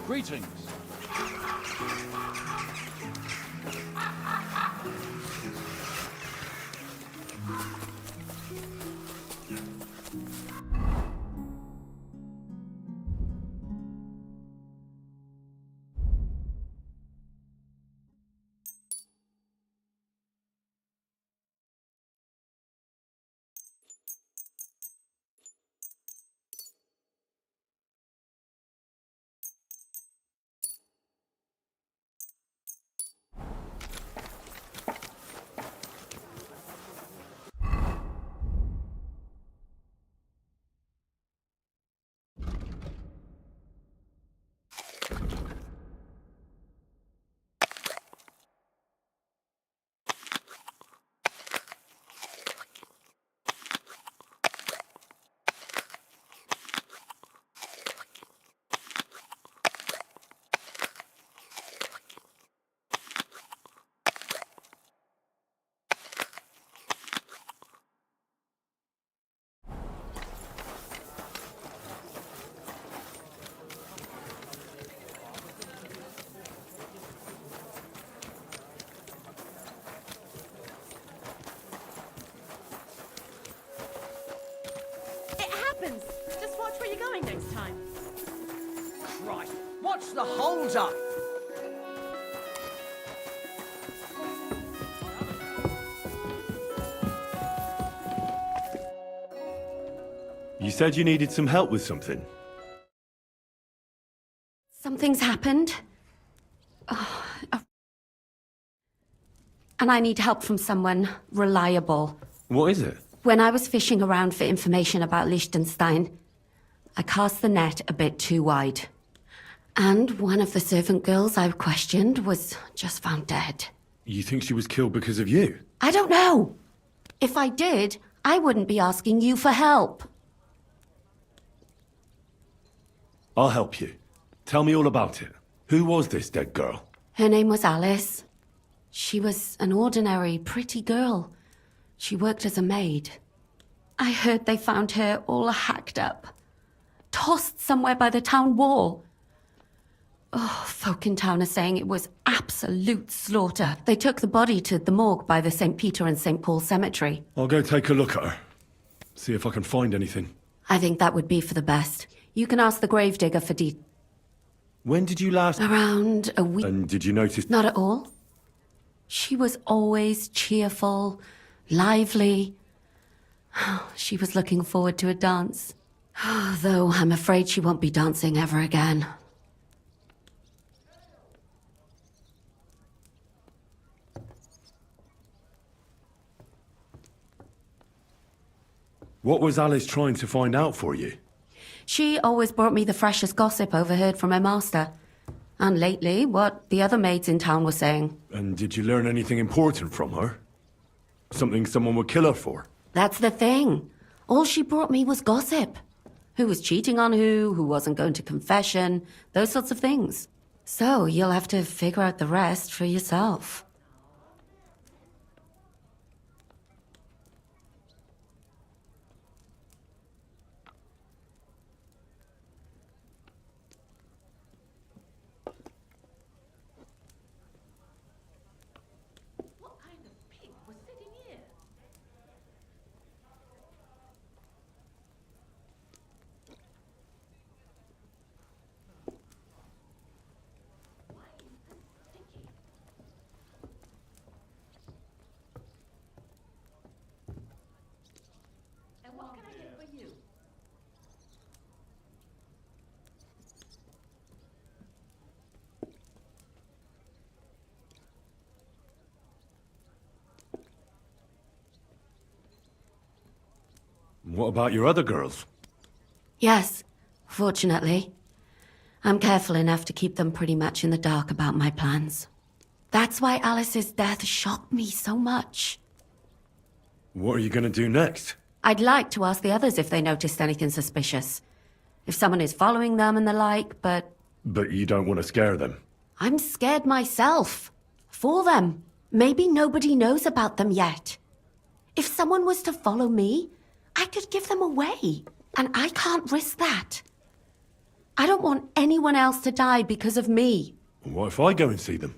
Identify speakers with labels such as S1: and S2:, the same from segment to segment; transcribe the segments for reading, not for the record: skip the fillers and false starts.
S1: Greetings.
S2: happens. Just watch where you're going next time.
S3: Christ, what's the hold-up?
S4: You said you needed some help with something.
S5: Something's happened. And I need help from someone reliable.
S4: What is it?
S5: When I was fishing around for information about Liechtenstein, I cast the net a bit too wide. And one of the servant girls I questioned was just found dead.
S4: You think she was killed because of you?
S5: I don't know. If I did, I wouldn't be asking you for help.
S4: I'll help you. Tell me all about it. Who was this dead girl?
S5: Her name was Alice. She was an ordinary, pretty girl. She worked as a maid. I heard they found her all hacked up, tossed somewhere by the town wall. Oh, folk in town are saying it was absolute slaughter. They took the body to the morgue by the St. Peter and St. Paul cemetery.
S4: I'll go take a look at her. See if I can find anything.
S5: I think that would be for the best. You can ask the gravedigger for
S4: When did you last...
S5: Around a week.
S4: And did you notice...
S5: Not at all. She was always cheerful, lively. She was looking forward to a dance. Though I'm afraid she won't be dancing ever again.
S4: What was Alice trying to find out for you?
S5: She always brought me the freshest gossip overheard from her master. And lately, what the other maids in town were saying.
S4: And did you learn anything important from her? Something someone would kill her for?
S5: That's the thing. All she brought me was gossip. Who was cheating on who wasn't going to confession, those sorts of things. So you'll have to figure out the rest for yourself.
S2: What kind of pig was sitting here? Why is this sticky? And what can I get for you?
S4: What about your other girls?
S5: Yes, fortunately. I'm careful enough to keep them pretty much in the dark about my plans. That's why Alice's death shocked me so much.
S4: What are you going to do next?
S5: I'd like to ask the others if they noticed anything suspicious. If someone is following them and the like, but
S4: But you don't want to scare them.
S5: I'm scared myself. For them. Maybe nobody knows about them yet. If someone was to follow me, I could give them away. And I can't risk that. I don't want anyone else to die because of me.
S4: What if I go and see them?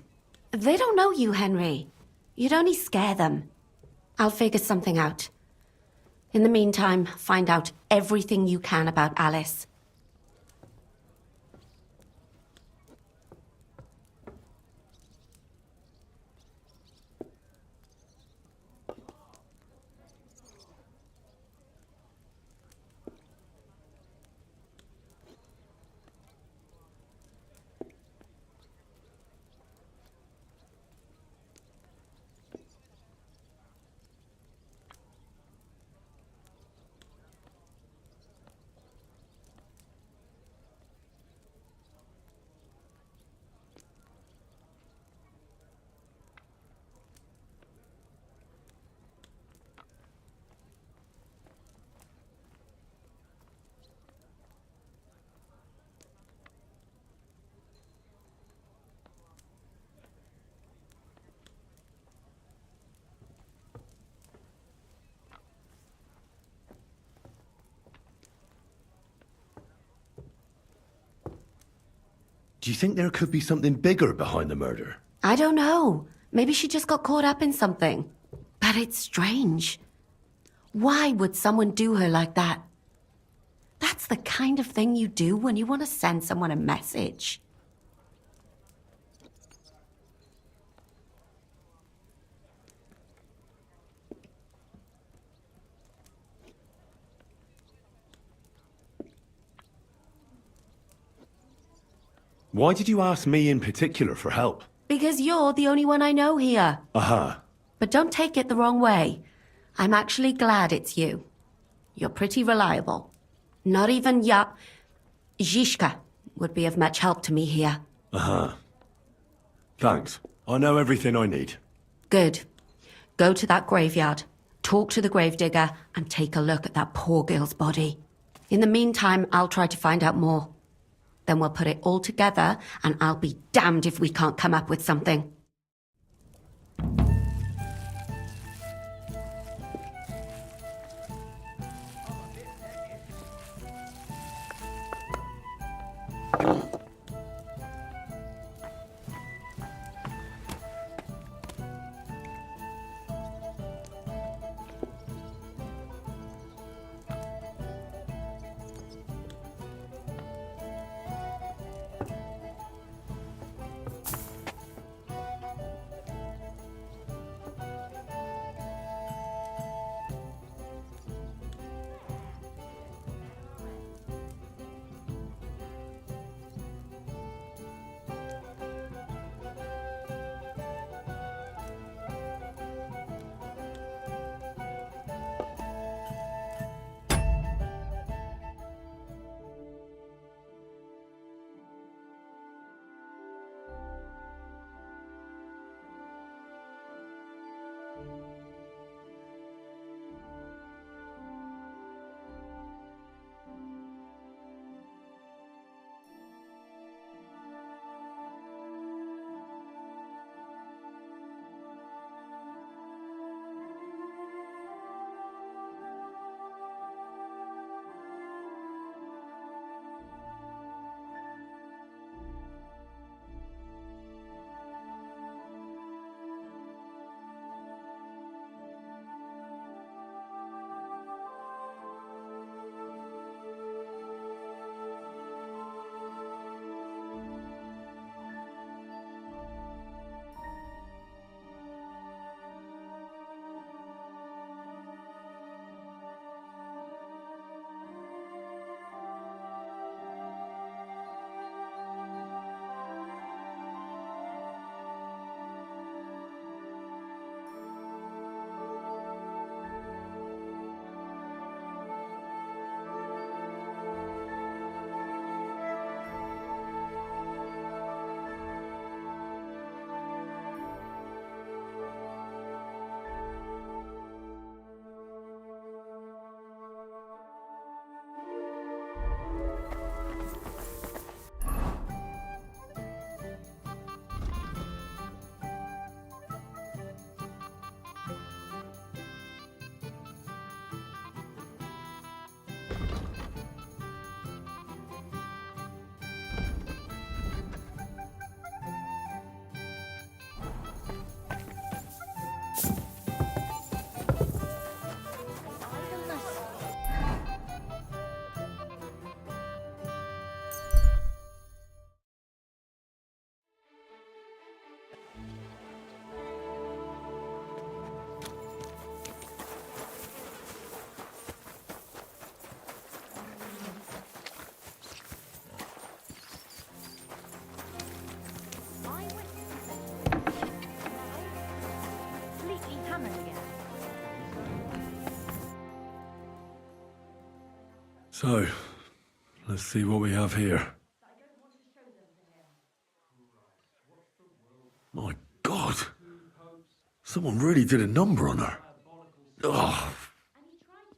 S5: They don't know you, Henry. You'd only scare them. I'll figure something out. In the meantime, find out everything you can about Alice.
S4: Do you think there could be something bigger behind the murder?
S5: I don't know. Maybe she just got caught up in something. But it's strange. Why would someone do her like that? That's the kind of thing you do when you want to send someone a message.
S4: Why did you ask me in particular for help?
S5: Because you're the only one I know here.
S4: Uh-huh.
S5: But don't take it the wrong way. I'm actually glad it's you. You're pretty reliable. Not even Zhishka would be of much help to me here.
S4: Uh-huh. Thanks. I know everything I need.
S5: Good. Go to that graveyard, talk to the gravedigger, and take a look at that poor girl's body. In the meantime, I'll try to find out more. Then we'll put it all together, and I'll be damned if we can't come up with something.
S4: So, let's see what we have here. My God! Someone really did a number on her. Ugh!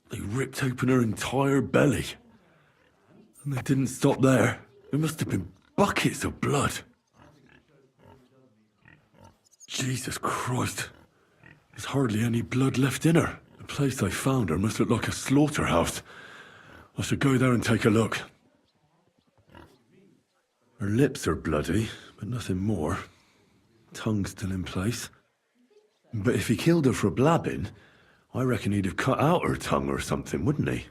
S4: They ripped open her entire belly. And they didn't stop there. There must have been buckets of blood. Jesus Christ. There's hardly any blood left in her. The place I found her must look like a slaughterhouse. I should go there and take a look. Her lips are bloody, but nothing more. Tongue still in place. But if he killed her for blabbing, I reckon he'd have cut out her tongue or something, wouldn't he?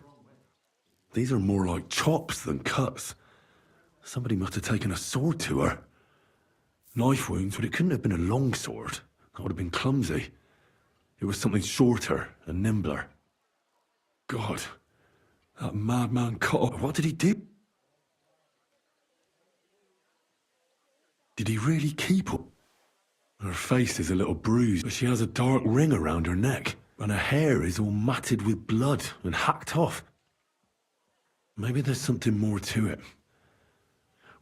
S4: These are more like chops than cuts. Somebody must have taken a sword to her. Knife wounds, but it couldn't have been a long sword. That would have been clumsy. It was something shorter and nimbler. God, that madman cut. What did he do? Did he really keep her? Her face is a little bruised, but she has a dark ring around her neck, and her hair is all matted with blood and hacked off. Maybe there's something more to it.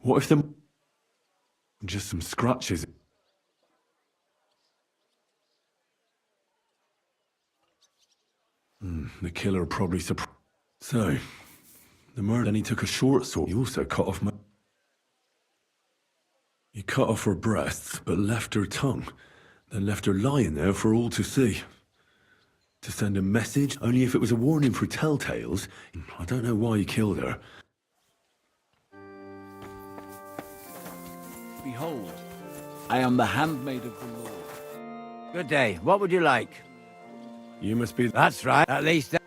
S4: What if the... just some scratches? The killer probably surprised. So, the murder, then he took a short sword. He also cut off my... He cut off her breasts, but left her tongue. Then left her lying there for all to see. To send a message, only if it was a warning for telltales. I don't know why he killed her.
S1: Behold, I am the handmaid of the Lord.
S3: Good day. What would you like?
S4: You must be...
S3: That's right. At least...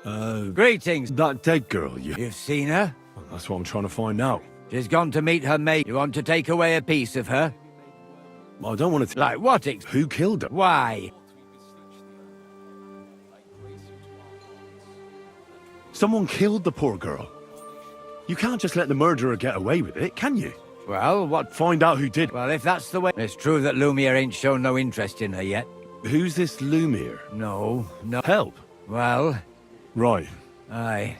S3: Greetings.
S4: That dead girl, you...
S3: You've seen her?
S4: That's what I'm trying to find out.
S3: She's gone to meet her mate. You want to take away a piece of her?
S4: I don't want to...
S3: Like what?
S4: Who killed her?
S3: Why?
S4: Someone killed the poor girl. You can't just let the murderer get away with it, can you?
S3: Well, what?
S4: Find out who did.
S3: Well, if that's the way... It's true that Lumiere ain't shown no interest in her yet.
S4: Who's this Lumiere?
S3: No.
S4: Help.
S3: Well...
S4: Right.
S3: Aye.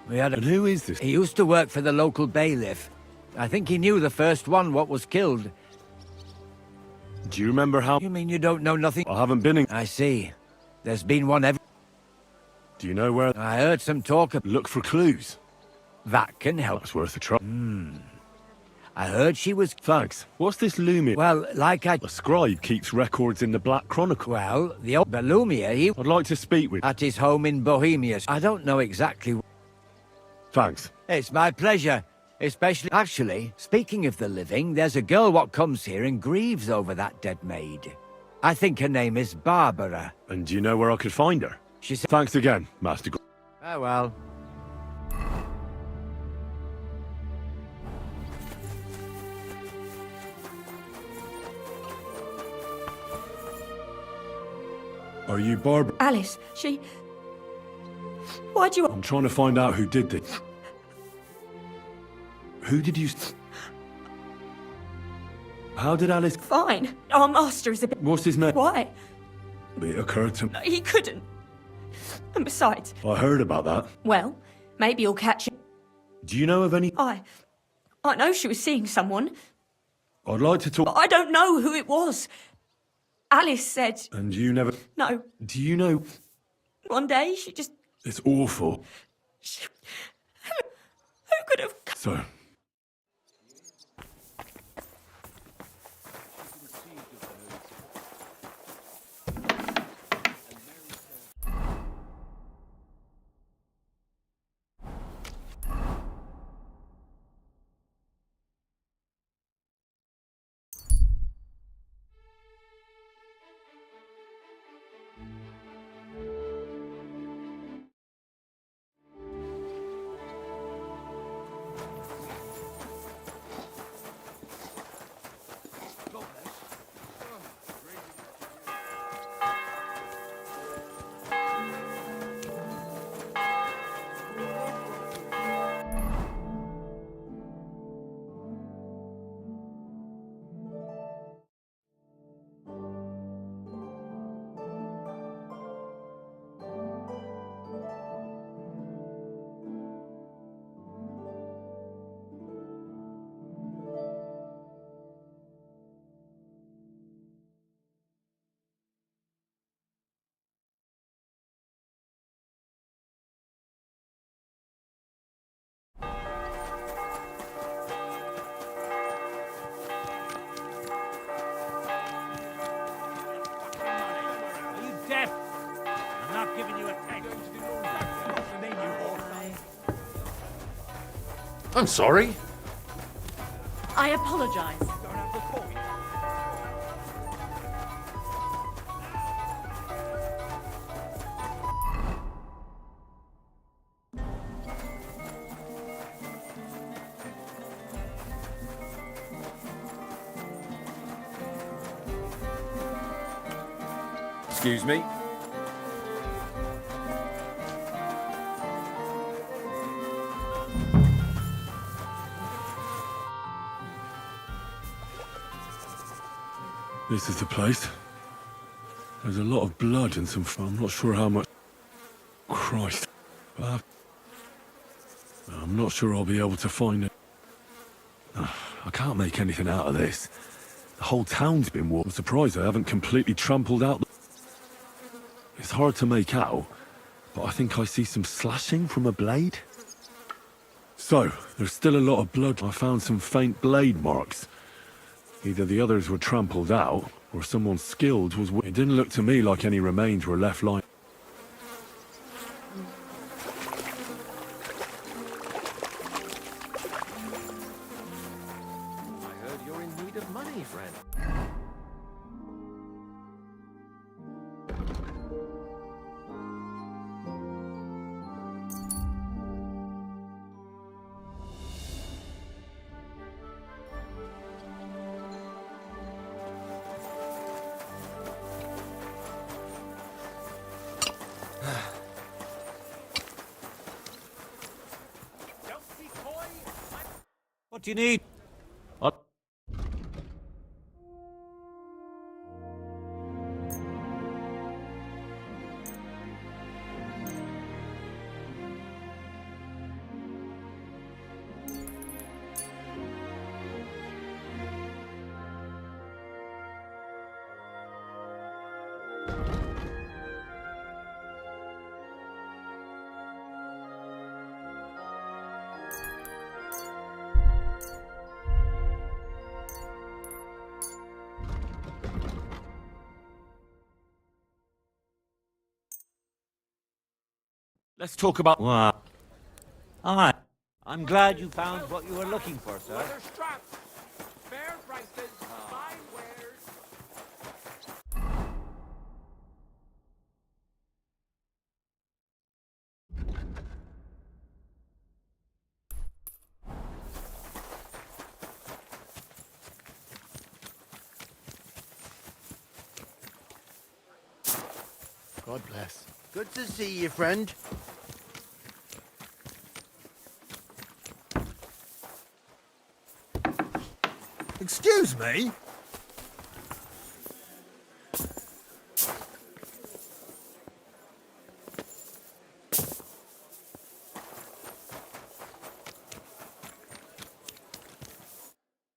S3: We had a...
S4: And who is this?
S3: He used to work for the local bailiff. I think he knew the first one what was killed.
S4: Do you remember how...
S3: You mean you don't know nothing?
S4: I haven't been in...
S3: I see. There's been one every...
S4: Do you know where...
S3: I heard some talk of...
S4: Look for clues.
S3: That can help.
S4: That's worth a try.
S3: I heard she was...
S4: Thanks. What's this Lumiere?
S3: Well, like I...
S4: A scribe keeps records in the Black Chronicle.
S3: Well, the old Lumiere, he...
S4: I'd like to speak with...
S3: At his home in Bohemia. I don't know exactly...
S4: Thanks.
S3: It's my pleasure. Especially... Actually, speaking of the living, there's a girl what comes here and grieves over that dead maid. I think her name is Barbara.
S4: And do you know where I could find her?
S3: She said...
S4: Thanks again, Master...
S3: Oh, well...
S4: Are you Barbara?
S2: Alice, she... Why'd you...
S4: I'm trying to find out who did this. Who did you... How did Alice...
S2: Fine. Our master is a bit...
S4: What's his name?
S2: Why?
S4: It occurred to me.
S2: He couldn't. And besides...
S4: I heard about that.
S2: Well, maybe you'll catch him.
S4: Do you know of any...
S2: I know she was seeing someone,
S4: I'd like to talk...
S2: but I don't know who it was. Alice said...
S4: And you never...
S2: No.
S4: Do you know...
S2: One day, she just...
S4: It's awful.
S2: Who could have...
S4: So...
S1: I'm sorry.
S2: I apologize.
S6: Excuse me?
S4: This is the place. There's a lot of blood and some... I'm not sure how much... Christ. I'm not sure I'll be able to find it. I can't make anything out of this. The whole town's been warped. I'm surprised I haven't completely trampled out. It's hard to make out, but I think I see some slashing from a blade. So, there's still a lot of blood. I found some faint blade marks. Either the others were trampled out, or someone skilled was... It didn't look to me like any remains were left lying.
S6: I heard you're in need of money, friend.
S3: What do you need?
S6: What?
S3: Let's talk about... What? Hi. I'm glad you found what you were looking for, sir.
S1: Fair prices, fine wares.
S7: God bless. Good to see you, friend. Excuse me?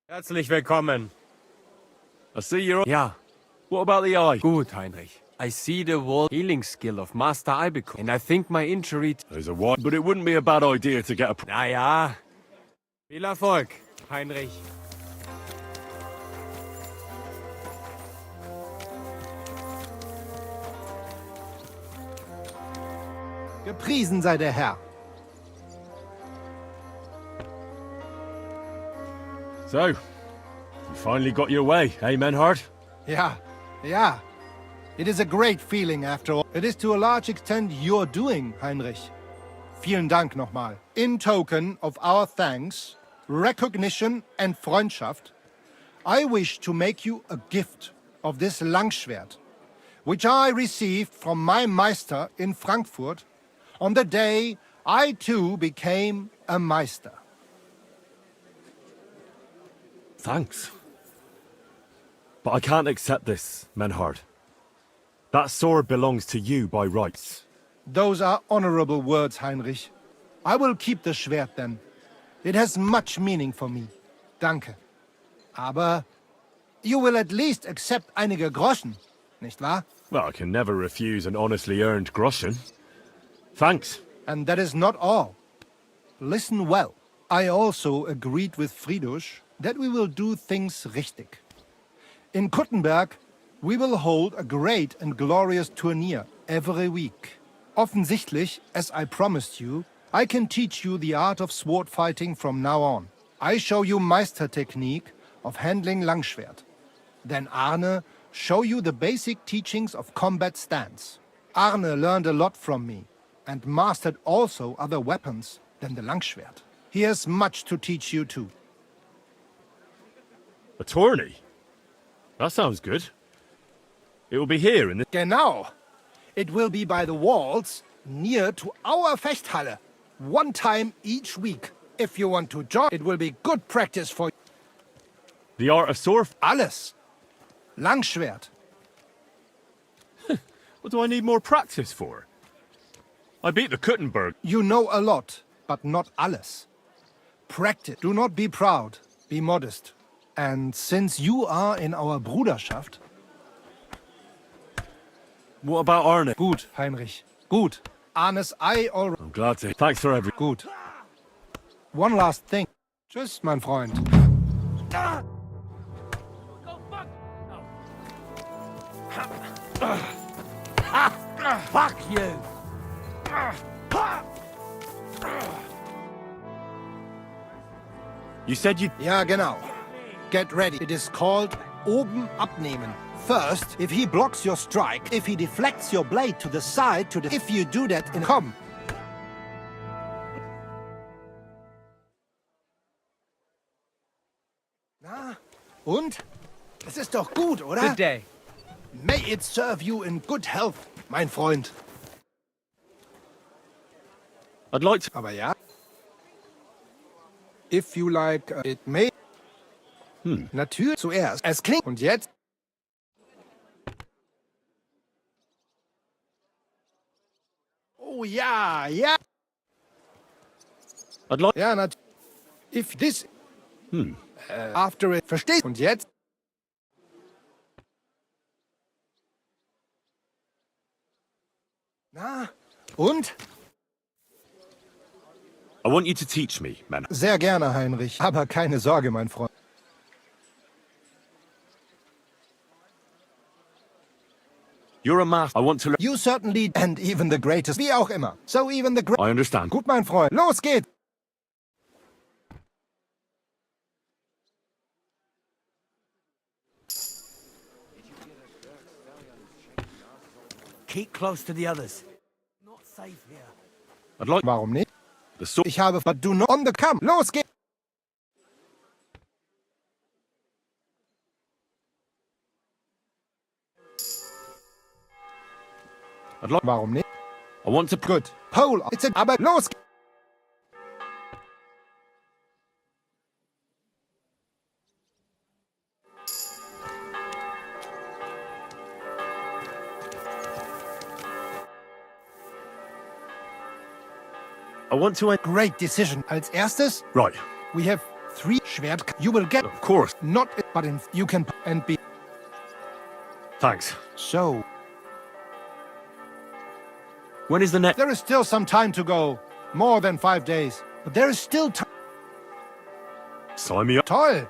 S8: Herzlich willkommen.
S4: I see you're...
S8: Ja,
S4: What about the eye?
S8: gut, Heinrich. I see the wall healing skill of Master Ibeco, and I think my injury...
S4: There's a white... But it wouldn't be a bad idea to get a...
S8: Naja. Viel Erfolg, Heinrich.
S7: Gepriesen sei der Herr.
S4: So, you finally got your way, eh, Menhard?
S7: Ja, ja. It is a great feeling after all. It is to a large extent your doing, Heinrich. Vielen Dank nochmal. In token of our thanks, recognition and Freundschaft, I wish to make you a gift of this Langschwert, which I received from my Meister in Frankfurt on the day I too became a Meister.
S4: Thanks. But I can't accept this, Menhard. That sword belongs to you by rights.
S7: Those are honorable words, Heinrich. I will keep the Schwert then. It has much meaning for me. Danke. Aber you will at least accept einige Groschen, nicht wahr?
S4: Well, I can never refuse an honestly earned groschen. Thanks.
S7: And that is not all. Listen well. I also agreed with Friedrich that we will do things richtig. In Kuttenberg, we will hold a great and glorious tourney every week. Offensichtlich, as I promised you, I can teach you the art of sword fighting from now on. I show you Meister technique of handling Langschwert. Then Arne show you the basic teachings of combat stance. Arne learned a lot from me and mastered also other weapons than the Langschwert. He has much to teach you too.
S4: A tourney? That sounds good.
S6: It will be here in the...
S7: Genau. It will be by the walls, near to our Fechthalle. One time each week. If you want to join, it will be good practice for
S6: The art of sword...
S7: alles. Langschwert.
S6: What do I need more practice for? I beat the Kuttenberg.
S7: You know a lot, but not alles. Practice. Do not be proud. Be modest. And since you are in our Bruderschaft...
S6: What about Arne?
S7: Gut, Heinrich. Gut. Arne's eye all...
S6: I'm glad to... Thanks for every...
S7: Gut. One last thing. Tschüss, mein Freund.
S3: Fuck you!
S6: You said you...
S7: Ja, genau. Get ready. It is called oben abnehmen. First, if he blocks your strike, if he deflects your blade to the side, if you do that in... Komm. Na, und? Es ist doch gut, oder?
S3: Good day.
S7: May it serve you in good health, mein Freund.
S6: I'd like to...
S7: Aber ja. If you like, it may... Natürlich zuerst. Es klingt... Und jetzt? Oh ja, ja.
S6: I'd like...
S7: Ja, natürlich. If this... After it... Verstehst? Und jetzt? Na, und?
S6: I want you to teach me, man.
S7: Sehr gerne, Heinrich. Aber keine Sorge, mein Freund.
S6: You're a master. I want to learn...
S7: You certainly... And even the greatest... Wie auch immer. So even the great...
S6: I understand.
S7: Gut, mein Freund. Los geht's!
S3: Keep close to the others. Not safe here.
S6: I'd like...
S7: Warum nicht?
S6: The sword...
S7: Ich habe... But do not... On the come. Los geht's!
S6: I'd like...
S7: Warum nicht?
S6: I want to...
S7: Gut. Pole. It's a... Aber los geht's!
S6: I want to...
S7: Great decision. Als erstes,
S6: Right.
S7: we have 3 Schwert... You will get...
S6: Of course.
S7: Not... But in... You can... And be...
S6: Thanks.
S7: So...
S6: When is the next...
S7: There is still some time to go. More than 5 days. But there is still time.
S6: Sign me up.
S7: Toll.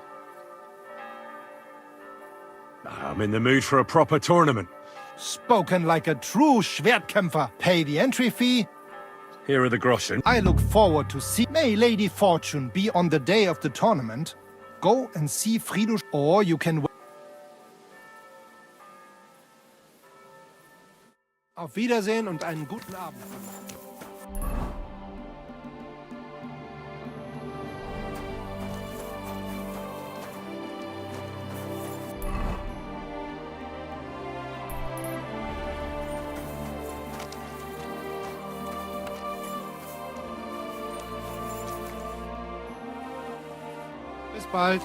S6: I'm in the mood for a proper tournament.
S7: Spoken like a true Schwertkämpfer. Pay the entry fee.
S6: Here are the groschen.
S7: I look forward to see... May Lady Fortune be on the day of the tournament. Go and see Friedrich, or you can... Auf Wiedersehen und einen guten Abend. Bis bald.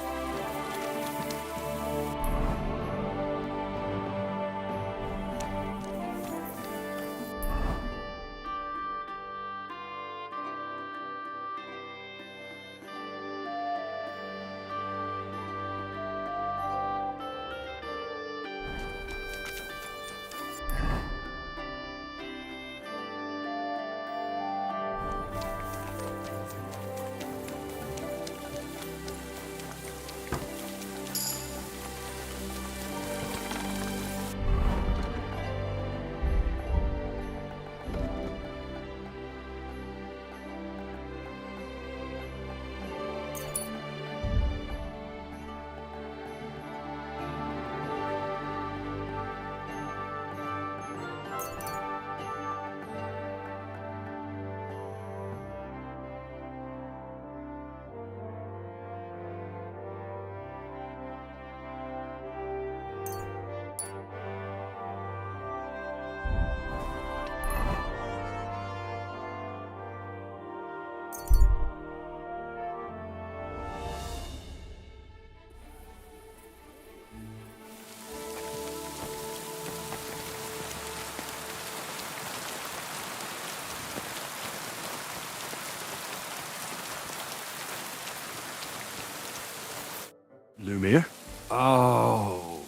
S4: Lumir?
S3: Oh.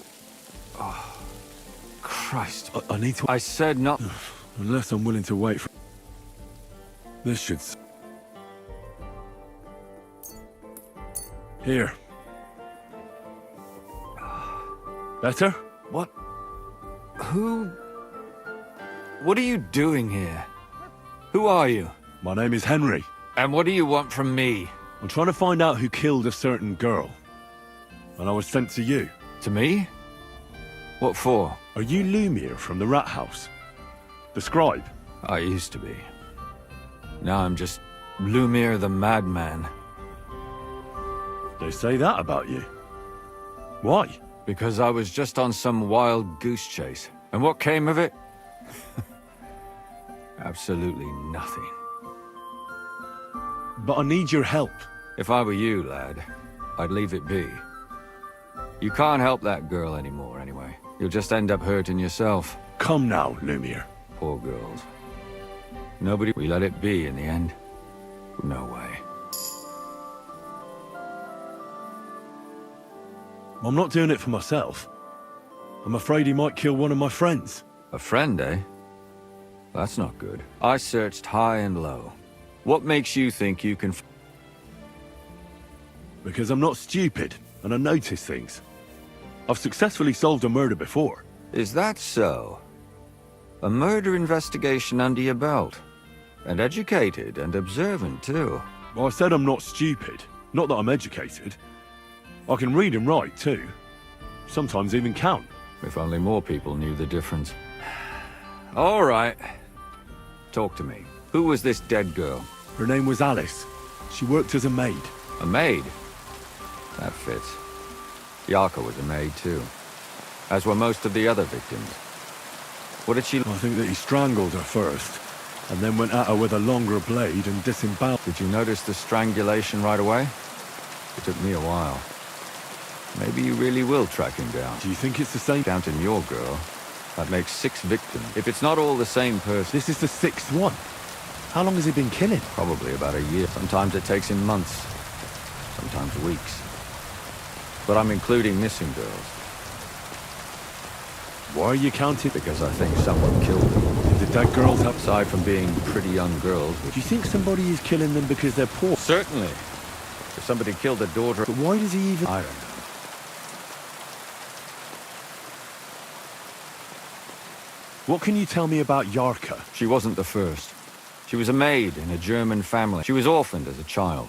S3: Christ.
S4: I need to...
S3: I said not...
S4: Unless I'm willing to wait for... This should... Here. Better?
S3: What? Who... What are you doing here? Who are you?
S4: My name is Henry.
S3: And what do you want from me?
S4: I'm trying to find out who killed a certain girl. And I was sent to you.
S3: To me? What for?
S4: Are you Lumir from the Rat House? The scribe?
S3: I used to be. Now I'm just Lumir the Madman.
S4: They say that about you. Why?
S3: Because I was just on some wild goose chase. And what came of it? Absolutely nothing.
S4: But I need your help.
S3: If I were you, lad, I'd leave it be. You can't help that girl anymore, anyway. You'll just end up hurting yourself.
S4: Come now, Lumir.
S3: Poor girls. Nobody... We let it be in the end. No way.
S4: I'm not doing it for myself. I'm afraid he might kill one of my friends.
S3: A friend, eh? That's not good. I searched high and low. What makes you think you can...
S4: Because I'm not stupid, and I notice things. I've successfully solved a murder before.
S3: Is that so? A murder investigation under your belt. And educated and observant, too.
S4: Well, I said I'm not stupid. Not that I'm educated. I can read and write, too. Sometimes even count.
S3: If only more people knew the difference. All right. Talk to me. Who was this dead girl?
S4: Her name was Alice. She worked as a maid.
S3: A maid? That fits. Yarka was a maid, too. As were most of the other victims. What did she...
S4: I think that he strangled her first, and then went at her with a longer blade and disemboweled.
S3: Did you notice the strangulation right away? It took me a while. Maybe you really will track him down.
S4: Do you think it's the same?
S3: Counting your girl, that makes 6 victims. If it's not all the same person...
S4: This is the 6th one. How long has he been killing?
S3: Probably about a year. Sometimes it takes him months. Sometimes weeks. But I'm including missing girls.
S4: Why are you counting?
S3: Because I think someone killed them.
S4: Did that girls have...
S3: Aside from being pretty young girls...
S4: Do you think somebody is killing them because they're poor?
S3: Certainly. If somebody killed a daughter...
S4: But why does he even...
S3: I don't know.
S4: What can you tell me about Yarka?
S3: She wasn't the first. She was a maid in a German family. She was orphaned as a child.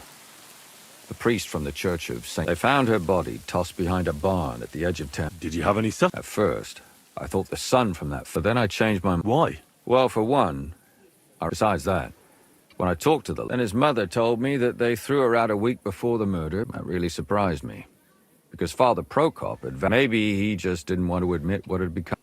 S3: The priest from the Church of St. They found her body tossed behind a barn at the edge of town.
S4: Did you have any stuff?
S3: At first, I thought the son from that... But then I changed my...
S4: Why?
S3: Well, for one, besides that, when I talked to the... And his mother told me that they threw her out a week before the murder. That really surprised me. Because Father Prokop had... Maybe he just didn't want to admit what had become...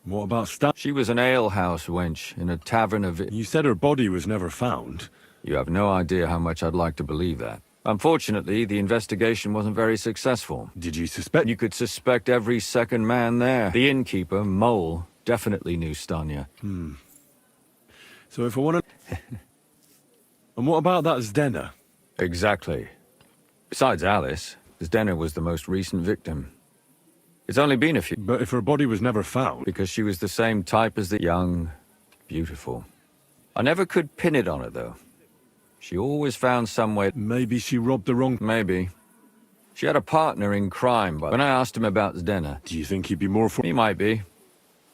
S4: What about Stan?
S3: She was an alehouse wench in a tavern of...
S4: You said her body was never found.
S3: You have no idea how much I'd like to believe that. Unfortunately, the investigation wasn't very successful.
S4: Did you suspect?
S3: You could suspect every second man there. The innkeeper, Mole, definitely knew Stanya.
S4: So if I want to... And what about that Zdena?
S3: Exactly. Besides Alice, Zdena was the most recent victim. It's only been a few...
S4: But if her body was never found...
S3: Because she was the same type as the young, beautiful. I never could pin it on her, though. She always found some way...
S4: Maybe she robbed the wrong...
S3: Maybe. She had a partner in crime, but when I asked him about Zdena...
S4: Do you think he'd be more for...
S3: He might be.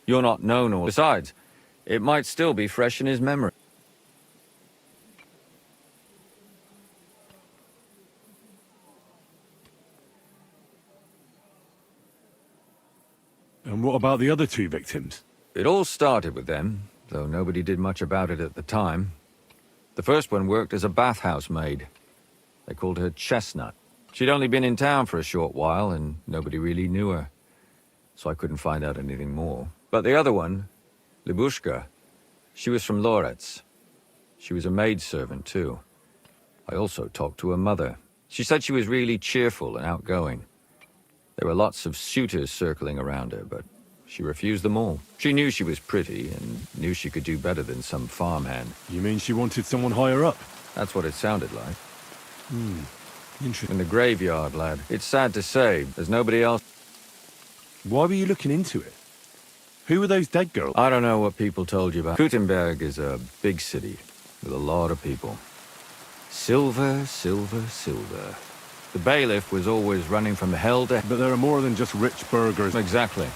S3: You're not known or... Besides, it might still be fresh in his memory.
S4: And what about the other 2 victims?
S3: It all started with them, though nobody did much about it at the time. The first one worked as a bathhouse maid. They called her Chestnut. She'd only been in town for a short while, and nobody really knew her. So I couldn't find out anything more. But the other one, Libushka, she was from Loretz. She was a maidservant, too. I also talked to her mother. She said she was really cheerful and outgoing. There were lots of suitors circling around her, but she refused them all. She knew she was pretty, and knew she could do better than some farmhand.
S4: You mean she wanted someone higher up?
S3: That's what it sounded like.
S6: Interesting.
S3: In the graveyard, lad. It's sad to say, there's nobody else.
S6: Why were you looking into it? Who were those dead girls?
S3: I don't know what people told you about. Gutenberg is a big city with a lot of people. Silver, silver, silver. The bailiff was always running from hell to...
S6: But there are more than just rich burghers.
S3: Exactly.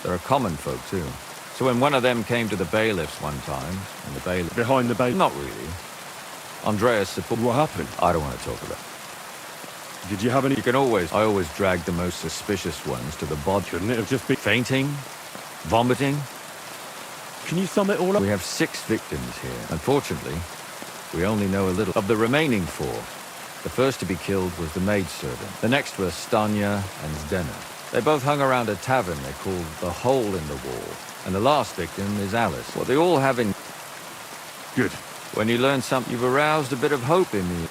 S3: There are common folk, too. So when one of them came to the bailiffs one time, and the bailiff...
S6: Behind the bailiff?
S3: Not really. Andreas supported...
S6: What happened?
S3: I don't want to talk about it.
S6: Did you have any...
S3: You can always... I always drag the most suspicious ones to the body.
S6: Couldn't it have just been...
S3: Fainting? Vomiting?
S6: Can you sum it all up?
S3: We have 6 victims here. Unfortunately, we only know a little. Of the remaining 4, the first to be killed was the maidservant. The next were Stanya and Zdena. They both hung around a tavern they called the Hole in the Wall. And the last victim is Alice. What they all have in...
S6: Good.
S3: When you learn something, you've aroused a bit of hope in me.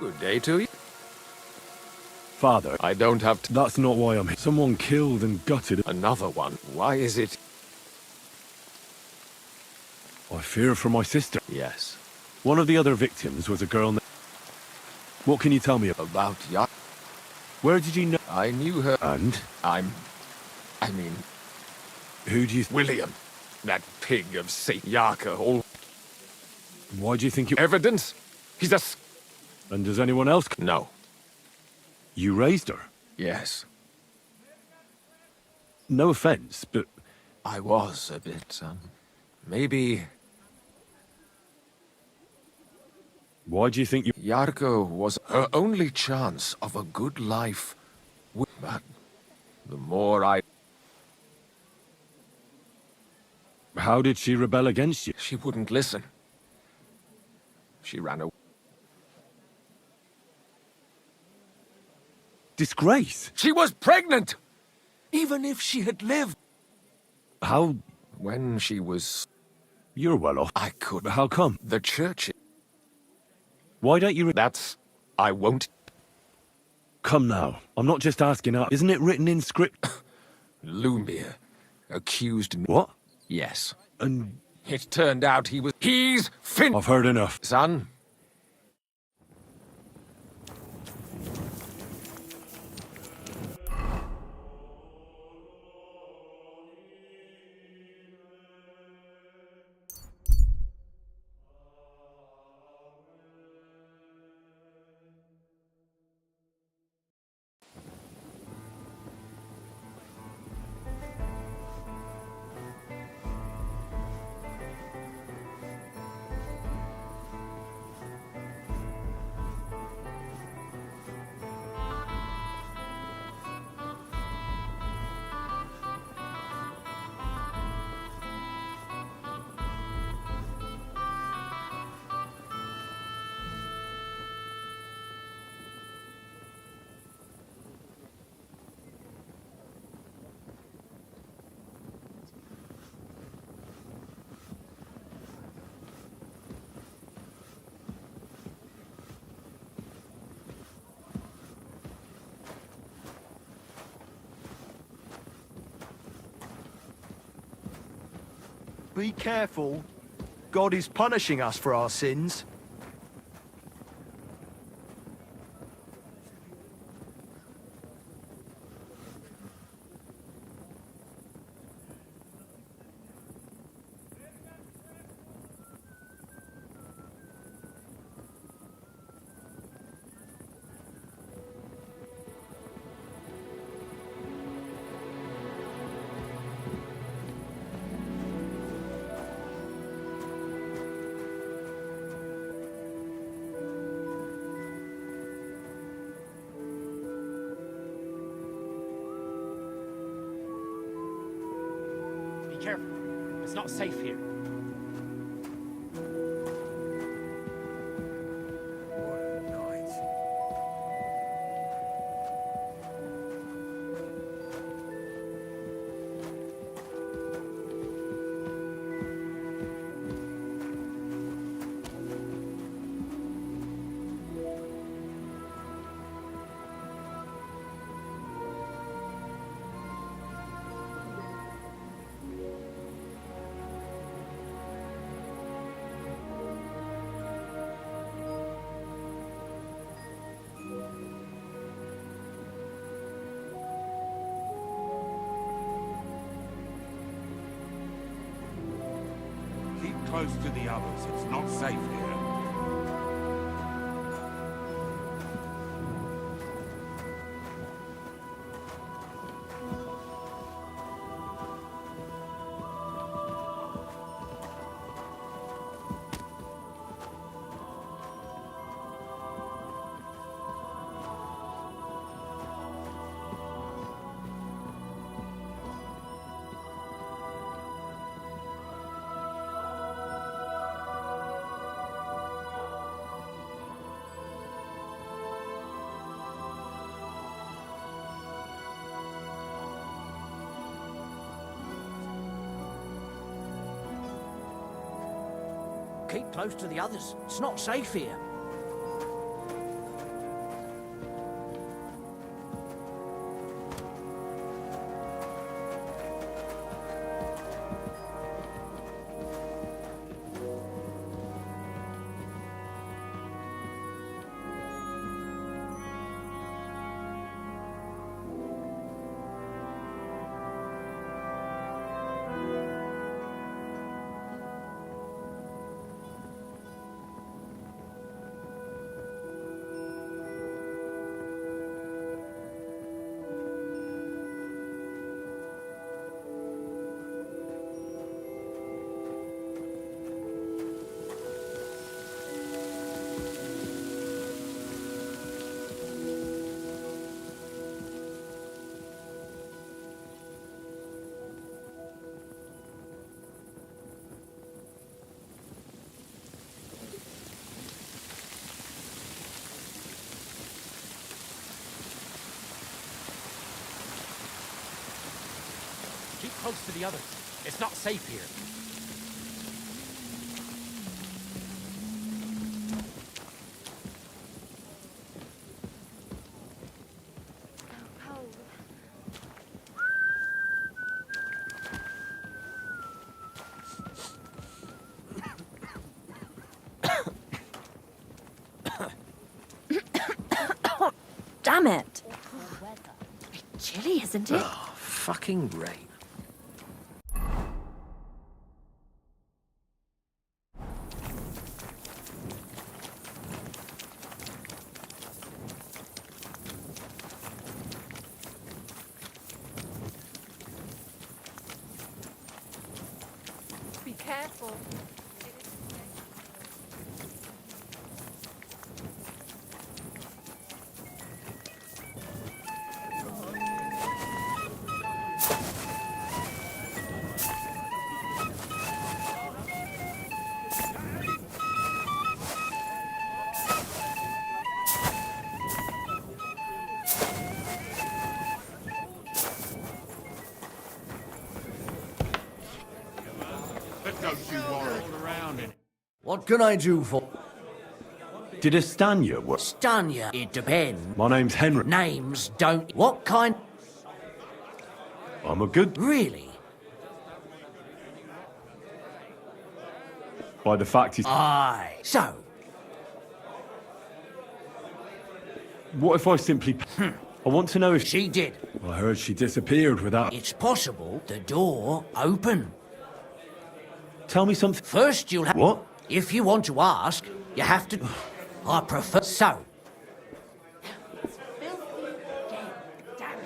S8: Good day to you.
S6: Father,
S8: I don't have to...
S6: that's not why I'm here. Someone killed and gutted.
S8: Another one. Why is it...
S6: I fear for my sister.
S8: Yes.
S6: One of the other victims was a girl... What can you tell me about?
S8: About Ya...
S6: Where did you know?
S8: I knew her...
S6: And?
S8: I mean...
S6: Who do you...
S8: William. That pig of St. Yarka. All...
S6: Why do you think you...
S8: Evidence? He's a...
S6: And does anyone else...
S8: No.
S6: You raised her?
S8: Yes.
S6: No offense, but...
S8: I was a bit, maybe...
S6: Why do you think you...
S8: Yarko was her only chance of a good life. But the more I...
S6: How did she rebel against you?
S8: She wouldn't listen. She ran away.
S6: Disgrace?
S8: She was pregnant! Even if she had lived.
S6: How...
S8: When she was...
S6: You're well off.
S8: I could...
S6: How come?
S8: The church...
S6: Why don't you...
S8: That's... I won't...
S6: Come now. I'm not just asking out. Isn't it written in script?
S8: Lumir accused me...
S6: What?
S8: Yes.
S6: And...
S8: It turned out he was... He's
S6: I've heard enough.
S8: Son...
S9: Be careful. God is punishing us for our sins.
S10: careful. It's not safe here.
S11: Keep close to the others. It's not safe here.
S10: Keep close to the others. It's not safe here. Keep close to the others. It's not safe here.
S2: Damn it. It's chilly, isn't it?
S10: Oh, fucking rain.
S2: Be careful.
S11: But don't you worry.
S9: What can I do for...
S6: Did a Stanya work?
S10: Stun ya. It depends.
S6: My name's Henry.
S10: Names don't... What kind...
S6: I'm a good...
S10: Really?
S6: By the fact is...
S10: Aye. So,
S6: What if I simply... I want to know if...
S10: she did.
S6: I heard she disappeared without...
S10: It's possible the door open.
S6: Tell me something...
S10: First you'll have...
S6: What?
S10: If you want to ask, you have to... I prefer... So,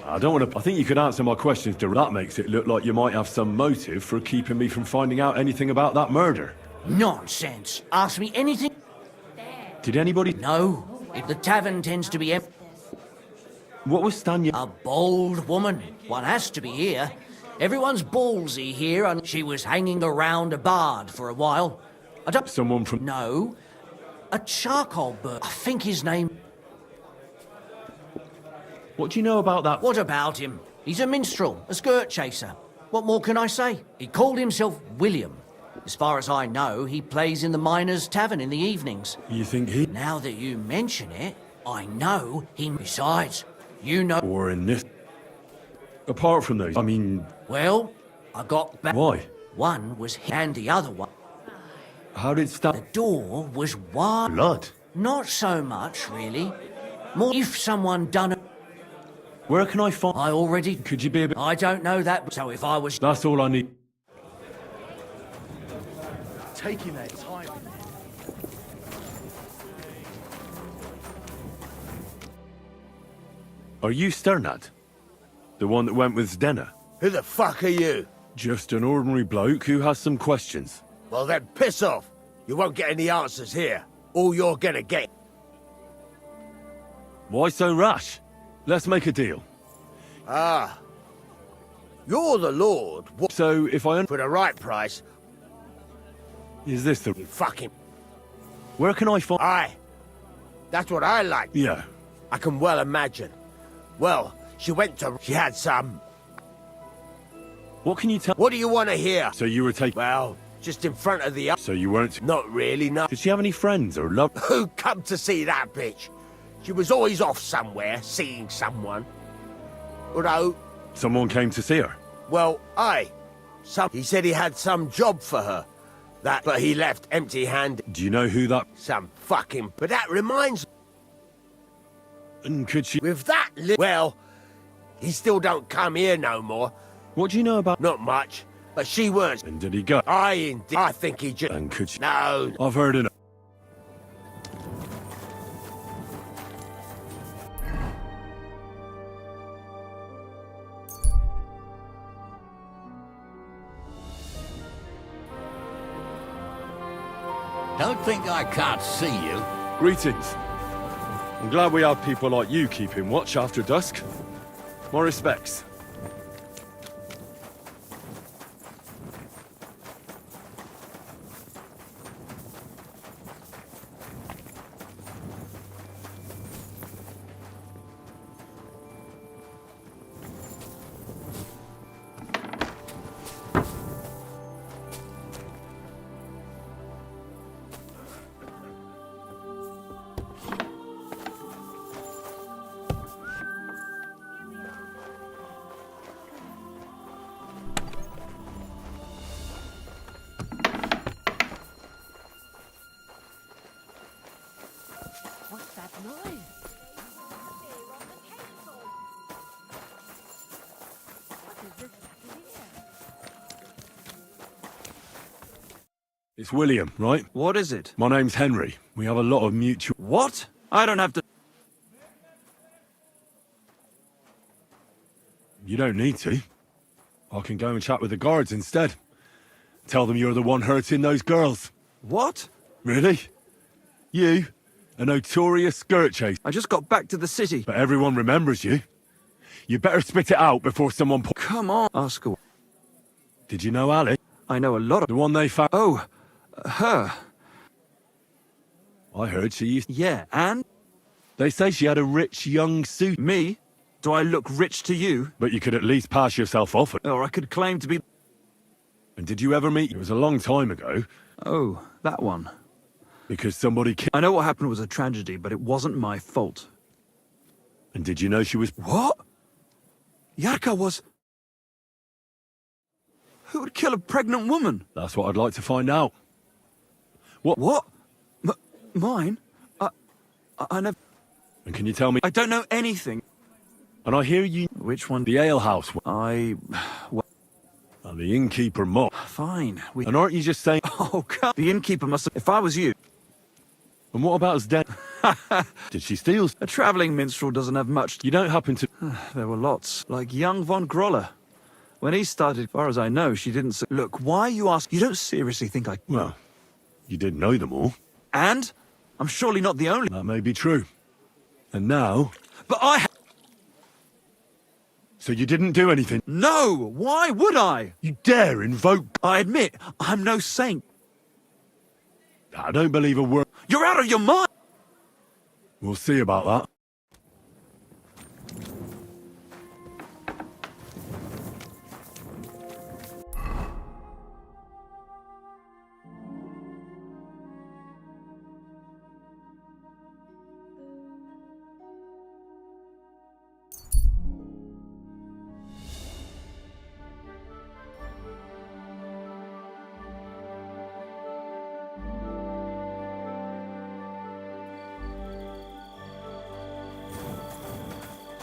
S6: I don't want to... I think you could answer my questions, that makes it look like you might have some motive for keeping me from finding out anything about that murder.
S10: nonsense. Ask me anything.
S6: Did anybody...
S10: No. The tavern tends to be empty.
S6: What was Stanya...
S10: A bold woman. One has to be here. Everyone's ballsy here, and she was hanging around a bard for a while. I don't...
S6: Someone from...
S10: No. A charcoal bird. I think his name...
S6: What do you know about that?
S10: What about him? He's a minstrel, a skirt chaser. What more can I say? He called himself William. As far as I know, he plays in the Miners' Tavern in the evenings.
S6: You think he...
S10: Now that you mention it, I know he... Besides, you know...
S6: Or in this... Apart from those, I mean...
S10: Well, I got back...
S6: Why?
S10: One was him and the other one.
S6: How did it start?
S10: The door was wide.
S6: Blood?
S10: Not so much, really. More if someone done it.
S6: Where can I find...
S10: I already...
S6: Could you be a bit...
S10: I don't know that, so if I was...
S6: That's all I need.
S9: Taking their time.
S6: Are you Sternad? The one that went with Zdenna?
S12: Who the fuck are you?
S6: Just an ordinary bloke who has some questions.
S12: Well then, piss off. You won't get any answers here. All you're gonna get...
S6: Why so rash? Let's make a deal.
S12: Ah. You're the Lord. What?
S6: So, if I...
S12: For the right price...
S6: Is this the...
S12: You fucking...
S6: Where can I find...
S12: Aye. That's what I like.
S6: Yeah.
S12: I can well imagine. Well, she went to... She had some...
S6: What can you tell...
S12: What do you want to hear?
S6: So you were taking...
S12: Well, just in front of the...
S6: So you weren't...
S12: Not really, no.
S6: Did she have any friends or love...
S12: Who come to see that bitch? She was always off somewhere, seeing someone. Although...
S6: Someone came to see her?
S12: Well, aye. He said he had some job for her. But he left empty-handed.
S6: Do you know who that...
S12: Some fucking... But that reminds...
S6: And could she...
S12: With that well, he still don't come here no more.
S6: What do you know about...
S12: Not much, but she weren't.
S6: And did he go?
S12: I think he just...
S6: And could she...
S12: No.
S6: I've heard enough.
S11: Don't think I can't see you.
S6: Greetings. I'm glad we have people like you keeping watch after dusk. My respects.
S2: What's that noise? What is this here?
S6: It's William, right?
S13: What is it?
S6: My name's Henry. We have a lot of mutual...
S13: What? I don't have to...
S6: You don't need to. I can go and chat with the guards instead. Tell them you're the one hurting those girls.
S13: What?
S6: Really? You? A notorious skirt chaser?
S13: I just got back to the city.
S6: But everyone remembers you. You better spit it out before someone...
S13: Come on. Ask her.
S6: Did you know Ali?
S13: I know a lot of...
S6: The one they found...
S13: Oh, her.
S6: I heard she used...
S13: Yeah, and?
S6: They say she had a rich young suit.
S13: Me? Do I look rich to you?
S6: But you could at least pass yourself off.
S13: Or I could claim to be...
S6: And did you ever meet... It was a long time ago.
S13: Oh, that one.
S6: Because somebody...
S13: I know what happened was a tragedy, but it wasn't my fault.
S6: And did you know she was...
S13: What? Yarka was... Who would kill a pregnant woman?
S6: That's what I'd like to find out.
S13: What? Mine? I never...
S6: And can you tell me...
S13: I don't know anything.
S6: And I hear you...
S13: Which one?
S6: The alehouse one.
S13: Well,
S6: And the innkeeper mock.
S13: fine.
S6: And aren't you just saying...
S13: Oh, God. The innkeeper must have... If I was you...
S6: And what about Zdenna? Did she steal...
S13: A travelling minstrel doesn't have much...
S6: You don't happen to...
S13: There were lots. Like young von Groller. When he started, as far as I know, she didn't... Look, why are you asking? You don't seriously think I...
S6: Well, you did know them all.
S13: And? I'm surely not the only...
S6: That may be true. And now...
S13: But I...
S6: So you didn't do anything?
S13: No! Why would I?
S6: You dare invoke...
S13: I admit, I'm no saint.
S6: I don't believe a word.
S13: You're out of your mind!
S6: We'll see about that.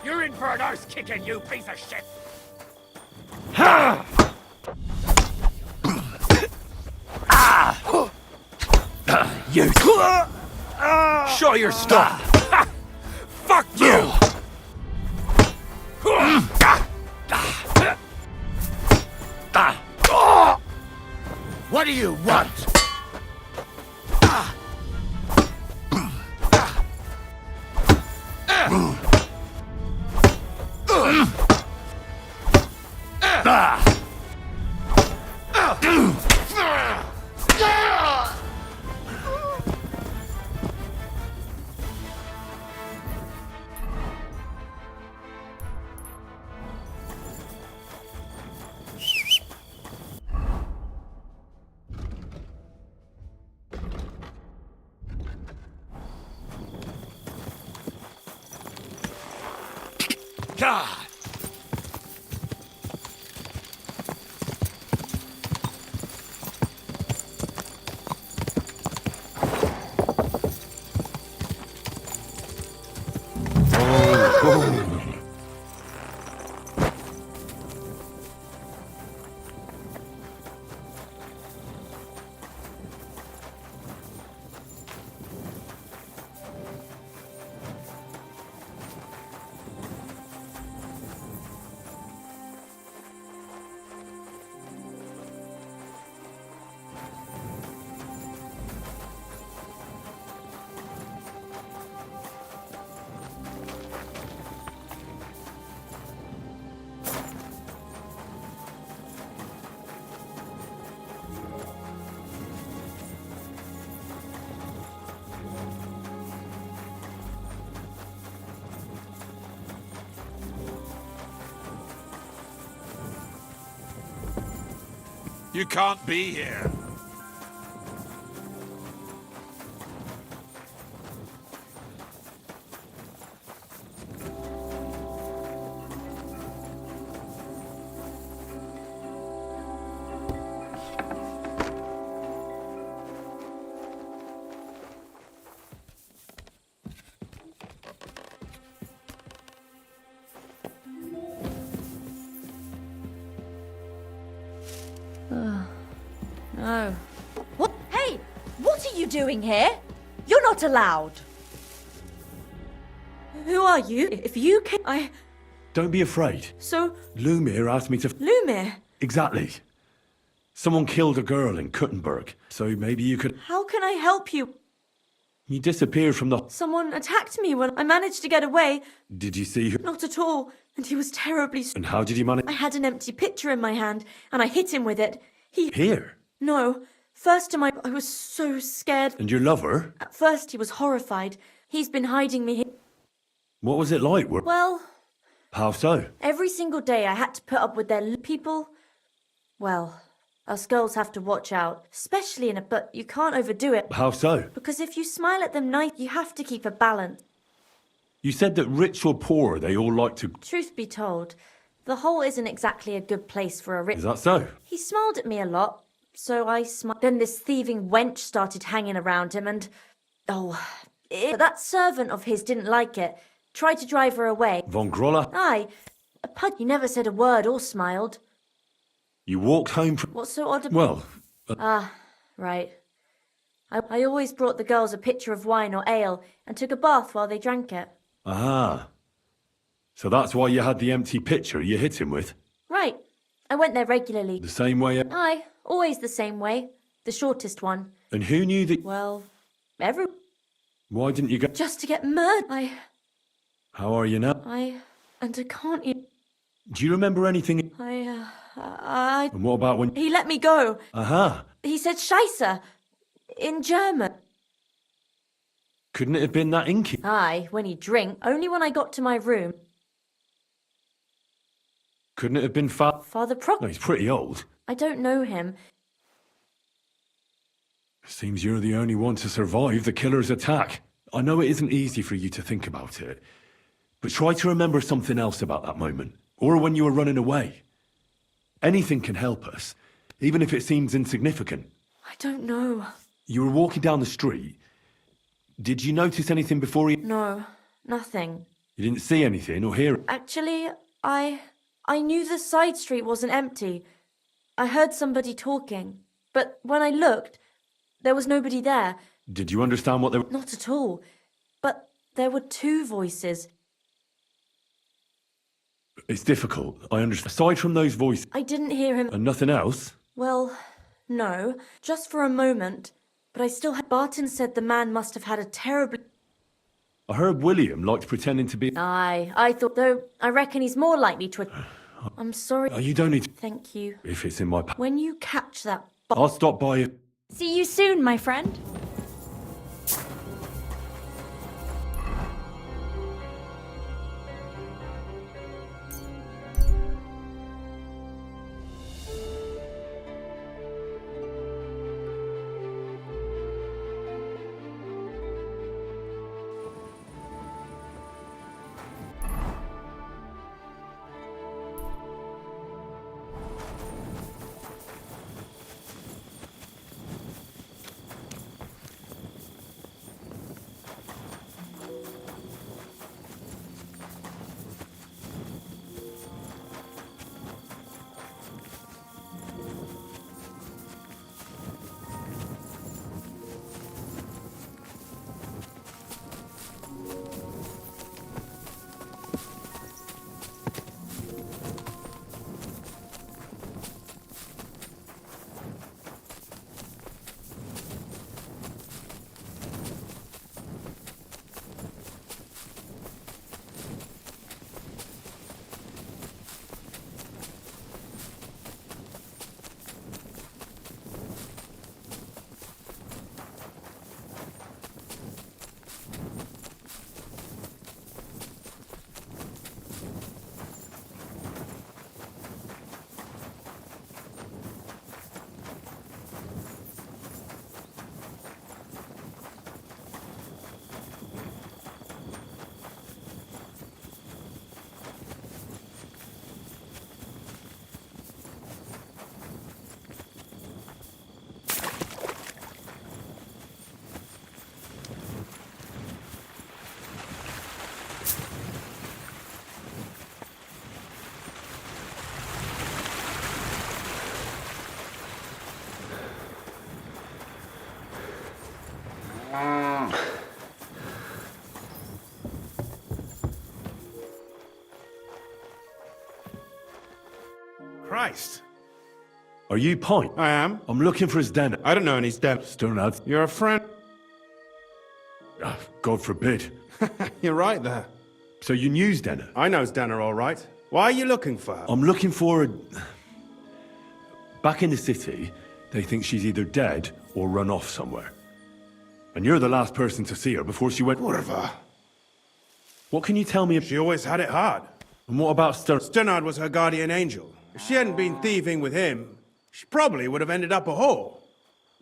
S12: You're in for an arse kicking, you piece of shit!
S6: You...
S12: Show your stuff! Fuck you! What do you want? God!
S11: You can't be here.
S2: No. What? Hey! What are you doing here? You're not allowed. Who are you? If you can...
S6: Don't be afraid.
S2: So...
S6: Lumir asked me to...
S2: Lumir?
S6: Exactly. Someone killed a girl in Kuttenberg, so maybe you could...
S2: How can I help you?
S6: You disappeared from the...
S2: Someone attacked me when I managed to get away.
S6: Did you see her?
S2: Not at all. And he was terribly...
S6: And how did you manage...
S2: I had an empty pitcher in my hand, and I hit him with it. He...
S6: Here?
S2: No. First time I was so scared.
S6: And your lover?
S2: At first he was horrified. He's been hiding me here.
S6: What was it like?
S2: Well...
S6: How so?
S2: Every single day I had to put up with their people. Well, us girls have to watch out. Especially in a... But you can't overdo it.
S6: How so?
S2: Because if you smile at them nice, you have to keep a balance.
S6: You said that rich or poor, they all like to...
S2: Truth be told, the hole isn't exactly a good place for a rich...
S6: Is that so?
S2: He smiled at me a lot, so I smiled. Then this thieving wench started hanging around him and... that servant of his didn't like it. Tried to drive her away.
S6: Von Groller?
S2: Aye. A pud. He never said a word or smiled.
S6: You walked home from...
S2: What's so odd about...
S6: Well...
S2: right. I always brought the girls a pitcher of wine or ale and took a bath while they drank it.
S6: Ah. So that's why you had the empty pitcher you hit him with?
S2: Right. I went there regularly.
S6: The same way...
S2: Aye. Always the same way. The shortest one.
S6: And who knew that...
S2: Well,
S6: Why didn't you go...
S2: Just to get murdered.
S6: How are you now?
S2: And I can't...
S4: Do you remember anything?
S2: And
S4: what about when...
S2: he let me go.
S4: Uh-huh.
S2: He said Scheisse in German.
S4: Couldn't it have been that inky?
S2: Aye, when he drink. Only when I got to my room.
S4: Couldn't it have been
S2: Father Proc...
S4: No, he's pretty old.
S2: I don't know him.
S4: Seems you're the only one to survive the killer's attack. I know it isn't easy for you to think about it, but try to remember something else about that moment, or when you were running away. Anything can help us, even if it seems insignificant.
S2: I don't know.
S4: You were walking down the street. Did you notice anything before you...
S2: No, nothing.
S4: You didn't see anything or hear...
S2: Actually, I knew the side street wasn't empty. I heard somebody talking, but when I looked, there was nobody there.
S4: Did you understand what they were...
S2: Not at all. But there were two voices.
S4: It's difficult, I understand. Aside from those voices...
S2: I didn't hear him...
S4: And nothing else?
S2: Well, no. Just for a moment. But I still had... Barton said the man must have had a terribly...
S4: I heard William liked pretending to be...
S2: Aye, I thought, though, I reckon he's more likely to... I'm sorry.
S4: You don't need to...
S2: Thank you.
S4: If it's in my...
S2: When you catch that...
S4: I'll stop by if...
S2: See you soon, my friend.
S14: Christ.
S4: Are you Pint?
S14: I am.
S4: I'm looking for his den.
S14: I don't know any den.
S4: Sternad.
S14: You're a friend?
S4: God forbid.
S14: You're right there.
S4: So you knew Denner?
S14: I know Denner all right. Why are you looking for her?
S4: I'm looking for a... Back in the city, they think she's either dead or run off somewhere. And you're the last person to see her before she went...
S14: Whatever.
S4: What can you tell me?
S14: She always had it hard.
S4: And what about
S14: Sternard was her guardian angel. If she hadn't been thieving with him, she probably would have ended up a whore.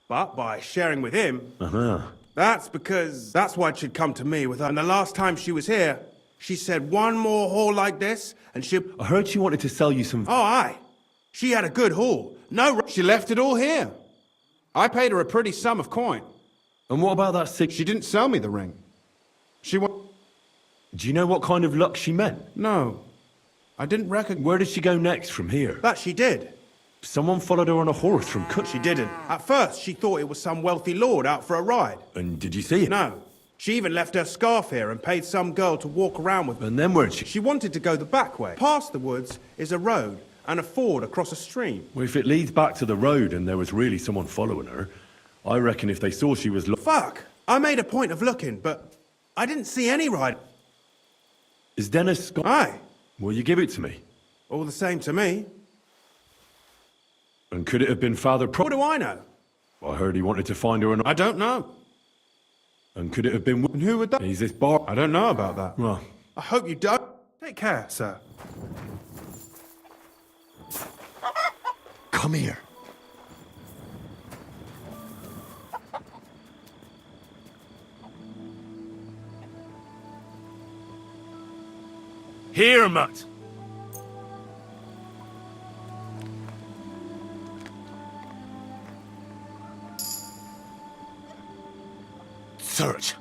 S14: But by sharing with him... That's why she'd come to me with her. And the last time she was here, she said one more haul like this, and she...
S4: I heard she wanted to sell you some...
S14: Oh, aye. She had a good haul. No... She left it all here. I paid her a pretty sum of coin.
S4: And what about that sick...
S14: She didn't sell me the ring. She wa...
S4: Do you know what kind of luck she meant?
S14: No. I didn't reckon...
S4: Where did she go next from here?
S14: That she did.
S4: Someone followed her on a horse from Cut.
S14: She didn't. At first, she thought it was some wealthy lord out for a ride.
S4: And did you see it?
S14: No. She even left her scarf here and paid some girl to walk around with her.
S4: And then where'd she...
S14: She wanted to go the back way. Past the woods is a road and a ford across a stream.
S4: Well, if it leads back to the road and there was really someone following her, I reckon if they saw she was...
S14: Fuck! I made a point of looking, but I didn't see any ride.
S4: Is Dennis...
S14: Aye.
S4: Will you give it to me?
S14: All the same to me.
S6: And could it have been Father
S14: What do I know?
S6: I heard he wanted to find her and...
S14: I don't know.
S6: And could it have been...
S14: And who would that...
S6: He's this bar...
S14: I don't know about that.
S6: Well...
S14: I hope you don't. Take care, sir.
S4: Come here.
S12: Here, Mutt. Search.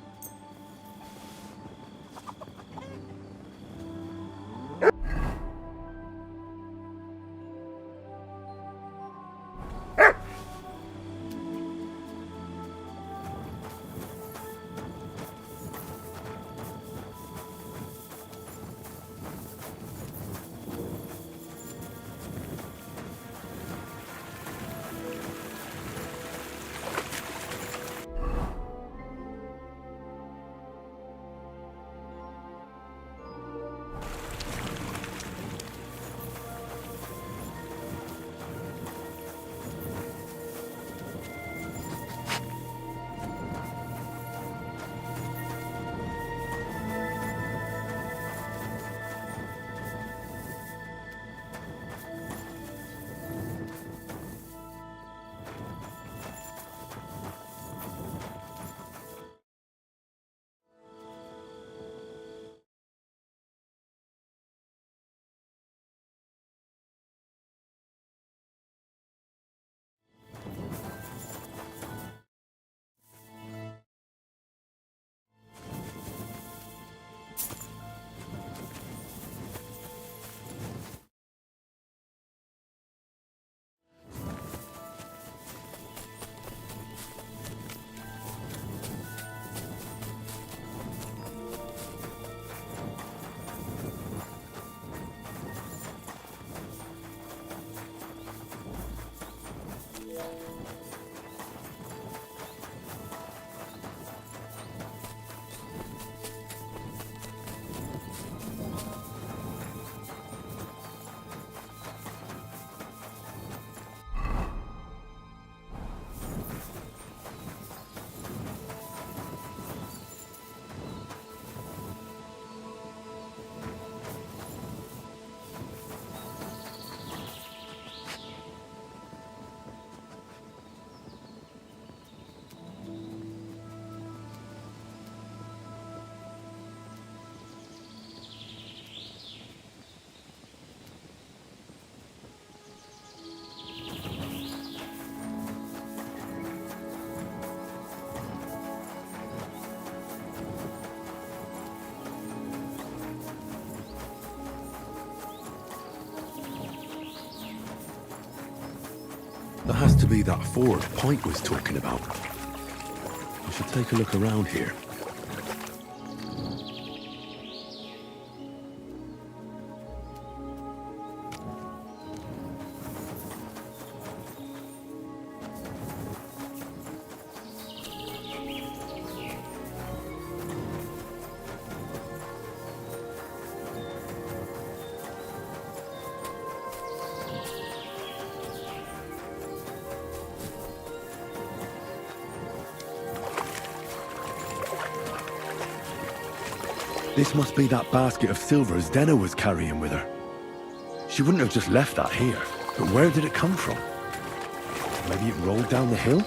S4: That has to be that ford Pike was talking about. I should take a look around here. This must be that basket of silver Zdena was carrying with her. She wouldn't have just left that here, but where did it come from? Maybe it rolled down the hill?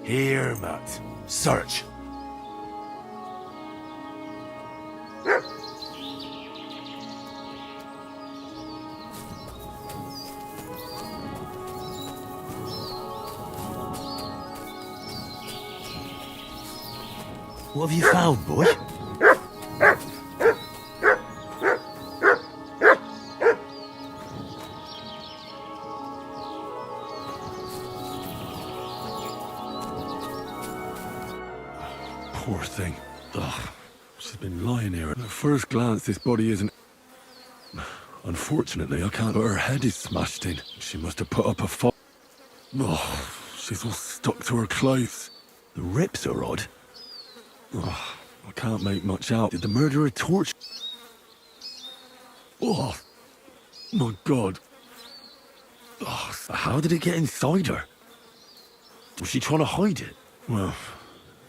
S4: Here, Matt. Search. What have you found, boy? Poor thing. Ugh. She's been lying here. At first glance, this body isn't... Unfortunately, I can't... Her head is smashed in. She must have put up a fight. Oh, she's all stuck to her clothes. The rips are odd. Oh, I can't make much out. Did the murderer torch... Oh, my God. Oh, how did it get inside her? Was she trying to hide it? Well,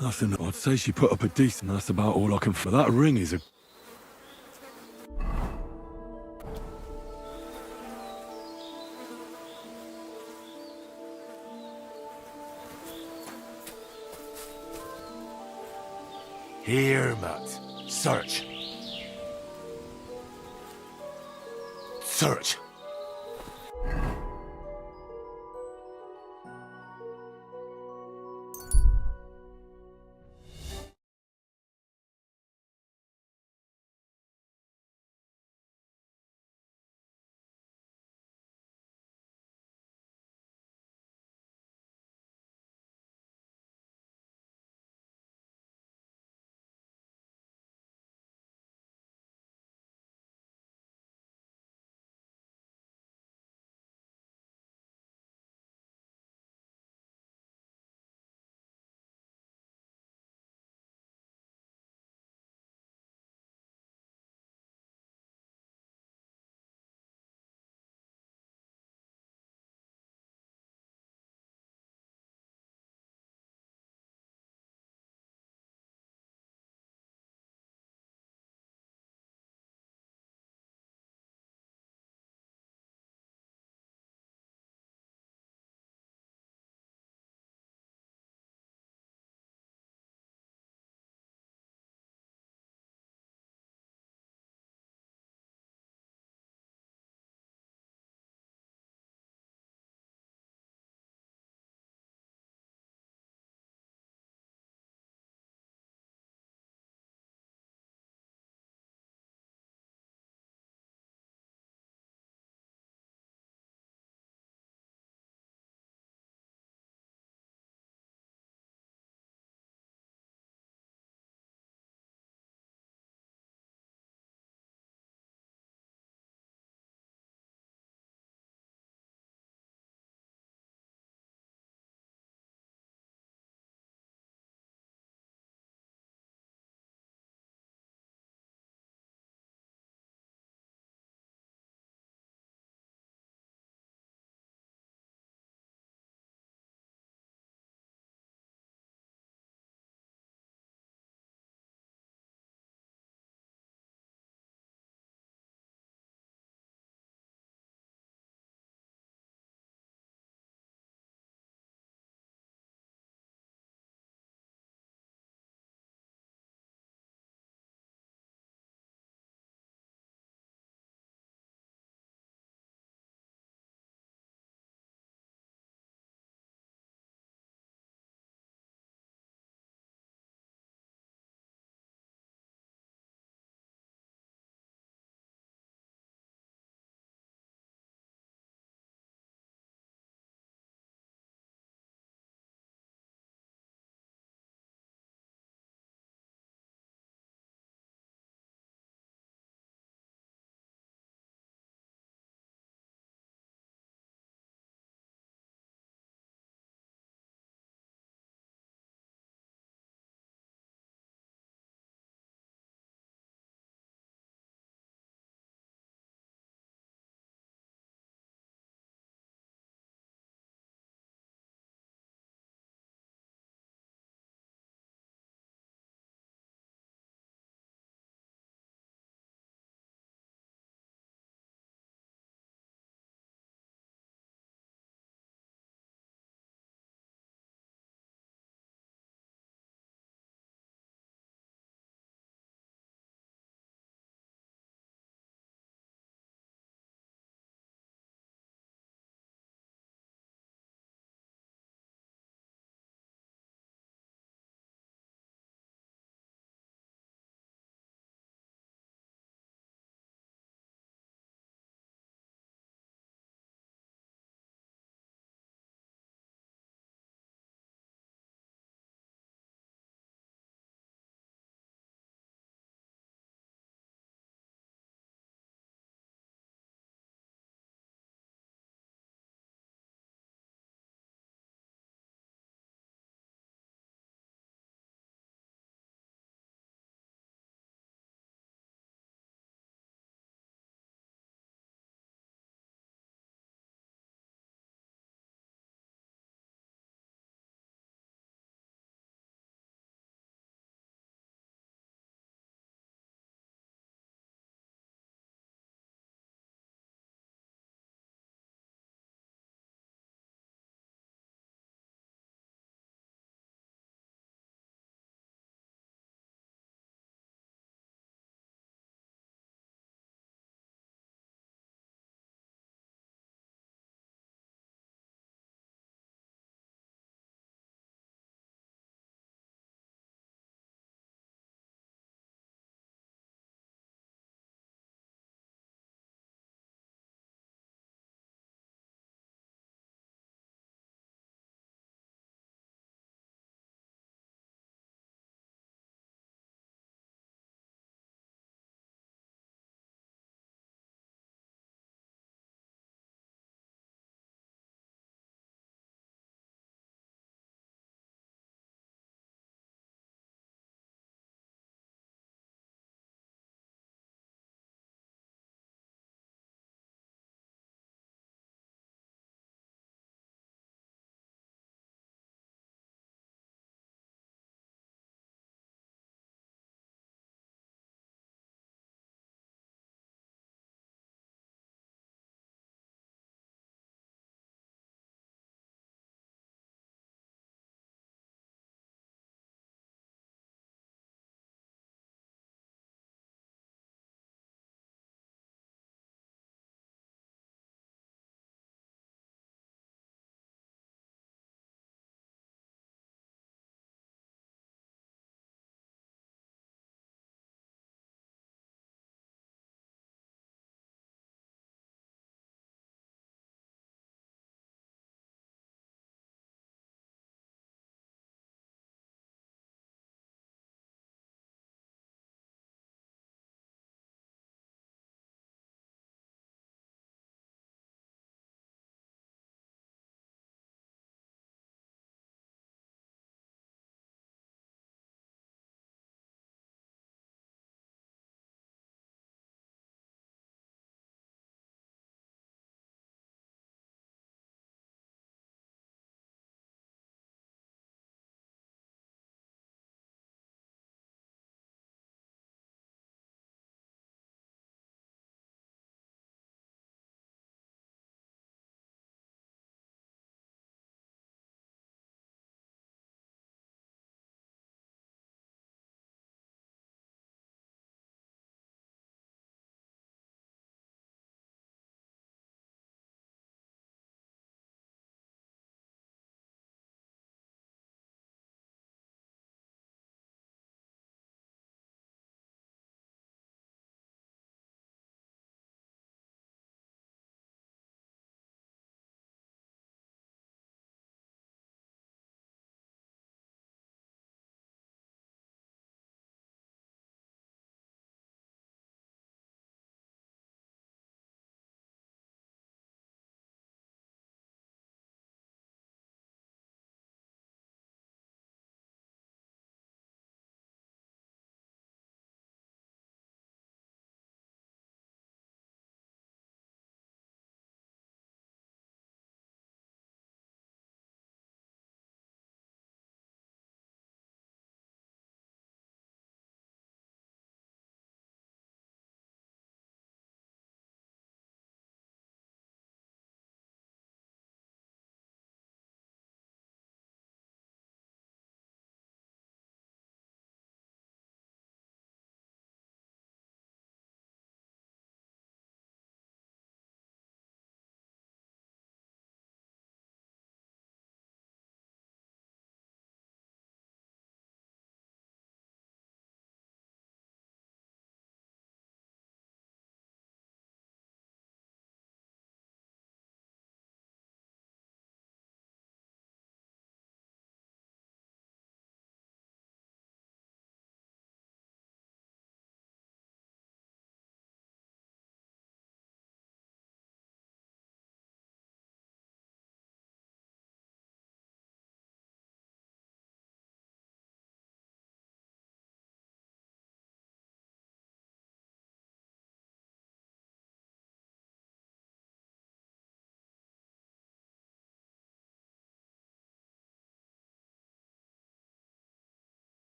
S4: that's enough. I'd say she put up a decent... That's about all I can... For that ring is a... Here, Matt. Search. Search.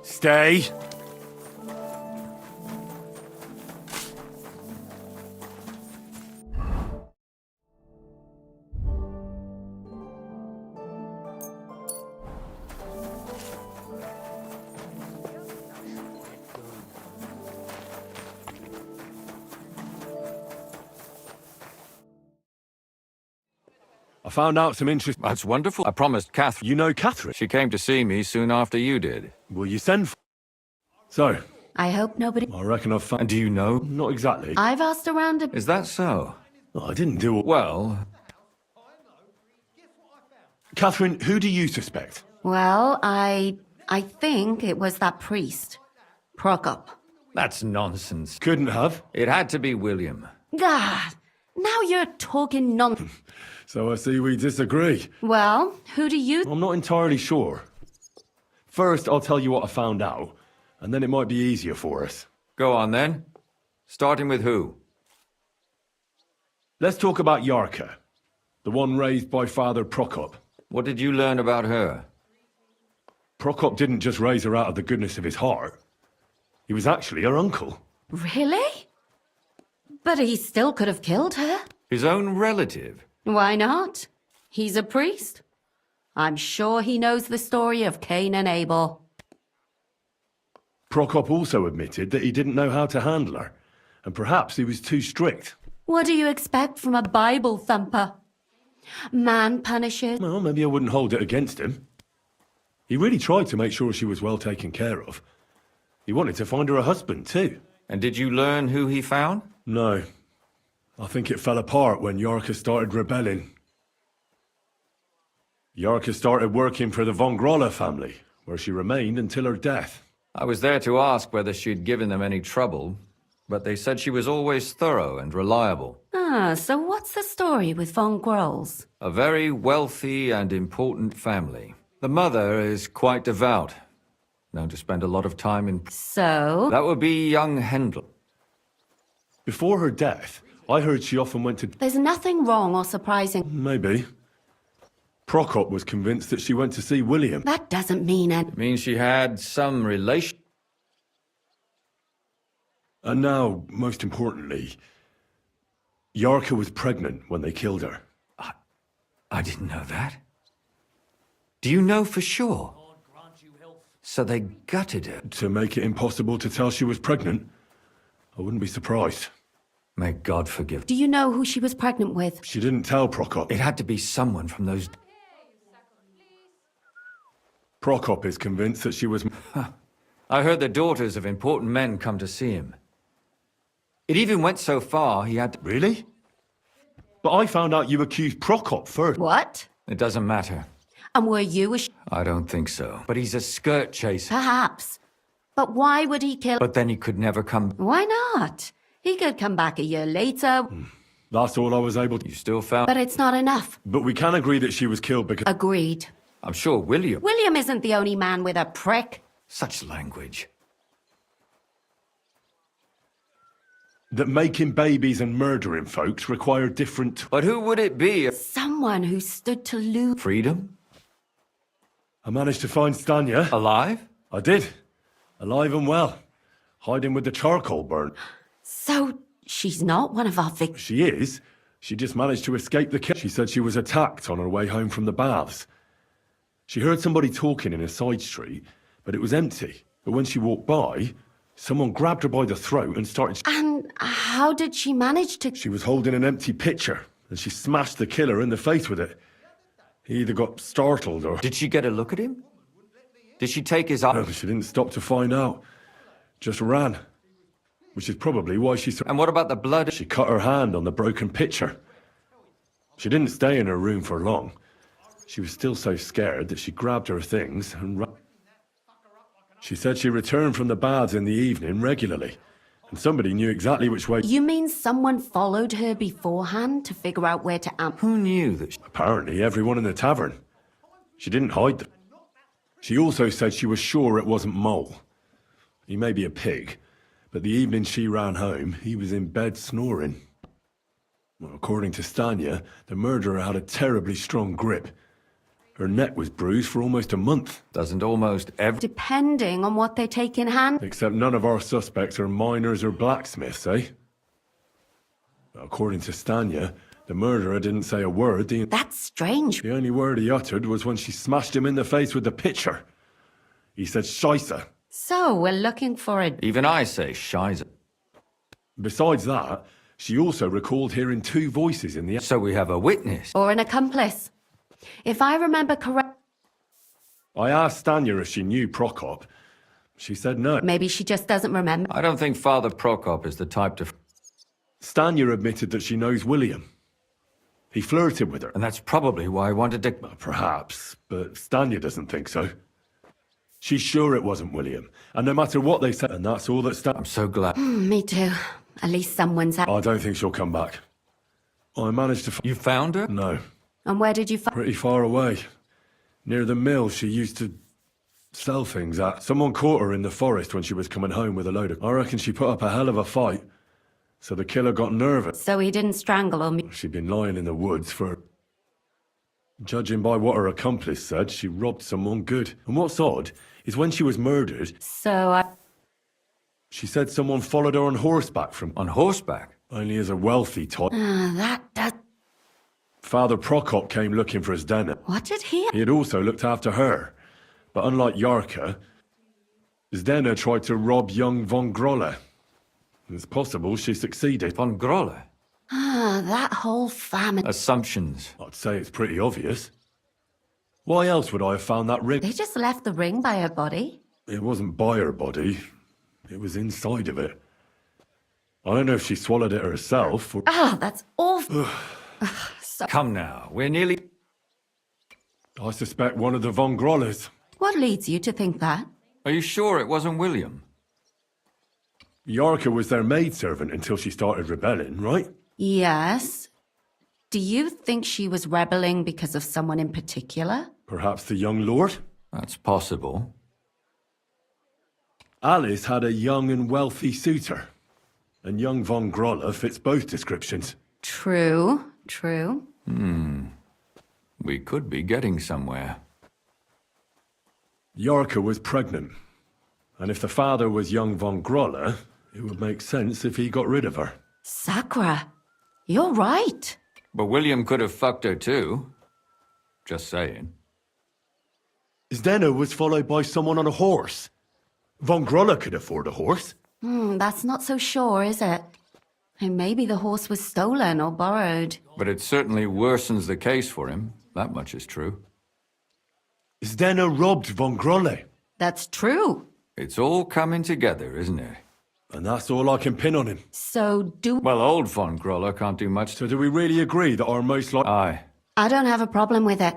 S4: Stay.
S6: I found out some interest.
S3: That's wonderful. I promised Catherine.
S6: You know Catherine?
S3: She came to see me soon after you did.
S6: Will you send for... So,
S5: I hope nobody...
S6: I reckon I've found...
S3: And do you know?
S6: Not exactly.
S5: I've asked around a...
S3: Is that so?
S6: Oh, I didn't do...
S3: Well,
S6: Catherine, who do you suspect?
S5: Well, I think it was that priest. Prokop.
S3: that's nonsense.
S6: Couldn't have.
S3: It had to be William.
S5: God, now you're talking nonsense.
S6: So I see we disagree.
S5: Well, who do you...
S6: I'm not entirely sure. First, I'll tell you what I found out, and then it might be easier for us.
S3: Go on, then. Starting with who?
S6: Let's talk about Yarka, the one raised by Father Prokop.
S3: What did you learn about her?
S6: Prokop didn't just raise her out of the goodness of his heart. He was actually her uncle.
S5: Really? But he still could have killed her.
S3: His own relative?
S5: Why not? He's a priest. I'm sure he knows the story of Cain and Abel.
S6: Prokop also admitted that he didn't know how to handle her, and perhaps he was too strict.
S5: What do you expect from a Bible thumper? Man punishes...
S6: Well, maybe I wouldn't hold it against him. He really tried to make sure she was well taken care of. He wanted to find her a husband, too.
S3: And did you learn who he found?
S6: No. I think it fell apart when Yarka started rebelling. Yarka started working for the von Groller family, where she remained until her death.
S3: I was there to ask whether she'd given them any trouble, but they said she was always thorough and reliable.
S5: Ah, so what's the story with von Grolls?
S3: A very wealthy and important family. The mother is quite devout, known to spend a lot of time in...
S5: So?
S3: That would be young Hendel.
S6: Before her death, I heard she often went to...
S5: There's nothing wrong or surprising.
S6: Maybe. Prokop was convinced that she went to see William.
S5: That doesn't mean it.
S3: It means she had some relation...
S6: And now, most importantly, Yarka was pregnant when they killed her.
S3: I didn't know that. Do you know for sure? So they gutted her.
S6: To make it impossible to tell she was pregnant? I wouldn't be surprised.
S3: May God forgive.
S5: Do you know who she was pregnant with?
S6: She didn't tell Prokop.
S3: It had to be someone from those...
S6: Prokop is convinced that she was...
S3: I heard the daughters of important men come to see him. It even went so far he had to...
S6: Really? But I found out you accused Prokop first.
S5: What?
S3: It doesn't matter.
S5: And were you a...
S3: I don't think so. But he's a skirt chaser.
S5: Perhaps. But why would he kill...
S3: But then he could never come...
S5: Why not? He could come back a year later.
S6: That's all I was able to...
S3: You still found...
S5: But it's not enough.
S6: But we can agree that she was killed because...
S5: Agreed.
S3: I'm sure William...
S5: William isn't the only man with a prick.
S3: Such language.
S6: That making babies and murdering folks require different...
S3: But who would it be?
S5: Someone who stood to lose...
S3: Freedom?
S6: I managed to find Stanya.
S3: Alive?
S6: I did. Alive and well. Hiding with the charcoal burn.
S5: So, she's not one of our victims?
S6: She is. She just managed to escape the kill. She said she was attacked on her way home from the baths. She heard somebody talking in a side street, but it was empty. But when she walked by, someone grabbed her by the throat and started...
S5: And how did she manage to...
S6: She was holding an empty pitcher, and she smashed the killer in the face with it. He either got startled or...
S3: Did she get a look at him? Did she take his eye?
S6: No, she didn't stop to find out. Just ran. Which is probably why she...
S3: And what about the blood?
S6: She cut her hand on the broken pitcher. She didn't stay in her room for long. She was still so scared that she grabbed her things and ran. She said she returned from the baths in the evening regularly, and somebody knew exactly which way...
S5: You mean someone followed her beforehand to figure out where to amp...
S3: Who knew that?
S6: Apparently everyone in the tavern. She didn't hide them. She also said she was sure it wasn't Mole. He may be a pig, but the evening she ran home, he was in bed snoring. Well, according to Stanya, the murderer had a terribly strong grip. Her neck was bruised for almost a month.
S3: Doesn't almost every...
S5: Depending on what they take in hand.
S6: Except none of our suspects are miners or blacksmiths, eh? According to Stanya, the murderer didn't say a word.
S5: That's strange.
S6: The only word he uttered was when she smashed him in the face with the pitcher. He said Scheisse.
S5: So, we're looking for a...
S3: Even I say Scheisse.
S6: Besides that, she also recalled hearing two voices in the...
S3: So we have a witness.
S5: Or an accomplice. If I remember correct...
S6: I asked Stanya if she knew Prokop. She said no.
S5: Maybe she just doesn't remember.
S3: I don't think Father Prokop is the type to...
S6: Stanya admitted that she knows William. He flirted with her.
S3: And that's probably why I wanted to...
S6: Perhaps, but Stanya doesn't think so. She's sure it wasn't William. And no matter what they said, and that's all that
S3: I'm so glad.
S5: Me too. At least someone's out.
S6: I don't think she'll come back. I managed to...
S3: You found her?
S6: No.
S5: And where did you find...
S6: Pretty far away. Near the mill she used to sell things at. Someone caught her in the forest when she was coming home with a load of... I reckon she put up a hell of a fight. So the killer got nervous.
S5: So he didn't strangle her?
S6: She'd been lying in the woods for... Judging by what her accomplice said, she robbed someone good. And what's odd is when she was murdered...
S5: So
S6: She said someone followed her on horseback from...
S3: On horseback?
S6: Only as a wealthy type.
S5: that does...
S6: Father Prokop came looking for his dinner.
S5: What did he...
S6: He had also looked after her. But unlike Yarka, Zdena tried to rob young von Grolle. It's possible she succeeded.
S3: Von Grolle?
S5: that whole family...
S3: Assumptions.
S6: I'd say it's pretty obvious. Why else would I have found that ring?
S5: They just left the ring by her body?
S6: It wasn't by her body. It was inside of it. I don't know if she swallowed it herself or...
S5: Oh, that's awful.
S3: Come now, we're nearly...
S6: I suspect one of the von Grolles.
S5: What leads you to think that?
S3: Are you sure it wasn't William?
S6: Yarka was their maidservant until she started rebelling, right?
S5: Yes. Do you think she was rebelling because of someone in particular?
S6: Perhaps the young lord?
S3: That's possible.
S6: Alice had a young and wealthy suitor. And young von Grolle fits both descriptions.
S5: True.
S3: We could be getting somewhere.
S6: Yarka was pregnant. And if the father was young von Grolle, it would make sense if he got rid of her.
S5: Sakura, you're right.
S3: But William could have fucked her too. Just saying.
S6: Zdena was followed by someone on a horse. Von Grolle could afford a horse.
S5: That's not so sure, is it? And maybe the horse was stolen or borrowed.
S3: But it certainly worsens the case for him. That much is true.
S6: Zdena robbed von Grolle.
S5: That's true.
S3: It's all coming together, isn't it?
S6: And that's all I can pin on him.
S5: So
S3: Well, old von Grolle can't do much.
S6: So do we really agree that our most likely...
S3: Aye.
S5: I don't have a problem with it.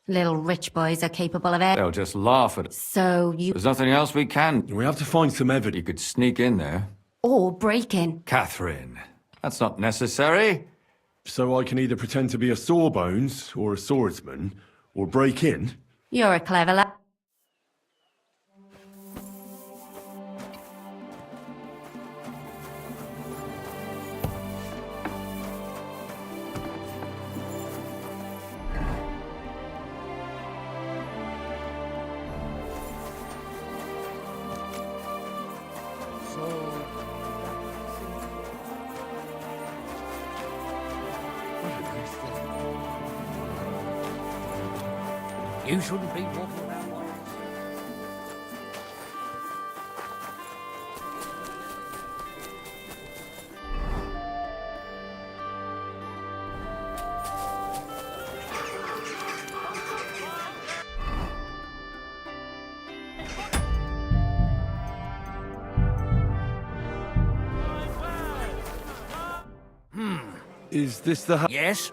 S5: Little rich boys are capable of it.
S3: They'll just laugh at it.
S5: So you...
S3: There's nothing else we can.
S6: We have to find some evidence.
S3: You could sneak in there.
S5: Or break in.
S3: Catherine, that's not necessary.
S6: So I can either pretend to be a sawbones or a swordsman, or break in.
S5: You're a clever lad.
S10: You shouldn't be walking around like this.
S6: Is this the
S10: Yes?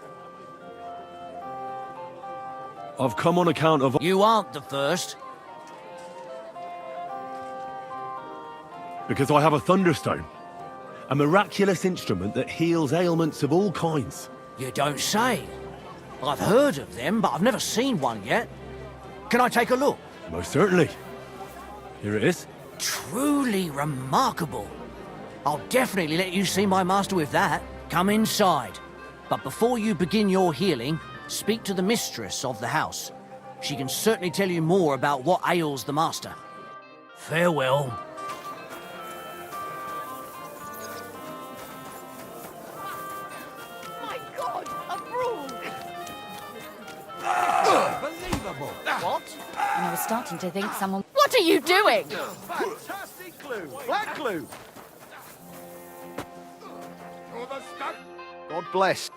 S6: I've come on account of...
S10: You aren't the first.
S6: Because I have a thunderstone. A miraculous instrument that heals ailments of all kinds.
S10: You don't say. I've heard of them, but I've never seen one yet. Can I take a look?
S6: Most certainly. Here it is.
S10: Truly remarkable. I'll definitely let you see my master with that. Come inside. But before you begin your healing, speak to the mistress of the house. She can certainly tell you more about what ails the master. Farewell.
S12: My God, a broom!
S11: Unbelievable!
S12: What?
S5: I was starting to think someone... What are you doing?
S9: Fantastic clue! Black clue! God bless.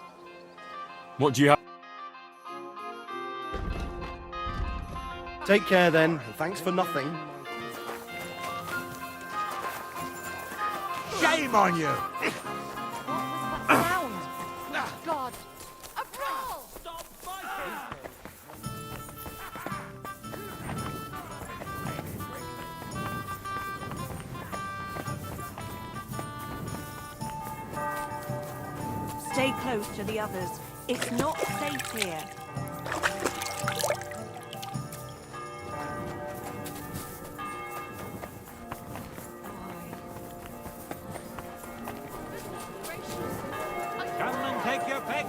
S6: What do you have?
S9: Take care then, and thanks for nothing.
S11: Shame on you!
S5: God! A brawl!
S11: Stop fighting!
S15: Stay close to the others. It's not safe here.
S11: Come and take your pick!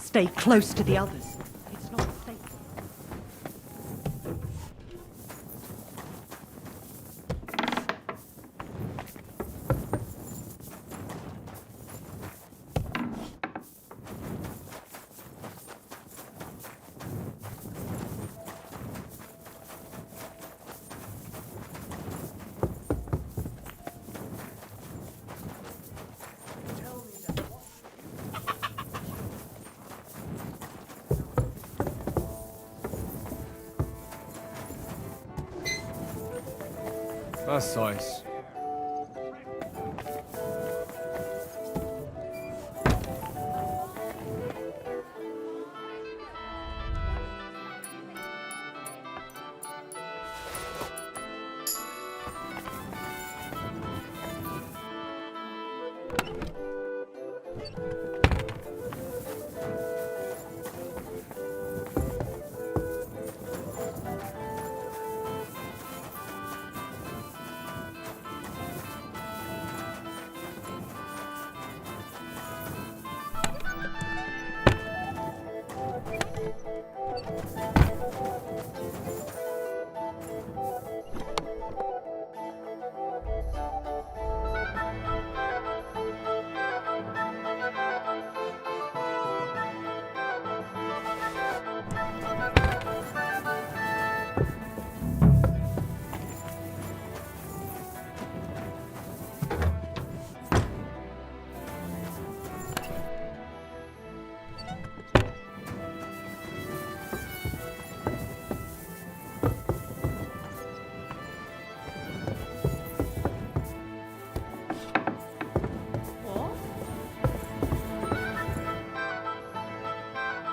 S15: Stay close to the others. It's not safe.
S13: That's nice.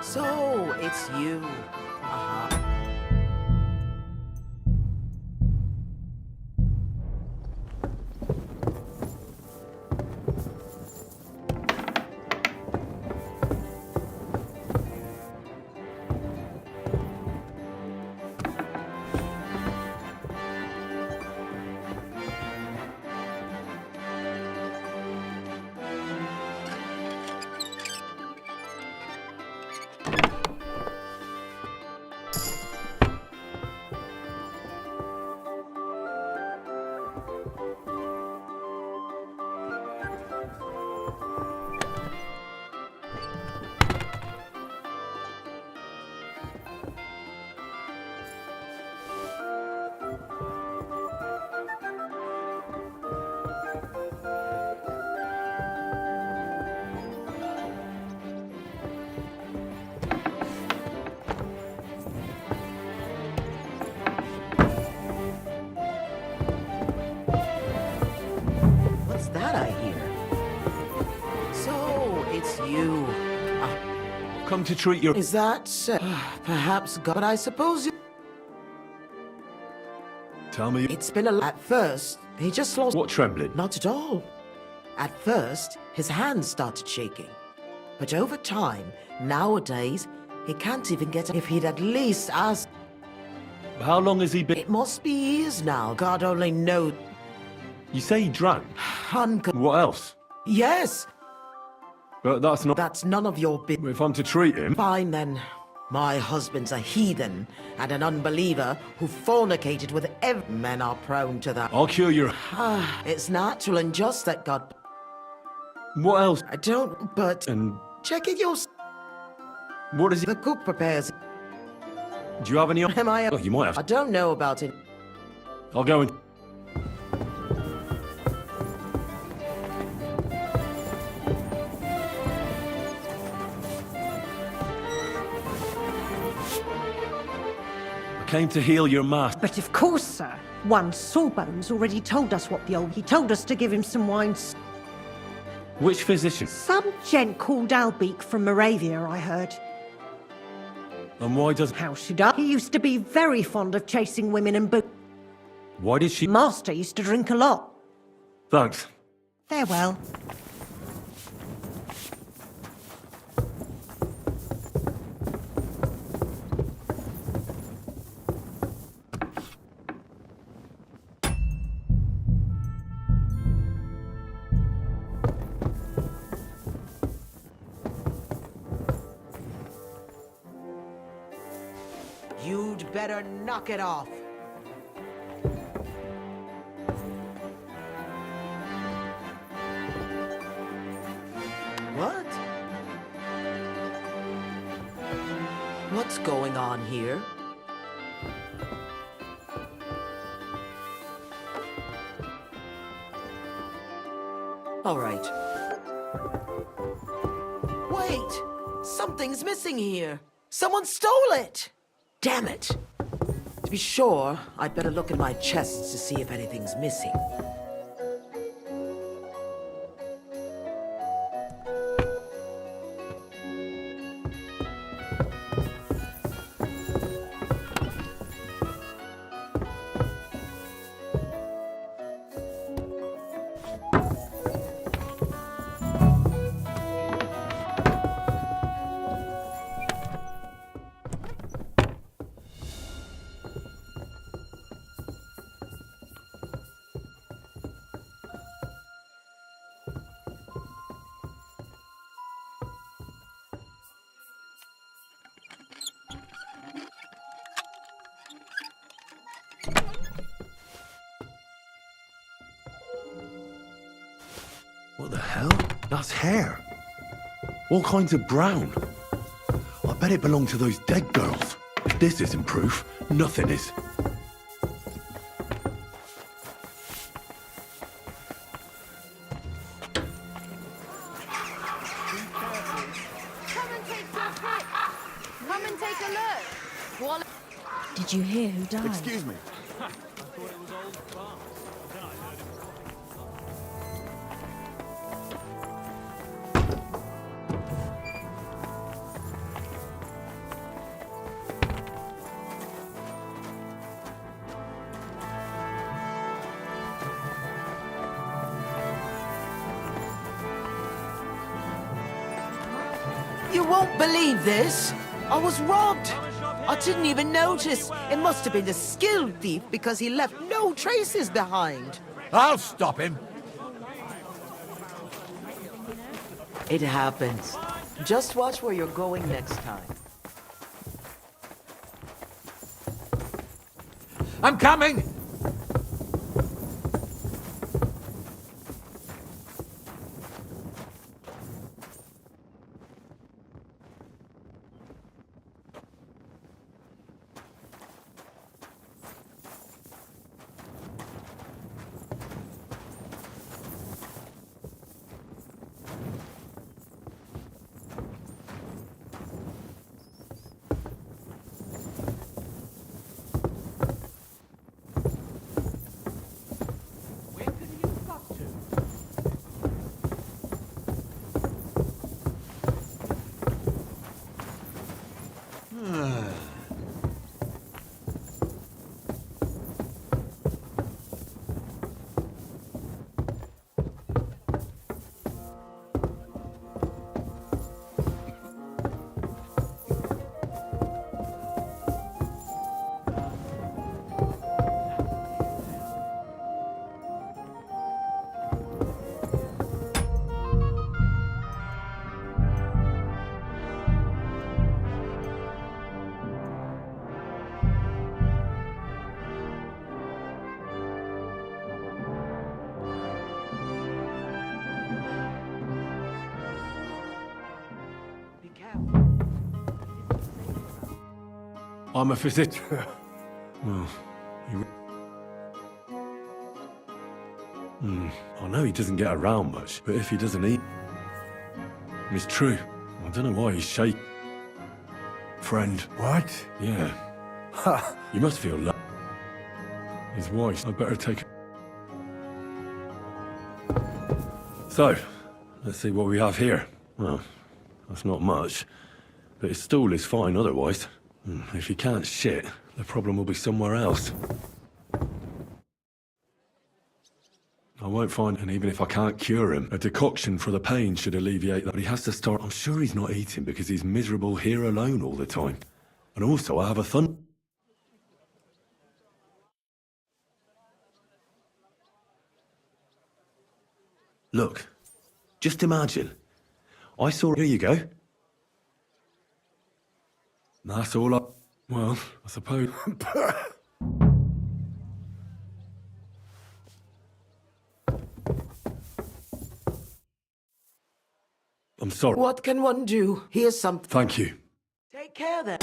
S10: So, it's you.
S4: come to treat your...
S16: Is that so? Perhaps God, but I suppose you...
S4: Tell me...
S16: It's been a... At first, he just lost...
S4: What trembling?
S16: Not at all. At first, his hands started shaking. But over time, nowadays, he can't even get... If he'd at least asked...
S4: How long has he been...
S16: It must be years now. God only knows.
S4: You say he drank? What else?
S16: Yes!
S4: But that's not...
S16: That's none of your business.
S4: If I'm to treat him...
S16: Fine then. My husband's a heathen and an unbeliever who fornicated with every... Men are prone to that.
S4: I'll cure your...
S16: It's natural and just that God...
S4: What else?
S16: I don't... But...
S4: And...
S16: Check it yourself.
S4: What is it?
S16: The cook prepares...
S4: Do you have any...
S16: Am I...
S4: Oh, you might have.
S16: I don't know about it.
S4: I'll go and... I came to heal your master.
S15: But of course, sir. One Sawbones already told us what the old... He told us to give him some wine.
S4: Which physician?
S15: Some gent called Albeek from Moravia, I heard.
S4: And why does...
S15: How should I? He used to be very fond of chasing women and
S4: Why did she...
S15: Master used to drink a lot.
S4: Thanks.
S15: Farewell.
S16: You'd better knock it off. What? What's going on here? All right. Wait! Something's missing here. Someone stole it! Damn it! To be sure, I'd better look in my chests to see if anything's missing.
S4: What the hell? That's hair. All kinds of brown. I bet it belonged to those dead girls. If this isn't proof, nothing is.
S17: Come and take a look.
S2: Did you hear who died?
S11: Excuse me.
S16: You won't believe this. I was robbed. I didn't even notice. It must have been the skilled thief because he left no traces behind.
S12: I'll stop him.
S16: It happens. Just watch where you're going next time.
S1: I'm coming!
S6: I'm a physician. Well, I know he doesn't get around much, but if he doesn't eat, it's true. I don't know why he's shaking. Friend.
S14: What?
S6: Yeah.
S14: Ha!
S6: You must feel low. His wife. I better take her. So, let's see what we have here. Well, that's not much, but his stool is fine otherwise. If he can't shit, the problem will be somewhere else. I won't find, and even if I can't cure him, a decoction for the pain should alleviate that. But he has to start. I'm sure he's not eating because he's miserable here alone all the time. And also, I have a Look, just imagine. I saw. Here you go. That's all I. Well, I suppose. I'm sorry.
S16: What can one do? Here's something.
S6: Thank you.
S16: Take care then.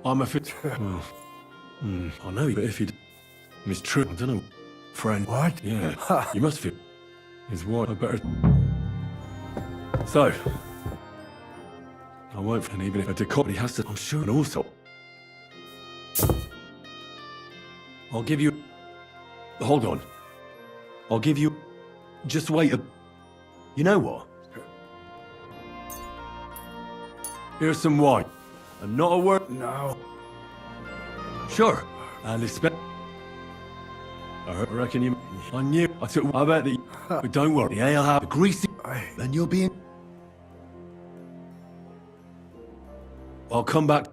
S6: I'm a fit. Well, I know, but if he. It's true. I don't know. Friend.
S14: What?
S6: Yeah. You must feel. His wife. I better. So. I won't. And even if a decoction, he has to. I'm sure. And also. I'll give you. Hold on. I'll give you. Just wait a. You know what? Here's some wine. And not a word.
S14: No.
S6: Sure. And expect. I reckon you. I knew. I took. I bet that. But don't worry. The ale have the greasy. Then you'll be in. I'll come back.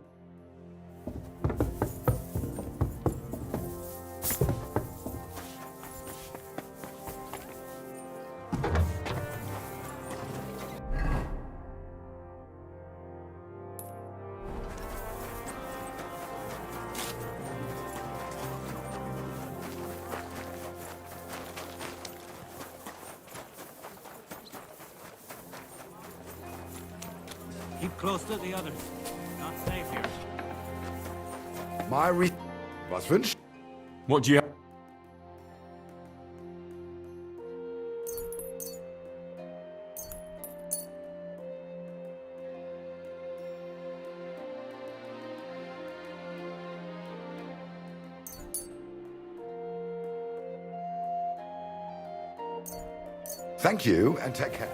S1: Keep close to the others. Not safe here.
S8: Was wünscht?
S6: What do you have?
S8: Thank you, and take care.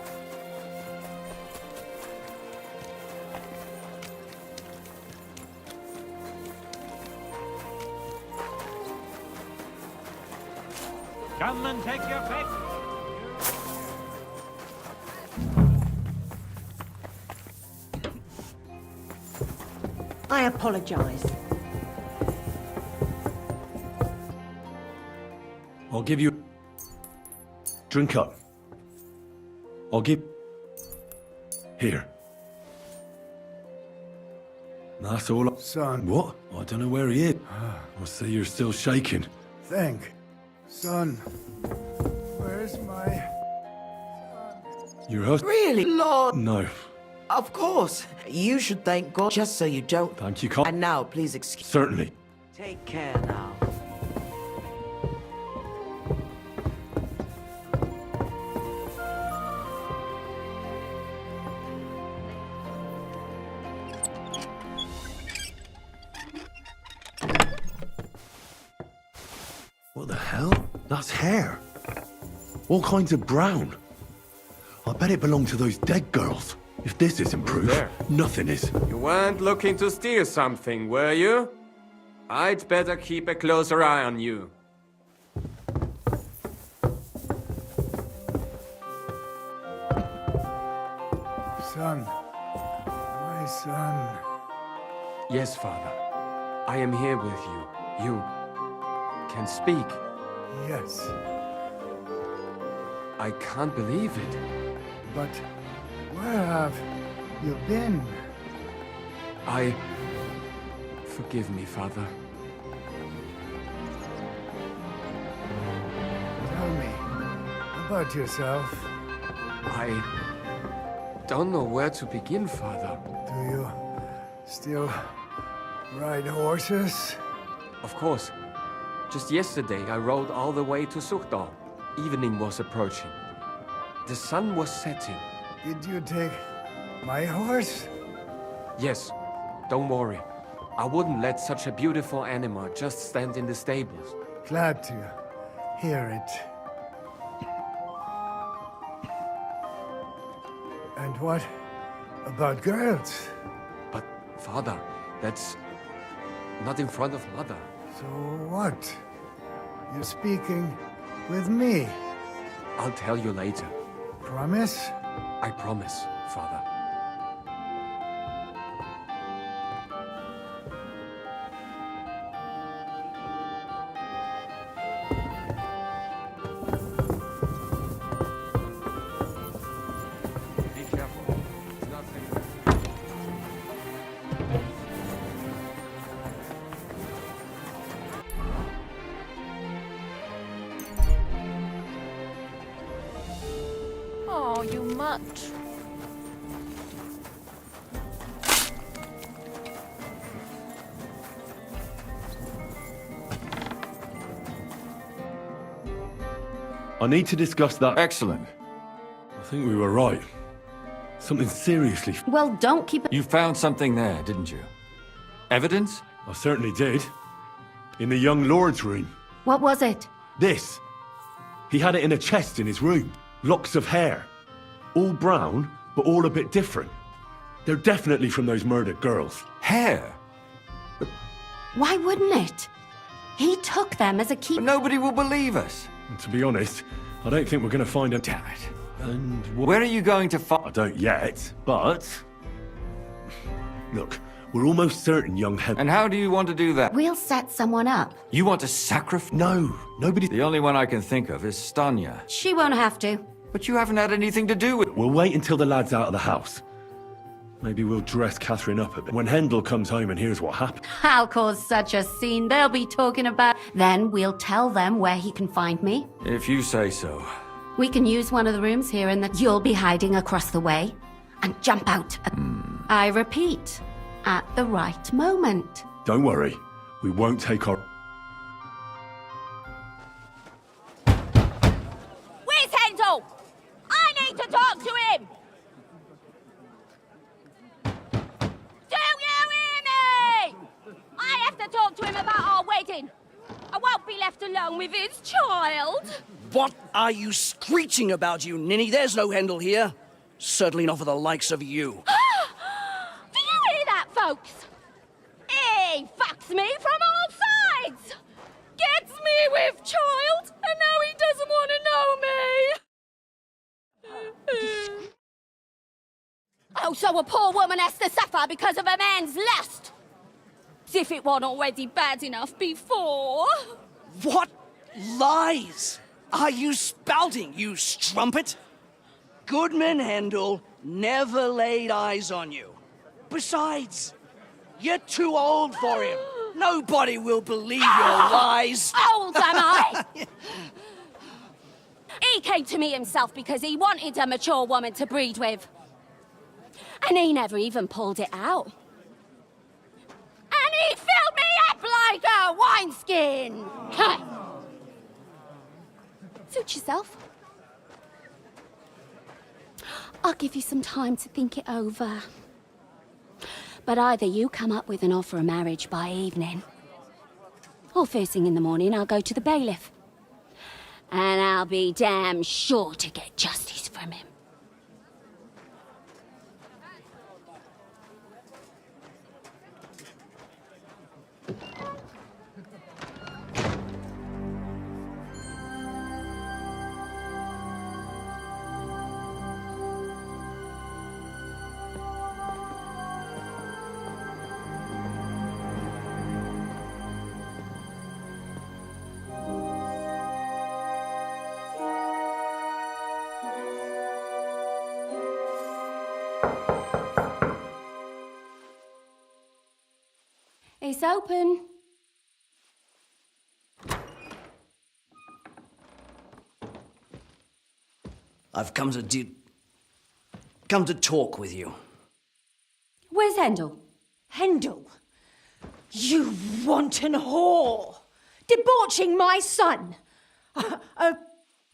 S1: Come and take your pick.
S15: I apologize.
S6: I'll give you. Drink up. I'll give. Here. That's all.
S14: Son.
S6: What? I don't know where he is. I see you're still shaking.
S14: Think.
S7: Son, where's my...
S6: Your husband?
S16: Really, Lord?
S6: No.
S16: Of course. You should thank God just so you don't.
S6: Thank you, Carl.
S16: And now, please excuse...
S6: Certainly.
S16: Take care now.
S4: What the hell? That's hair. All kinds of brown. I bet it belonged to those dead girls. If this isn't proof,
S18: there?
S4: nothing is.
S18: You weren't looking to steal something, were you? I'd better keep a closer eye on you.
S7: Son. My son.
S18: Yes, Father. I am here with you. You can speak.
S7: Yes.
S18: I can't believe it.
S7: But where have you been?
S18: Forgive me, Father.
S7: Tell me about yourself.
S18: I don't know where to begin, Father.
S7: Do you still ride horses?
S18: Of course. Just yesterday, I rode all the way to Suchdal. Evening was approaching. The sun was setting.
S7: Did you take my horse?
S18: Yes. Don't worry. I wouldn't let such a beautiful animal just stand in the stables.
S7: Glad to hear it. And what about girls?
S18: But, Father, that's not in front of Mother.
S7: So what? You're speaking with me?
S18: I'll tell you later.
S7: Promise?
S18: I promise, Father. Be careful. It's not safe.
S17: Oh, you mutt.
S6: I need to discuss that.
S3: Excellent.
S6: I think we were right. Something seriously...
S5: Well, don't keep it.
S3: You found something there, didn't you? Evidence?
S6: I certainly did. In the young lord's room.
S5: What was it?
S6: This. He had it in a chest in his room. Locks of hair. All brown, but all a bit different. They're definitely from those murdered girls.
S3: Hair?
S5: Why wouldn't it? He took them as a key.
S3: But nobody will believe us.
S6: And to be honest, I don't think we're going to find him.
S3: Damn it.
S6: And
S3: where are you going to find...
S6: I don't yet, but... Look, we're almost certain young Hen...
S3: And how do you want to do that?
S5: We'll set someone up.
S3: You want to sacrifice...
S6: No, nobody...
S3: The only one I can think of is Stanya.
S5: She won't have to.
S3: But you haven't had anything to do with it.
S6: We'll wait until the lad's out of the house. Maybe we'll dress Catherine up a bit. When Hendel comes home and hears what happened...
S5: I'll cause such a scene they'll be talking about. Then we'll tell them where he can find me.
S3: If you say so.
S5: We can use one of the rooms here and that you'll be hiding across the way and jump out. I repeat, at the right moment.
S6: Don't worry. We won't take our...
S17: Where's Hendel? I need to talk to him! Do you hear me? I have to talk to him about our wedding. I won't be left alone with his child.
S10: What are you screeching about, you ninny? There's no Hendel here. Certainly not for the likes of you.
S17: Do you hear that, folks? He fucks me from all sides. Gets me with child, and now he doesn't want to know me. Oh, so a poor woman has to suffer because of a man's lust. As if it wasn't already bad enough before.
S10: What lies are you spouting, you strumpet? Goodman Hendel never laid eyes on you. Besides, you're too old for him. Nobody will believe your lies.
S17: Old, am I? He came to me himself because he wanted a mature woman to breed with. And he never even pulled it out. And he filled me up like a wineskin! Suit yourself. I'll give you some time to think it over. But either you come up with an offer of marriage by evening, or first thing in the morning I'll go to the bailiff. And I'll be damn sure to get justice from him. It's open.
S10: I've come to talk with you.
S17: Where's Hendel?
S15: Hendel? You wanton whore! Debauching my son! A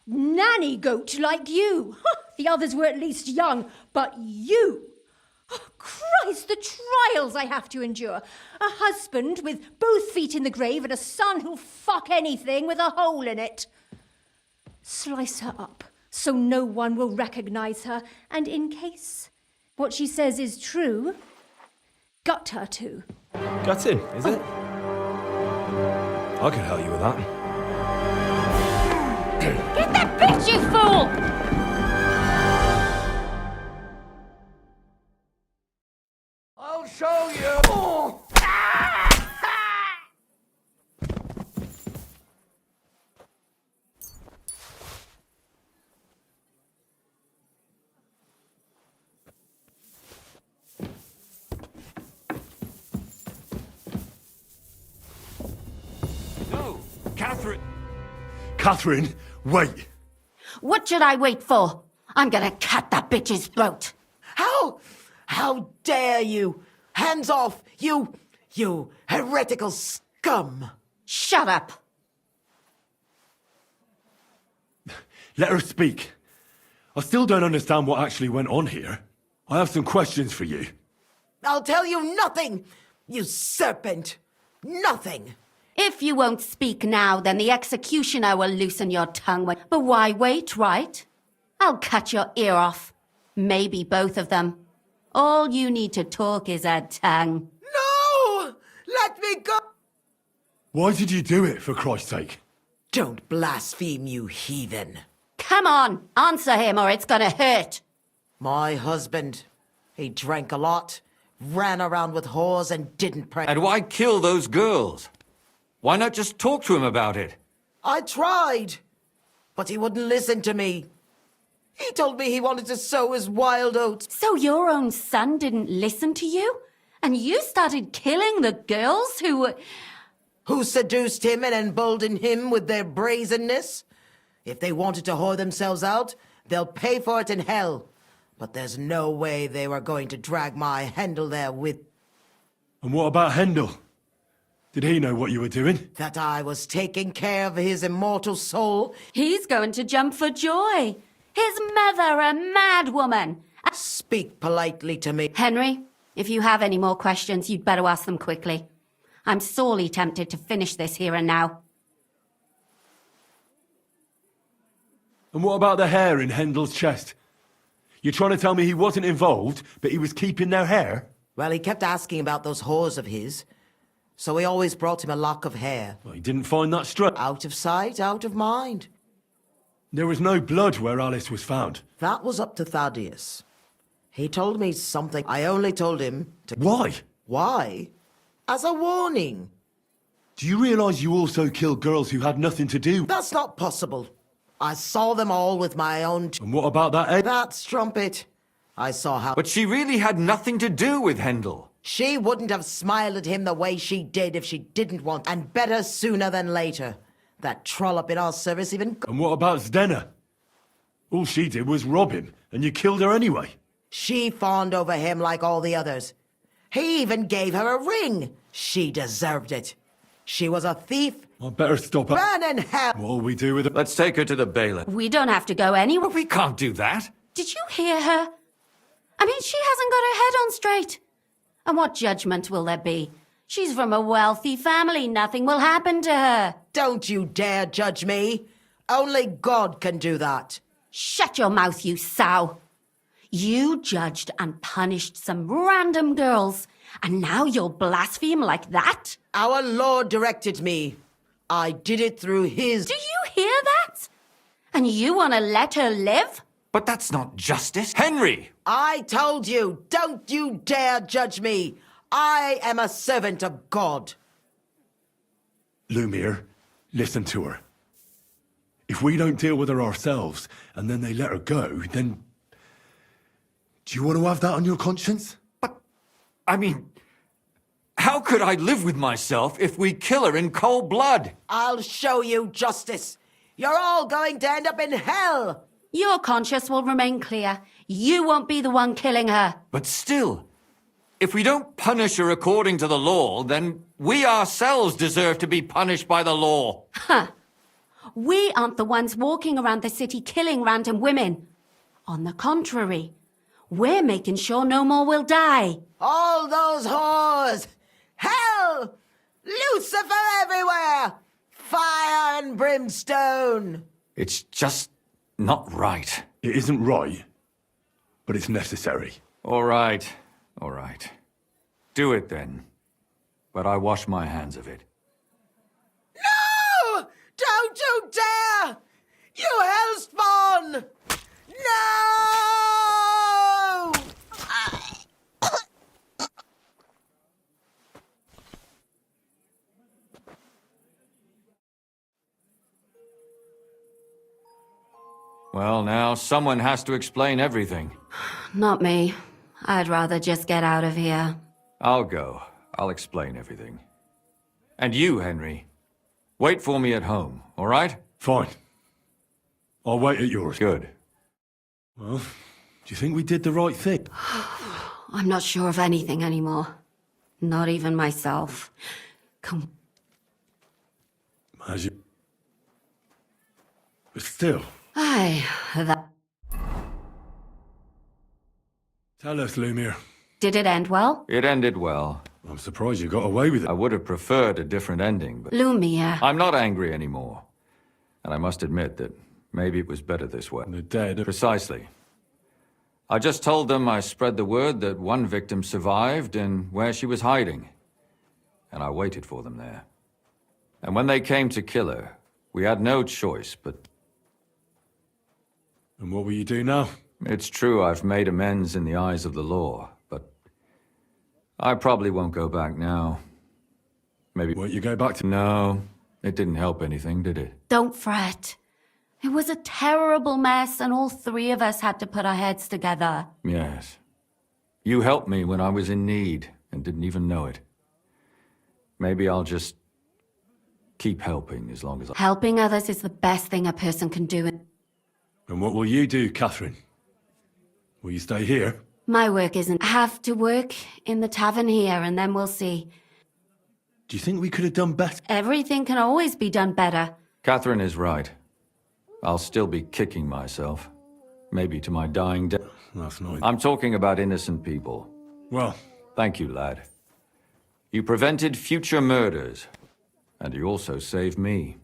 S15: nanny goat like you! The others were at least young, but you! Oh, Christ, the trials I have to endure! A husband with both feet in the grave and a son who'll fuck anything with a hole in it. Slice her up so no one will recognize her, and in case what she says is true, gut her too.
S6: Gutting, is it? I can help you with that.
S17: Get that bitch, you fool!
S12: I'll show you. Oh.
S3: No, Catherine.
S6: Catherine, wait.
S5: What should I wait for? I'm gonna cut that bitch's throat.
S16: How dare you? Hands off, you heretical scum.
S5: Shut up.
S6: Let her speak. I still don't understand what actually went on here. I have some questions for you.
S16: I'll tell you nothing, you serpent. Nothing.
S5: If you won't speak now, then the executioner will loosen your tongue. But why wait, right? I'll cut your ear off. Maybe both of them. All you need to talk is a tongue.
S16: No! Let me go!
S6: Why did you do it, for Christ's sake?
S16: Don't blaspheme, you heathen.
S5: Come on, answer him or it's gonna hurt.
S16: My husband, he drank a lot, ran around with whores and didn't pray.
S3: And why kill those girls? Why not just talk to him about it?
S16: I tried, but he wouldn't listen to me. He told me he wanted to sow his wild oats.
S5: So your own son didn't listen to you? And you started killing the girls who
S16: seduced him and emboldened him with their brazenness? If they wanted to whore themselves out, they'll pay for it in hell. But there's no way they were going to drag my Hendel there with...
S6: And what about Hendel? Did he know what you were doing?
S16: That I was taking care of his immortal soul.
S5: He's going to jump for joy. His mother, a mad woman.
S16: Speak politely to me.
S5: Henry, if you have any more questions, you'd better ask them quickly. I'm sorely tempted to finish this here and now.
S6: And what about the hair in Hendel's chest? You're trying to tell me he wasn't involved, but he was keeping their hair?
S16: Well, he kept asking about those whores of his. So we always brought him a lock of hair.
S6: Well, he didn't find that strange.
S16: Out of sight, out of mind.
S6: There was no blood where Alice was found.
S16: That was up to Thaddeus. He told me something. I only told him to...
S6: Why?
S16: Why? As a warning.
S6: Do you realise you also killed girls who had nothing to do?
S16: That's not possible. I saw them all with my own...
S6: And what about that, eh?
S16: That strumpet. I saw how...
S3: But she really had nothing to do with Hendel.
S16: She wouldn't have smiled at him the way she did if she didn't want... And better sooner than later. That trollop in our service even...
S6: And what about Zdenna? All she did was rob him, and you killed her anyway.
S16: She fawned over him like all the others. He even gave her a ring. She deserved it. She was a thief.
S6: I better stop her.
S16: Burn in hell!
S6: What'll we do with her?
S3: Let's take her to the bailiff.
S5: We don't have to go anywhere.
S3: We can't do that.
S5: Did you hear her? I mean, she hasn't got her head on straight. And what judgment will there be? She's from a wealthy family. Nothing will happen to her.
S16: Don't you dare judge me. Only God can do that.
S5: Shut your mouth, you sow. You judged and punished some random girls, and now you'll blaspheme like that?
S16: Our Lord directed me. I did it through his...
S5: Do you hear that? And you want to let her live?
S3: But that's not justice. Henry!
S16: I told you, don't you dare judge me. I am a servant of God.
S6: Lumiere, listen to her. If we don't deal with her ourselves, and then they let her go, then... Do you want to have that on your conscience?
S3: I mean, how could I live with myself if we kill her in cold blood?
S16: I'll show you justice. You're all going to end up in hell.
S5: Your conscience will remain clear. You won't be the one killing her.
S3: But still, if we don't punish her according to the law, then we ourselves deserve to be punished by the law.
S5: Huh. We aren't the ones walking around the city killing random women. On the contrary, we're making sure no more will die.
S16: All those whores! Hell! Lucifer everywhere! Fire and brimstone!
S3: It's just not right.
S6: It isn't right, but it's necessary.
S3: All right, all right. Do it then. But I wash my hands of it.
S16: No! Don't you dare! You hellspawn! No!
S3: Well, now, someone has to explain everything.
S5: Not me. I'd rather just get out of here.
S3: I'll go. I'll explain everything. And you, Henry, wait for me at home, all right?
S6: Fine. I'll wait at yours.
S3: Good.
S6: Well, do you think we did the right thing?
S5: I'm not sure of anything anymore. Not even myself. Come.
S6: As you... But still...
S5: Aye, that...
S6: Tell us, Lumiere.
S5: Did it end well?
S3: It ended well.
S6: I'm surprised you got away with it.
S3: I would have preferred a different ending, but...
S5: Lumiere.
S3: I'm not angry anymore. And I must admit that maybe it was better this way.
S6: The dead...
S3: Precisely. I just told them I spread the word that one victim survived and where she was hiding. And I waited for them there. And when they came to kill her, we had no choice but...
S6: And what will you do now?
S3: It's true I've made amends in the eyes of the law, but I probably won't go back now. Maybe...
S6: Won't you go back to...
S3: No, it didn't help anything, did it?
S5: Don't fret. It was a terrible mess, and all three of us had to put our heads together.
S3: Yes. You helped me when I was in need and didn't even know it. Maybe I'll just keep helping as long as I...
S5: Helping others is the best thing a person can do.
S6: And what will you do, Catherine? Will you stay here?
S5: My work isn't... I have to work in the tavern here, and then we'll see.
S6: Do you think we could have done better?
S5: Everything can always be done better.
S3: Catherine is right. I'll still be kicking myself. Maybe to my dying day.
S6: That's not...
S3: I'm talking about innocent people.
S6: Well...
S3: Thank you, lad. You prevented future murders. And you also saved me.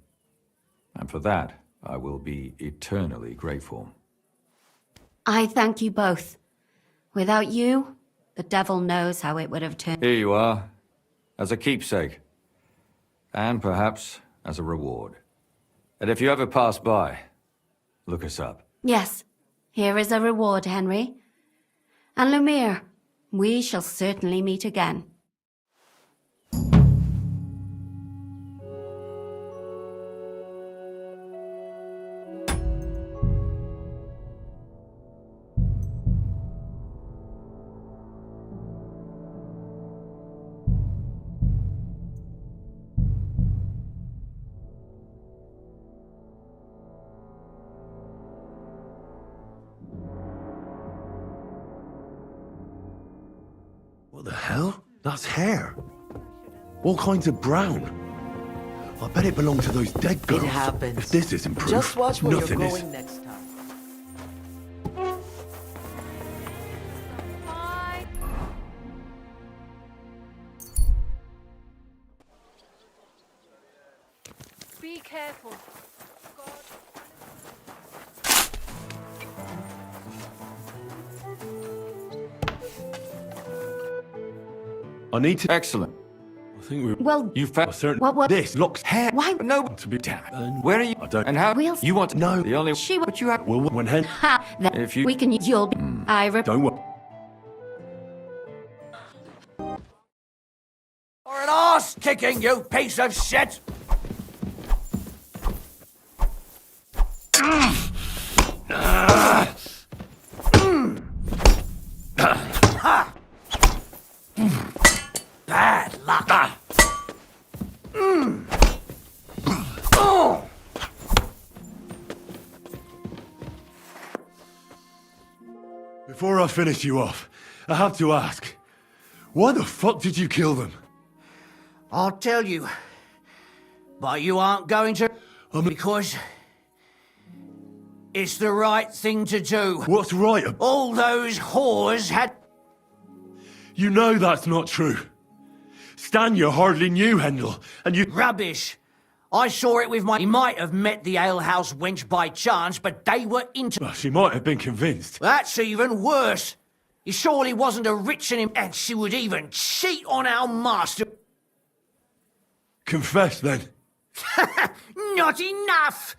S3: And for that, I will be eternally grateful.
S5: I thank you both. Without you, the devil knows how it would have turned.
S3: Here you are, as a keepsake. And perhaps as a reward. And if you ever pass by, look us up.
S5: Yes, here is a reward, Henry. And Lumiere, we shall certainly meet again.
S4: the hell? That's hair. All kinds of brown. I bet it belonged to those dead girls.
S16: It happens.
S4: If this isn't proof,
S16: Just watch where
S4: nothing
S16: you're
S4: is.
S16: going next time.
S17: Be careful.
S6: I need to.
S3: Excellent.
S6: I think we.
S5: Well,
S3: You found
S6: certain.
S5: what?
S6: This looks hair.
S5: Why?
S3: No.
S6: To be damn.
S3: Where are you?
S6: I don't.
S3: And how?
S5: We'll-
S3: You want to
S6: No.
S3: The only.
S5: She.
S3: But you have.
S6: Well, when hen.
S5: Ha! That
S3: If you-
S5: we can. You'll be.
S6: Don't worry.
S10: Or an arse kicking, you piece of shit! Ha! Bad luck. Oh!
S6: Before I finish you off, I have to ask, why the fuck did you kill them?
S10: I'll tell you. But you aren't going to. Because it's the right thing to do.
S6: What's right?
S10: All those whores had.
S6: You know that's not true. Stan, you hardly knew Hendel, and you.
S10: Rubbish. I saw it with my. He might have met the alehouse wench by chance, but they were into.
S6: Well, she might have been convinced.
S10: That's even worse. He surely wasn't a rich in him, and she would even cheat on our master.
S6: Confess then.
S10: Not enough!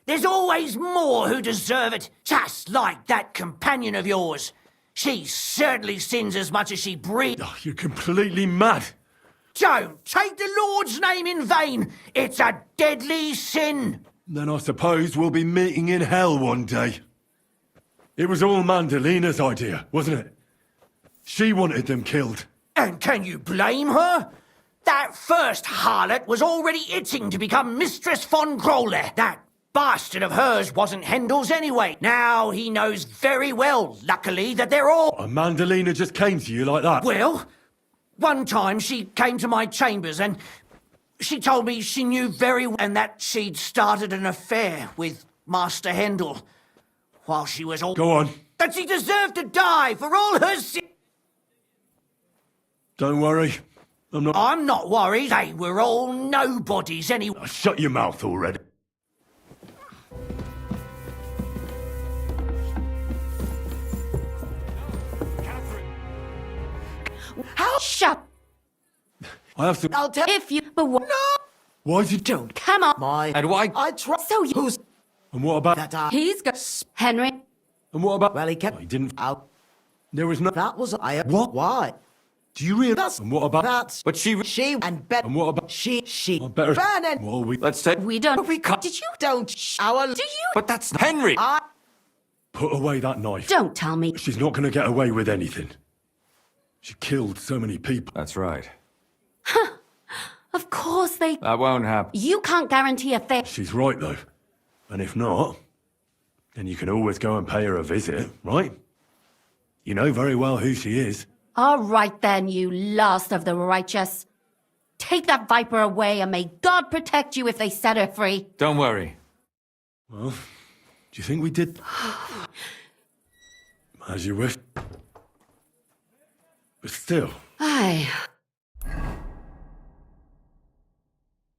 S10: There's always more who deserve it, just like that companion of yours. She certainly sins as much as she breathes.
S6: Oh, you're completely mad.
S10: Don't take the Lord's name in vain. It's a deadly sin.
S6: Then I suppose we'll be meeting in hell one day. It was all Mandalina's idea, wasn't it? She wanted them killed.
S10: And can you blame her? That first harlot was already itching to become Mistress von Grole. That bastard of hers wasn't Hendel's anyway. Now he knows very well, luckily, that they're all...
S6: And Mandalina just came to you like that?
S10: Well, one time she came to my chambers and she told me she knew very well and that she'd started an affair with Master Hendel while she was all...
S6: Go on.
S10: That she deserved to die for all her sins.
S6: Don't worry.
S10: I'm not worried. They were all nobodies anyway.
S6: Shut your mouth already.
S5: How? Shut.
S6: I have to.
S16: I'll tell
S5: If you. But what?
S16: No!
S6: Why did you?
S5: Don't. Come on.
S16: My.
S3: And why?
S16: I try.
S5: So you.
S16: Who's.
S6: And what about?
S16: That
S5: He's go. Henry.
S6: And what about?
S16: Well, he kept.
S6: He didn't.
S16: Out.
S6: There was no.
S16: That was. I.
S6: What?
S16: Why?
S6: Do you really?
S16: That's.
S6: And what about?
S16: That's.
S3: But she.
S16: She and Bet.
S6: And what about?
S16: She.
S6: I better.
S16: Vernon!
S6: Well, we
S3: Let's take.
S5: We don't.
S3: We can't.
S5: Did you?
S16: Don't. Our.
S5: Do you?
S3: But that's Henry.
S6: put away that knife.
S5: Don't tell me.
S6: She's not going to get away with anything. She killed so many people.
S3: That's right.
S5: Of course they.
S3: That won't happen.
S5: You can't guarantee a fair.
S6: She's right, though. And if not, then you can always go and pay her a visit, right? You know very well who she is.
S5: All right then, you last of the righteous. Take that viper away and may God protect you if they set her free.
S3: Don't worry.
S6: Well, do you think we did? As you wish. But still,
S5: Aye.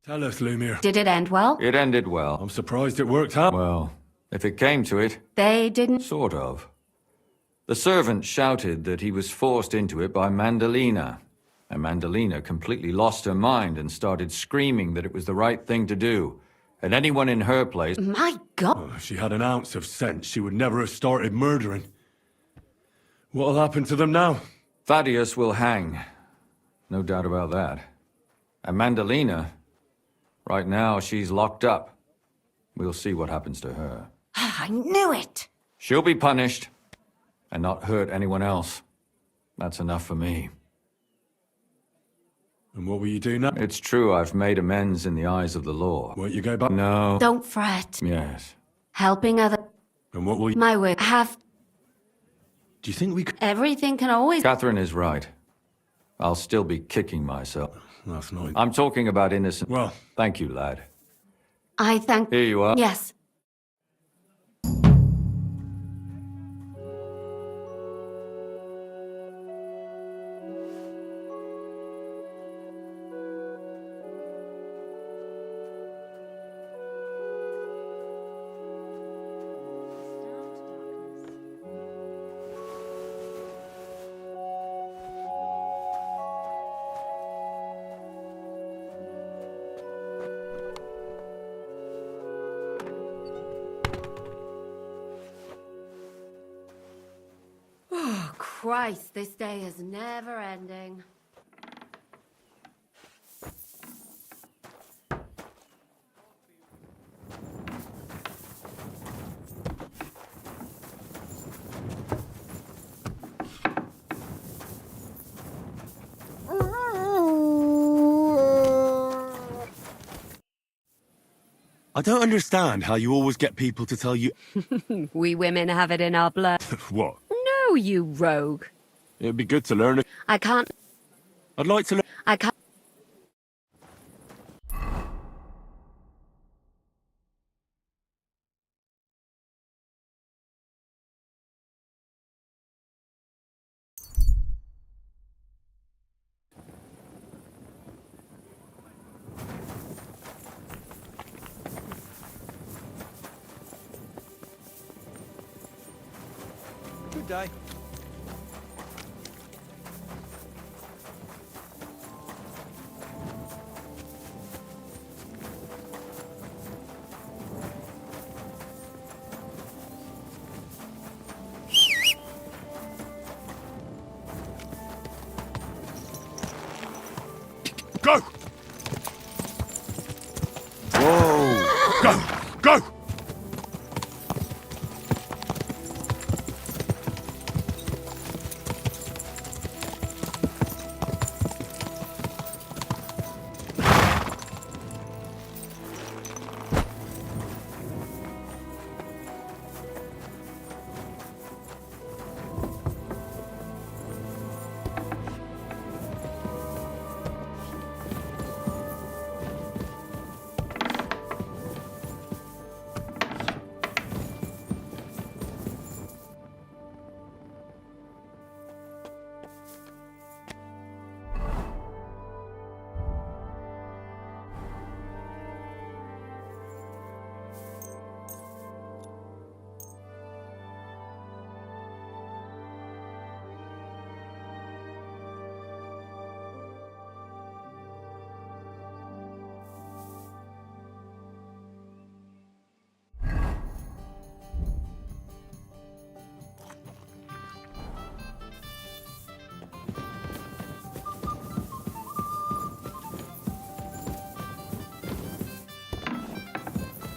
S6: tell us, Lumiere.
S5: Did it end well?
S3: It ended well.
S6: I'm surprised it worked out.
S3: Well, if it came to it,
S5: They didn't.
S3: sort of. The servant shouted that he was forced into it by Mandalina. And Mandalina completely lost her mind and started screaming that it was the right thing to do. And anyone in her place...
S5: My God.
S6: Oh, if she had an ounce of sense, she would never have started murdering. What'll happen to them now?
S3: Thaddeus will hang. No doubt about that. And Mandalina, right now she's locked up. We'll see what happens to her.
S5: I knew it.
S3: She'll be punished and not hurt anyone else. That's enough for me.
S6: And what will you do now?
S3: It's true I've made amends in the eyes of the law.
S6: Won't you go back?
S3: No.
S5: Don't fret.
S3: Yes.
S5: Helping other.
S6: And what will you...
S5: My word. Have.
S6: Do you think we could...
S5: Everything can always.
S3: Catherine is right. I'll still be kicking myself.
S6: That's not...
S3: I'm talking about innocent...
S6: Well...
S3: Thank you, lad.
S5: I thank...
S3: Here you are.
S5: Yes. Oh, Christ, this day is never ending.
S4: I don't understand how you always get people to tell you...
S5: We women have it in our blood.
S4: What?
S5: No, you rogue.
S4: It'd be good to learn it.
S5: I can't...
S4: I'd like to learn...
S5: I can't...
S13: Good day.
S4: Go! Whoa! Go! Go!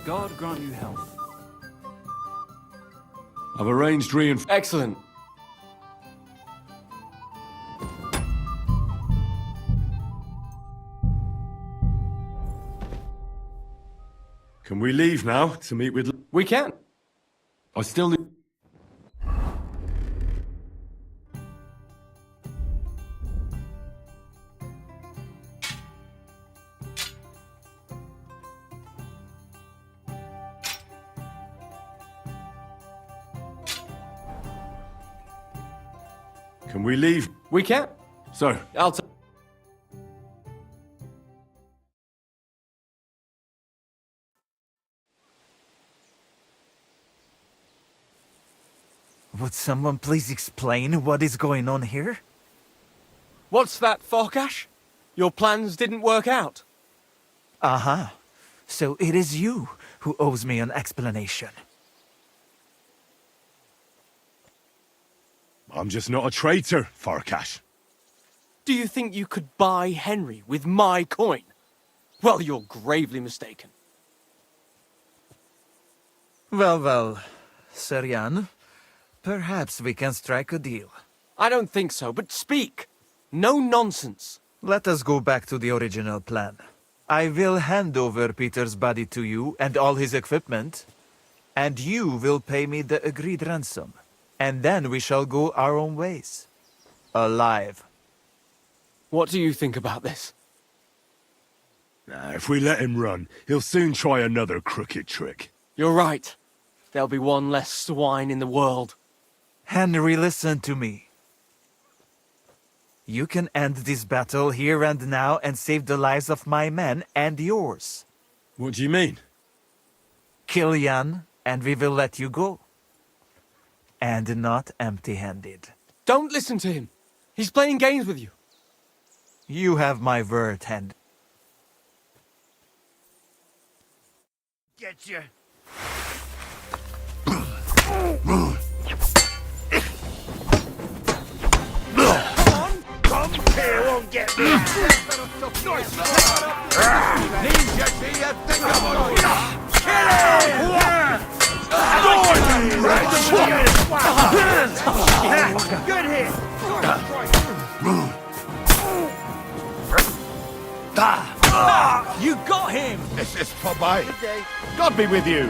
S13: God grant you health.
S6: I've arranged
S18: Excellent.
S6: Can we leave now to meet with...
S18: We can.
S6: I still need... Can we leave?
S18: We can.
S6: Sir.
S18: I'll
S13: Would someone please explain what is going on here?
S18: What's that, Farkash? Your plans didn't work out.
S13: Aha. So it is you who owes me an explanation.
S4: I'm just not a traitor, Farkash.
S18: Do you think you could buy Henry with my coin? Well, you're gravely mistaken.
S13: Well, Sir Jan, perhaps we can strike a deal.
S18: I don't think so, but speak. No nonsense.
S13: Let us go back to the original plan. I will hand over Peter's body to you and all his equipment, and you will pay me the agreed ransom. And then we shall go our own ways. Alive.
S18: What do you think about this?
S6: Nah, if we let him run, he'll soon try another crooked trick.
S18: You're right. There'll be one less swine in the world.
S13: Henry, listen to me. You can end this battle here and now and save the lives of my men and yours.
S6: What do you mean?
S13: Kill Jan, and we will let you go. And not empty-handed.
S18: Don't listen to him. He's playing games with you.
S13: You have my word, Henry.
S12: Get you. Come here, won't get me. Leave you to your thing about kill him! Good hit!
S11: You got him!
S12: This is vorbei. God be with you.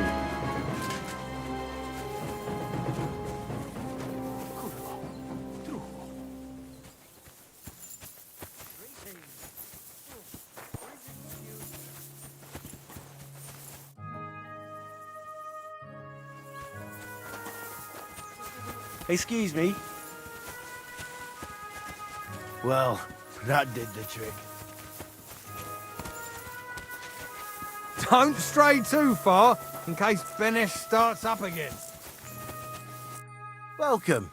S9: Excuse me. Well, that did the trick.
S11: Don't stray too far, in case Finish starts up again.
S9: Welcome.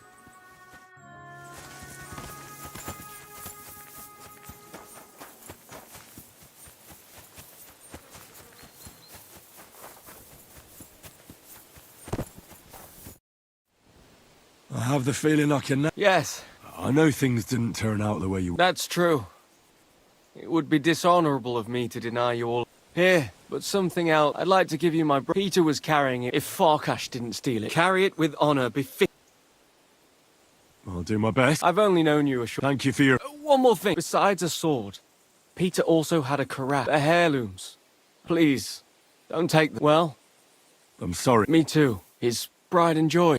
S6: I have the feeling I can...
S18: Yes,
S6: I know things didn't turn out the way you...
S18: that's true. It would be dishonorable of me to deny you all. Here, but something else. I'd like to give you my Peter was carrying it if Farkash didn't steal it. Carry it with honor,
S6: I'll do my best.
S18: I've only known you a short...
S6: Thank you for your...
S18: One more thing. Besides a sword, Peter also had a carafe, a heirlooms. Please, don't take them. Well,
S6: I'm sorry.
S18: me too. His pride and joy.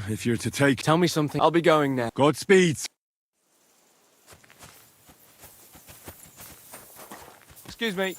S6: If you're to take...
S18: Tell me something. I'll be going now.
S6: Godspeed.
S18: Excuse me.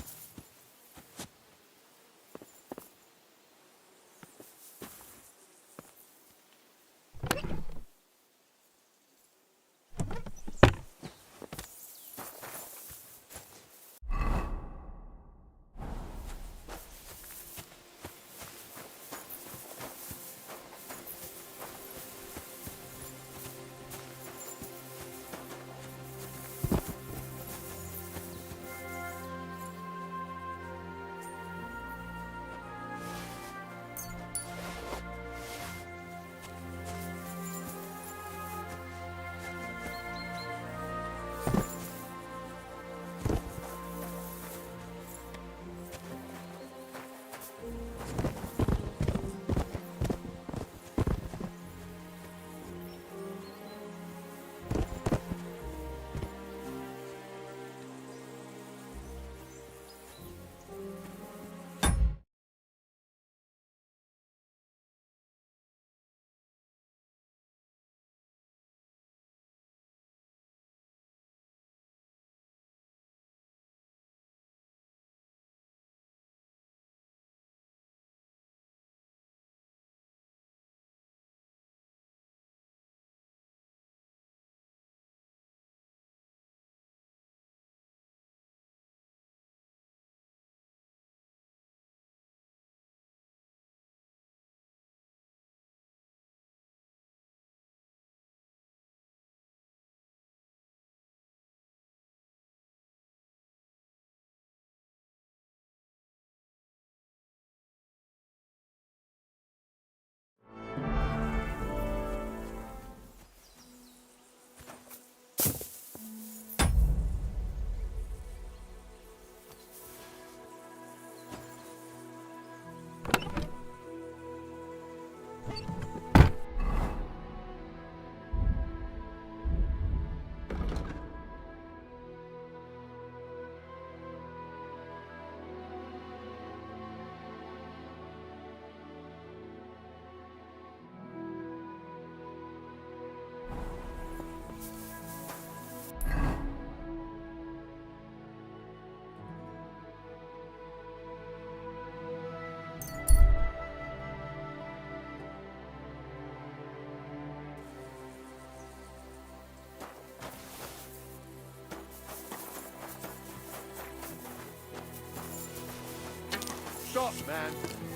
S12: Stop, man.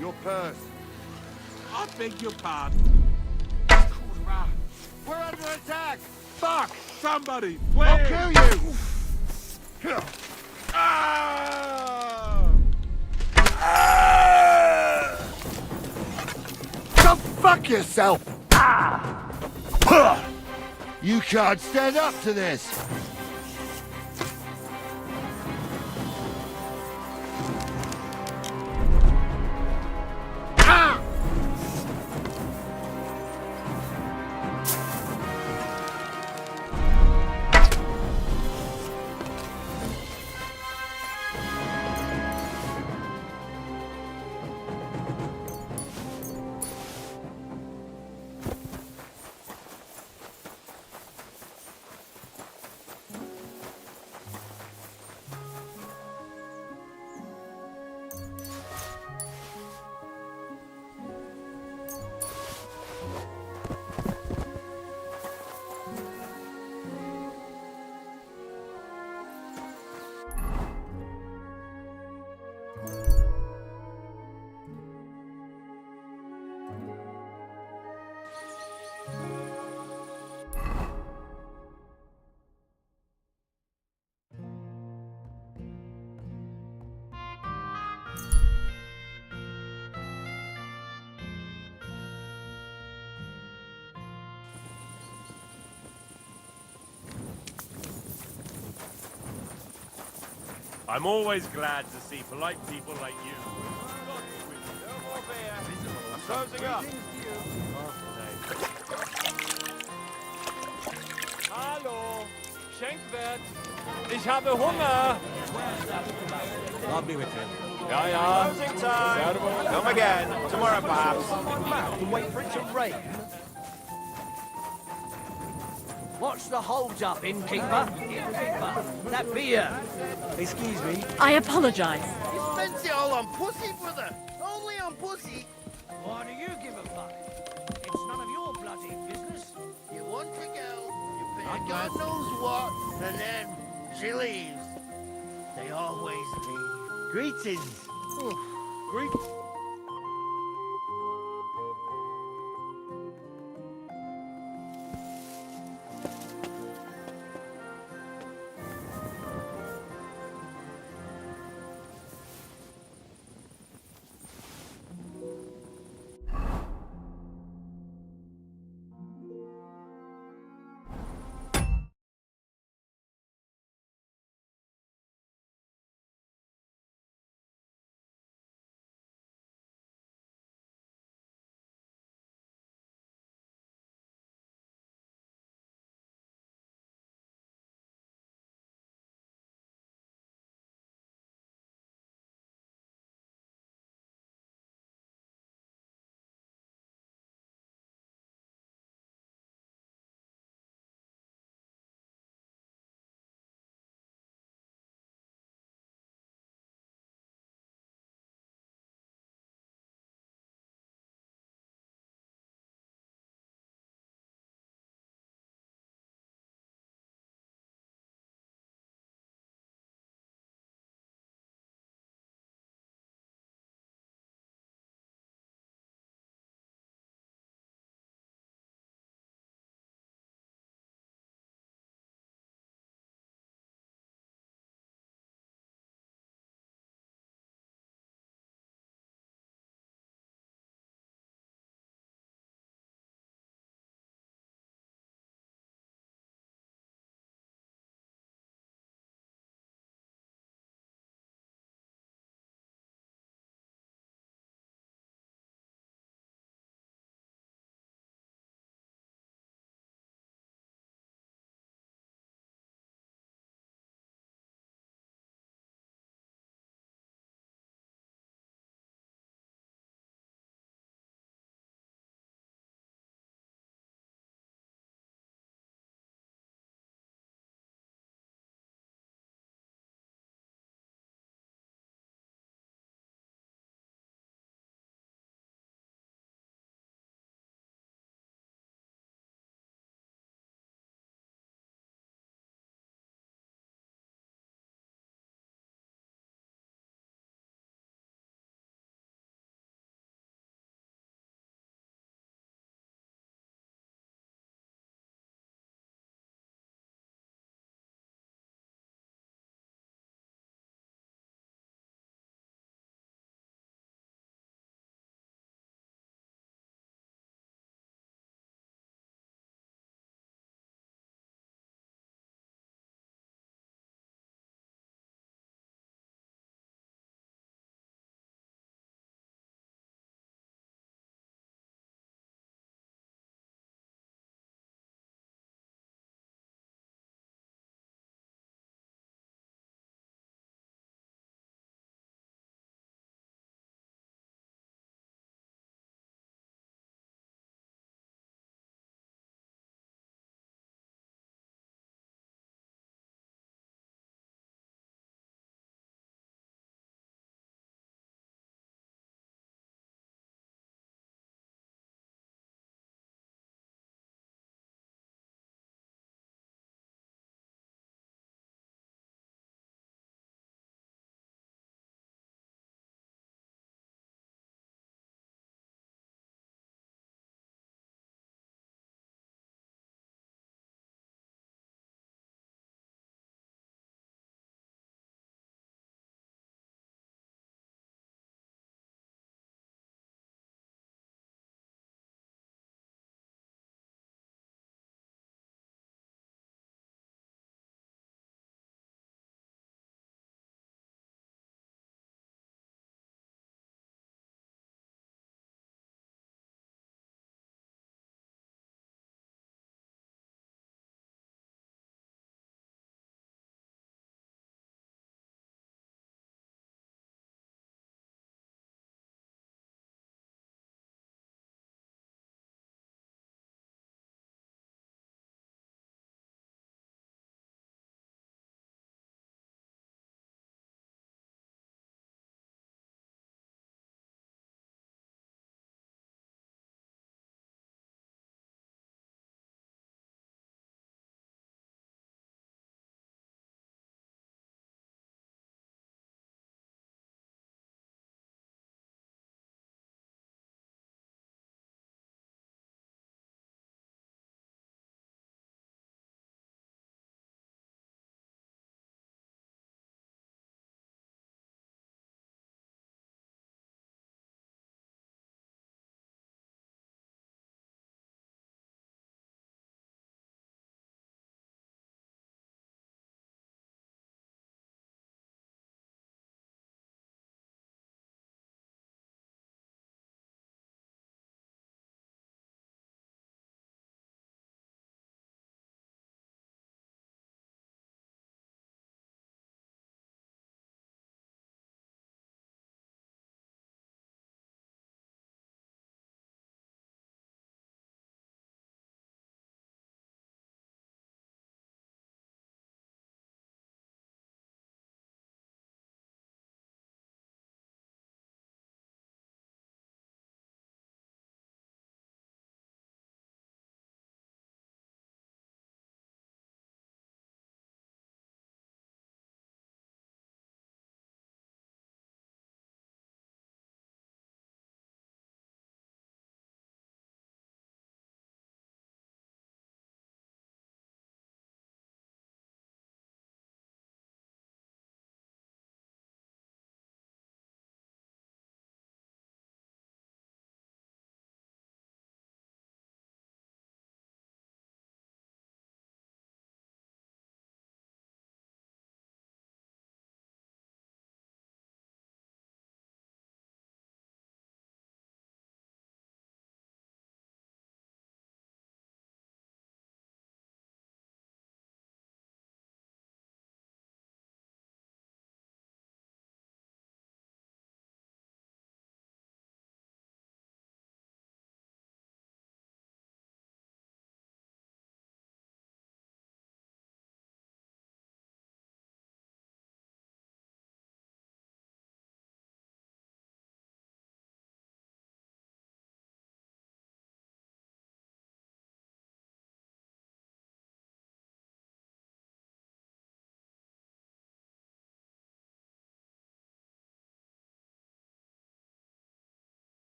S12: Your purse.
S11: I beg your pardon.
S12: We're under attack!
S11: Fuck! Somebody, please!
S12: I'll kill you! Ah! Ah! Go fuck yourself! Ah! You can't stand up to this! Ah!
S19: I'm always glad to see polite people like you. I'm closing up.
S18: Hallo, Schenkwert. Ich habe Hunger.
S11: I'll be with him.
S18: Ja, ja.
S19: Closing time. Come again. Tomorrow, perhaps.
S10: And wait for it to rain? What's the hold-up, innkeeper? Innkeeper, that beer.
S20: Excuse me.
S15: I apologize.
S12: You spent it all on pussy, brother! Only on pussy!
S10: Why do you give a fuck? It's none of your bloody business.
S12: You want to go, you pay God knows what, and then she leaves. They always leave. Greetings. Greetings.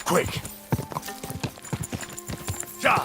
S11: Quick! Go!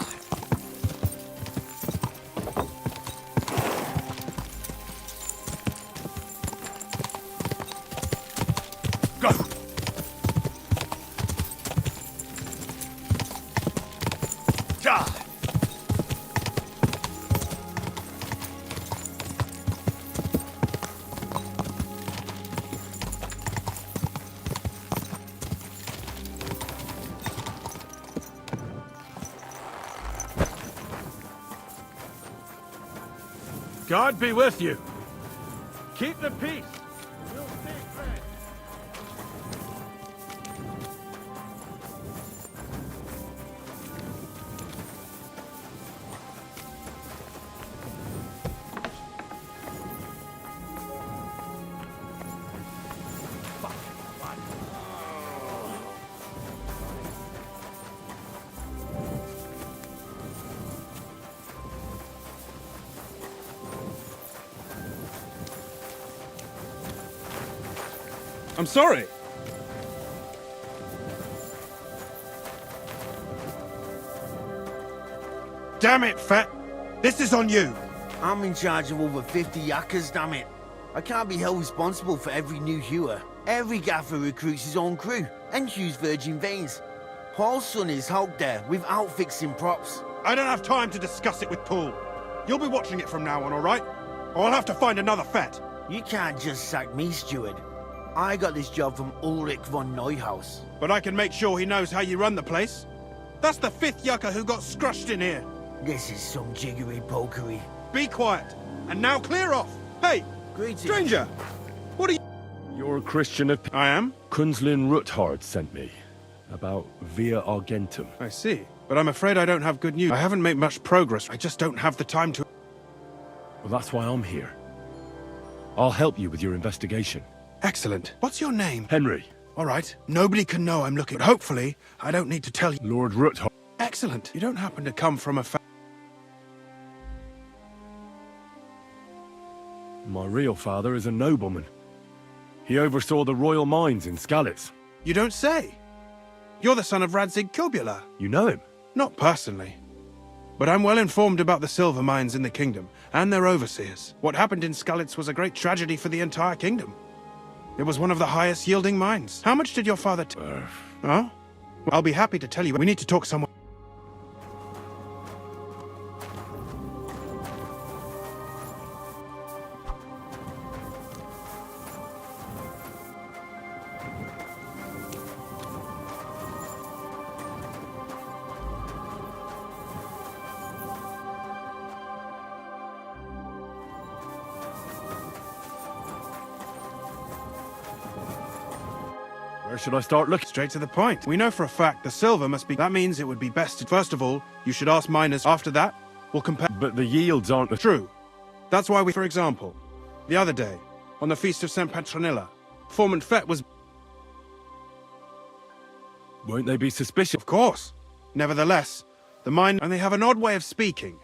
S14: God be with you. Keep the peace. We'll stay friends. I'm sorry. Damn it, Fat. This is on you.
S12: I'm in charge of over 50 yakkers, damn it. I can't be held responsible for every new hewer. Every gaffer recruits his own crew and Hugh's virgin veins. Paul's son is out there without fixing props.
S14: I don't have time to discuss it with Paul. You'll be watching it from now on, all right? Or I'll have to find another Fat.
S12: You can't just sack me, steward. I got this job from Ulrich von Neuhaus.
S14: But I can make sure he knows how you run the place. That's the 5th yucca who got scrushed in here.
S12: This is some jiggery-pokery.
S14: Be quiet. And now clear off. Hey,
S12: Greetings.
S14: stranger. What are you...
S6: You're a Christian of...
S14: I am?
S6: Kunzlin Ruthard sent me. About Via Argentum.
S14: I see. But I'm afraid I don't have good news. I haven't made much progress. I just don't have the time to...
S6: Well, that's why I'm here. I'll help you with your investigation.
S14: Excellent. What's your name?
S6: Henry.
S14: All right. Nobody can know I'm looking, but hopefully I don't need to tell you.
S6: Lord Ruthard.
S14: Excellent. You don't happen to come from a
S6: My real father is a nobleman. He oversaw the royal mines in Skalitz.
S14: You don't say. You're the son of Radzig Kobula.
S6: You know him?
S14: Not personally. But I'm well informed about the silver mines in the kingdom and their overseers. What happened in Skalitz was a great tragedy for the entire kingdom. It was one of the highest yielding mines. How much did your father Oh? Well, I'll be happy to tell you. We need to talk somewhere.
S6: Where should I start looking?
S14: Straight to the point. We know for a fact the silver must be... That means it would be best to... First of all, you should ask miners. After that, we'll compare...
S6: But the yields aren't...
S14: True. That's why we... For example, the other day, on the Feast of St. Petronilla, Foreman Fett was...
S6: Won't they be suspicious?
S14: Of course. Nevertheless, the mine... And they have an odd way of speaking.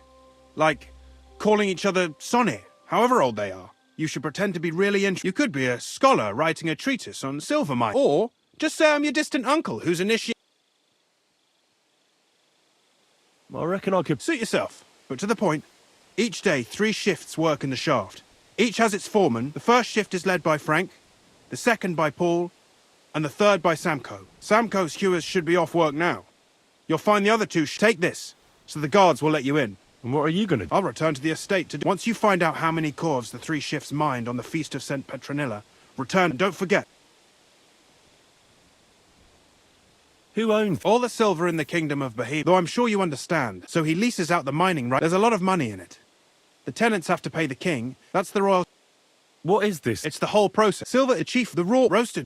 S14: Like, calling each other Sonny, however old they are. You should pretend to be really interested. You could be a scholar writing a treatise on silver mine. Or just say I'm your distant uncle who's initiated.
S6: I reckon I could...
S14: Suit yourself, but to the point. Each day, 3 shifts work in the shaft. Each has its foreman. The first shift is led by Frank, the second by Paul, and the third by Samko. Samko's hewers should be off work now. You'll find the other 2... Take this, so the guards will let you in.
S6: And what are you going to do?
S14: I'll return to the estate to... Once you find out how many corves the 3 shifts mined on the Feast of St. Petronilla, return and don't forget.
S6: Who owns...
S14: All the silver in the Kingdom of Bohemia, though I'm sure you understand. So he leases out the mining right. There's a lot of money in it. The tenants have to pay the king. That's the royal...
S6: What is this?
S14: It's the whole process. Silver is chief, the raw, roasted.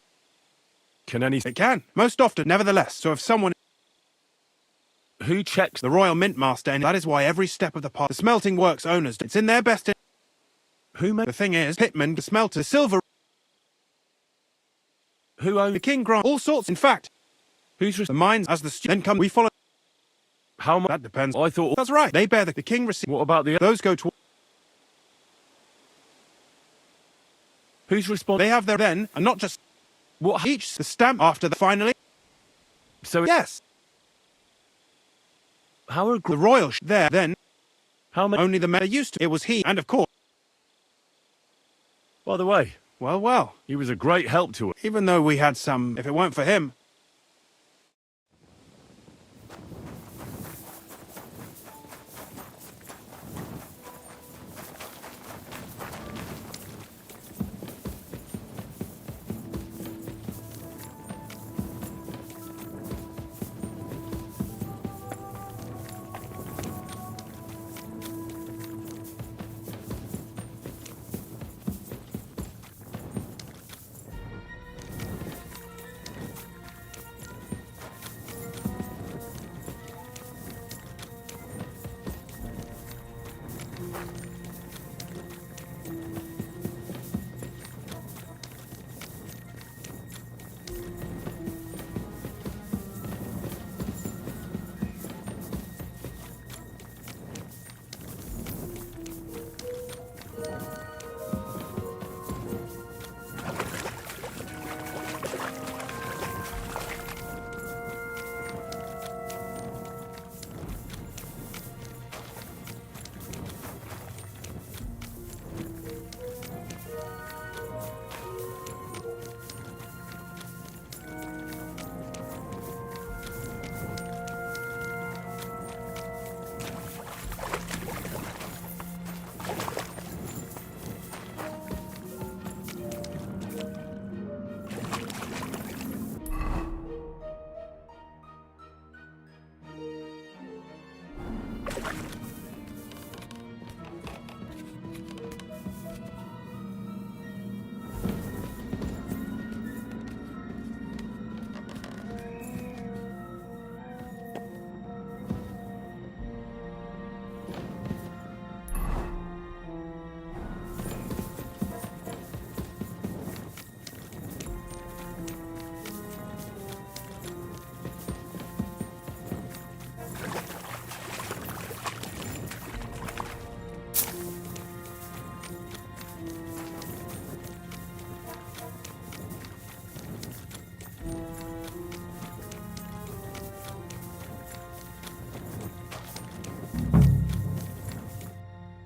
S6: Can any...
S14: It can. Most often, nevertheless. So if someone...
S6: Who checks?
S14: The Royal Mint Master, and that is why every step of the part... The smelting works owners... It's in their best...
S6: Who made...
S14: The thing is, pitmen, the smelter, silver...
S6: Who owns...
S14: The king grant... All sorts, in fact.
S6: Who's...
S14: The mines as the... Then come... We follow... How much? That depends. I thought that's right. They bear the king receive. What about the those go to? Who's responsible? They have their then, and not just what each the stamp after the finally. So yes. How are the royal there then? How many? Only the men are used to. It was he, and of course.
S6: By the way,
S14: well,
S6: he was a great help to us.
S14: Even though we had some, if it weren't for him.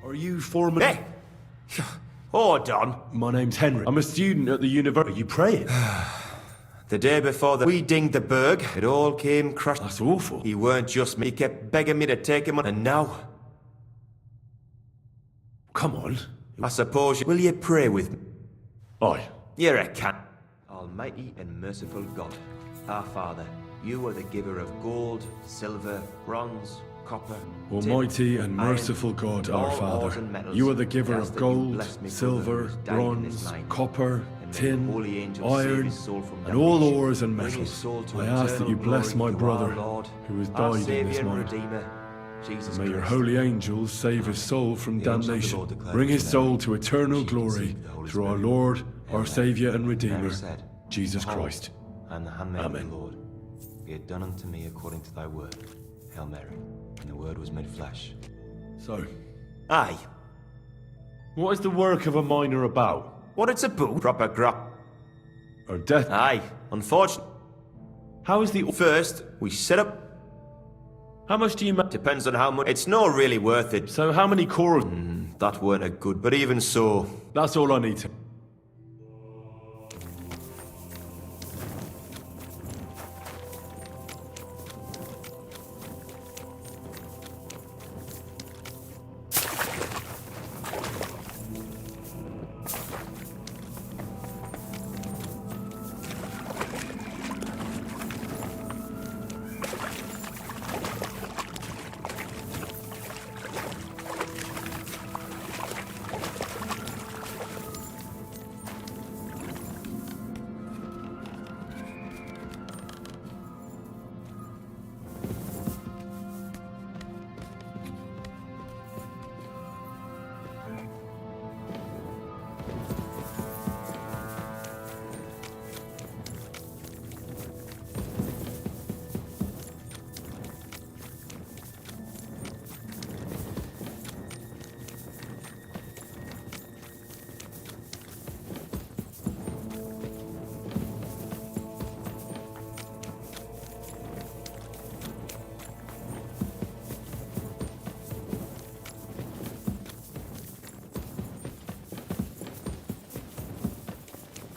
S6: Are you foreman?
S20: Hey! Hold on.
S6: My name's Henry. I'm a student at the university. Are you praying?
S20: The day before we dinged the berg, it all came crushed.
S6: That's awful.
S20: He weren't just me. He kept begging me to take him on. And now...
S6: Come on.
S20: I suppose will you pray with me?
S6: Aye.
S20: You're a cat. Almighty and merciful God, our Father, you are the giver of gold, silver, bronze, copper,
S6: Almighty
S20: tin,
S6: and merciful God, our Father, you are the giver of gold, silver, bronze, copper, tin, iron, and all ores and metals. I ask that you bless my brother, who has died in this mine. May your holy angels save his soul from damnation. Bring his soul to eternal glory through our Lord, our Saviour and Redeemer, Jesus Christ.
S20: And the handmaid of
S6: Amen.
S20: the Lord, be it done unto me according to thy word. Hail Mary. And the word was made flesh.
S6: So,
S20: Aye.
S6: what is the work of a miner about?
S20: What it's about? Proper grop.
S6: Or death?
S20: Aye. Unfortunate.
S6: How is the...
S20: First, we set up...
S6: How much do you make?
S20: Depends on how much... It's not really worth it.
S6: So how many cores?
S20: That weren't a good, but even so...
S6: That's all I need to...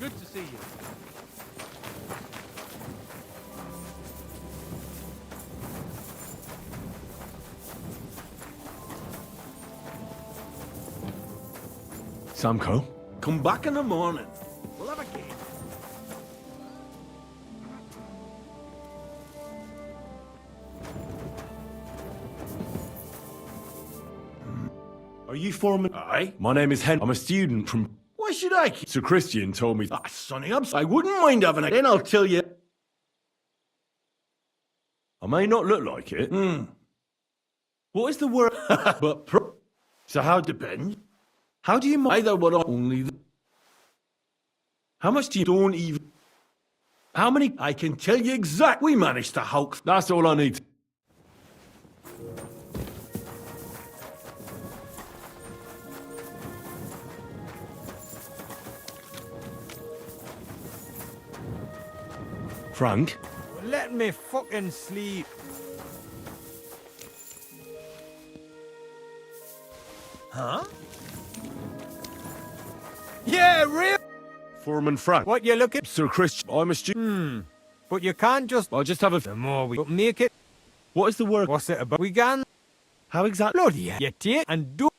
S13: Good to see you.
S6: Samko, come back in the morning. We'll have a game. Are you foreman? Aye. My name is Hen. I'm a student from... Why should I? Sir Christian told me... Ah, Sonny, I wouldn't mind having a... Then I'll tell you... I may not look like it. What is the word? But... So how depends? How do you... Either what I... Only... How much do you... Don't even... How many... I can tell you exactly. We managed to hulk. That's all I need. Frank?
S13: Let me fucking sleep. Huh? Yeah, real.
S6: Foreman Frank.
S13: What you looking?
S6: Sir Christian. I'm a student.
S13: But you can't just...
S6: I'll just have a...
S13: The more we make it...
S6: What is the work?
S13: What's it about? We can...
S6: How exactly?
S13: Bloody hell. You take and do...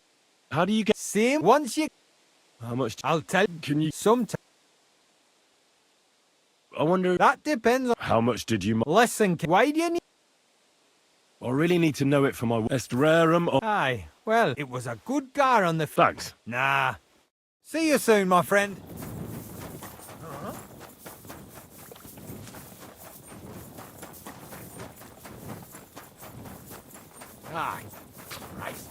S6: How do you get...
S13: Same once you...
S6: How much...
S13: I'll tell...
S6: Can you...
S13: Sometime.
S6: I wonder...
S13: That depends on...
S6: How much did you...
S13: Listen, why do you need...
S6: I really need to know it for my... Est rerum or...
S13: Aye. Well, it was a good car on the...
S6: Thanks.
S13: Nah. See you soon, my friend. Aye. Christ.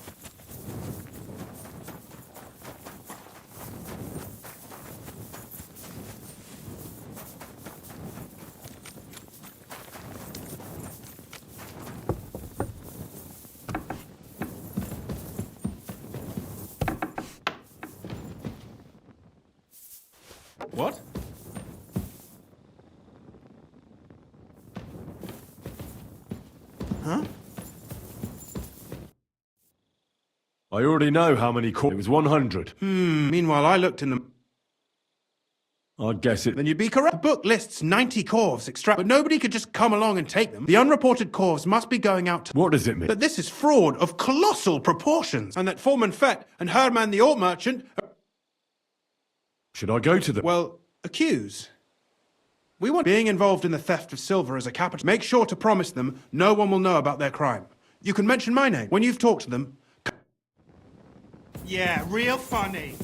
S6: What?
S14: Huh?
S6: I already know how many It was 100.
S14: Meanwhile, I looked in the...
S6: I'd guess it.
S14: Then you'd be correct. The book lists 90 corves extract, but nobody could just come along and take them. The unreported corves must be going out to...
S6: What does it mean?
S14: That this is fraud of colossal proportions, and that Foreman Fett and Herman the Alt Merchant...
S6: Should I go to them?
S14: Well, accuse. We want being involved in the theft of silver as a capital. Make sure to promise them no one will know about their crime. You can mention my name. When you've talked to them... Yeah, real funny.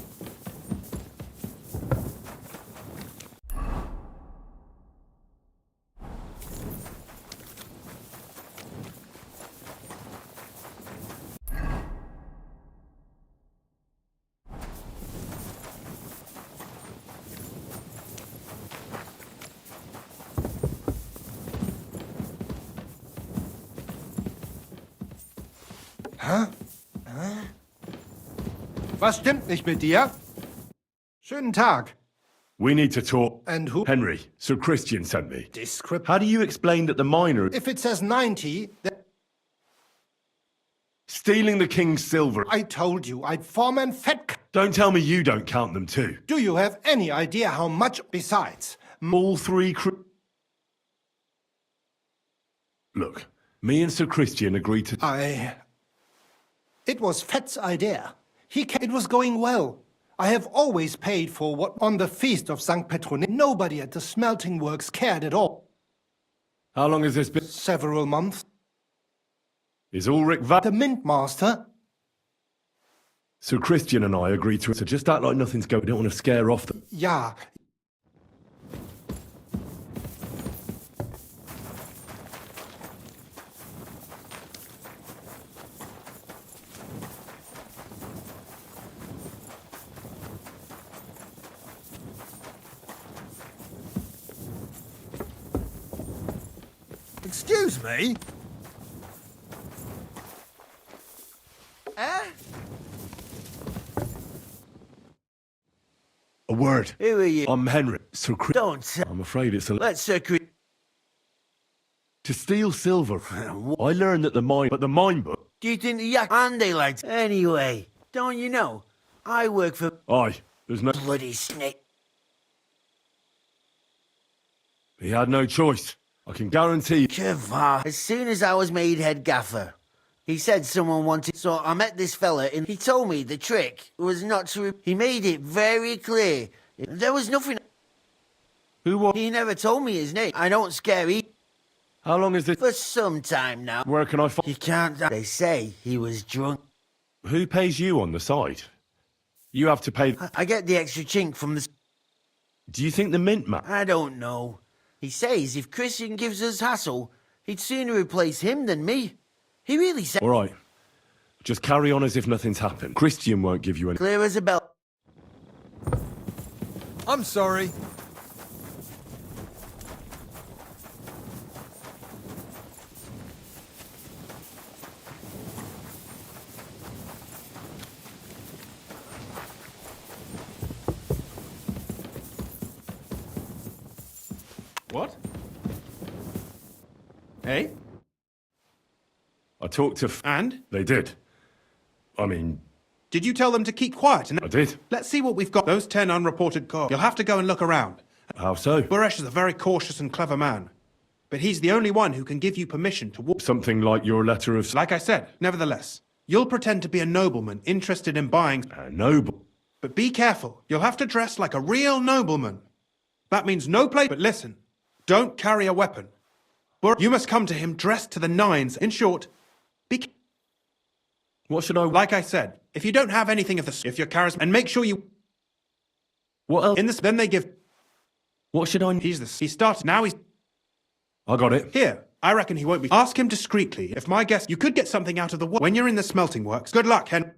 S7: Was stimmt nicht mit dir? Schönen Tag.
S6: We need to talk.
S7: And who?
S6: Henry. Sir Christian sent me.
S7: Descript.
S6: How do you explain that the miner...
S7: If it says 90, then...
S6: Stealing the king's silver.
S7: I told you, I'd Foreman Fett...
S6: Don't tell me you don't count them too.
S7: Do you have any idea how much besides?
S6: All three Look, me and Sir Christian agreed to...
S7: It was Fett's idea. It was going well. I have always paid for what on the feast of St. Petronille. Nobody at the smelting works cared at all.
S6: How long has this been?
S7: Several months.
S6: Is Ulrich
S7: the mint master?
S6: Sir Christian and I agreed to it, so just act like nothing's going. We don't want to scare off them.
S7: Ja.
S13: Excuse me?
S6: A word.
S12: Who are you?
S6: I'm Henry. Sir Chris.
S12: Don't tell.
S6: I'm afraid it's a...
S12: Let Sir Chris...
S6: To steal silver. I learned that the mine... But the mine book...
S12: Do you think the yak and they like... Anyway, don't you know? I work for...
S6: Aye. There's no...
S12: Bloody snake.
S6: He had no choice. I can guarantee you.
S12: Kevah. As soon as I was made head gaffer, he said someone wanted. So I met this fella, and he told me the trick was not to. He made it very clear. There was nothing.
S6: Who was?
S12: He never told me his name. I don't scare he.
S6: How long is this?
S12: For some time now.
S6: Where can I find?
S12: He can't. They say he was drunk.
S6: Who pays you on the side? You have to pay.
S12: I get the extra chink from the.
S6: Do you think the mint man?
S12: I don't know. He says if Christian gives us hassle, he'd sooner replace him than me. He really said.
S6: All right. Just carry on as if nothing's happened. Christian won't give you any.
S12: Clear as a bell.
S13: I'm sorry.
S14: What? Hey?
S6: I talked to.
S14: And?
S6: They did. I mean.
S14: Did you tell them to keep quiet?
S6: I did.
S14: Let's see what we've got. Those 10 unreported calls. You'll have to go and look around.
S6: How so?
S14: Buresh is a very cautious and clever man. But he's the only one who can give you permission to walk.
S6: Something like your letter of.
S14: Like I said, nevertheless, you'll pretend to be a nobleman interested in buying.
S6: A noble.
S14: But be careful. You'll have to dress like a real nobleman. That means no place. But listen, don't carry a weapon. You must come to him dressed to the nines. In short, be.
S6: What should I?
S14: Like I said, if you don't have anything of the. If you're charismatic, and make sure you.
S6: What else?
S14: In this, then they give.
S6: What should I?
S14: He starts now. He's.
S6: I got it.
S14: Here, I reckon he won't be. Ask him discreetly. If my guess, you could get something out of the work when you're in the smelting works. Good luck, Hen.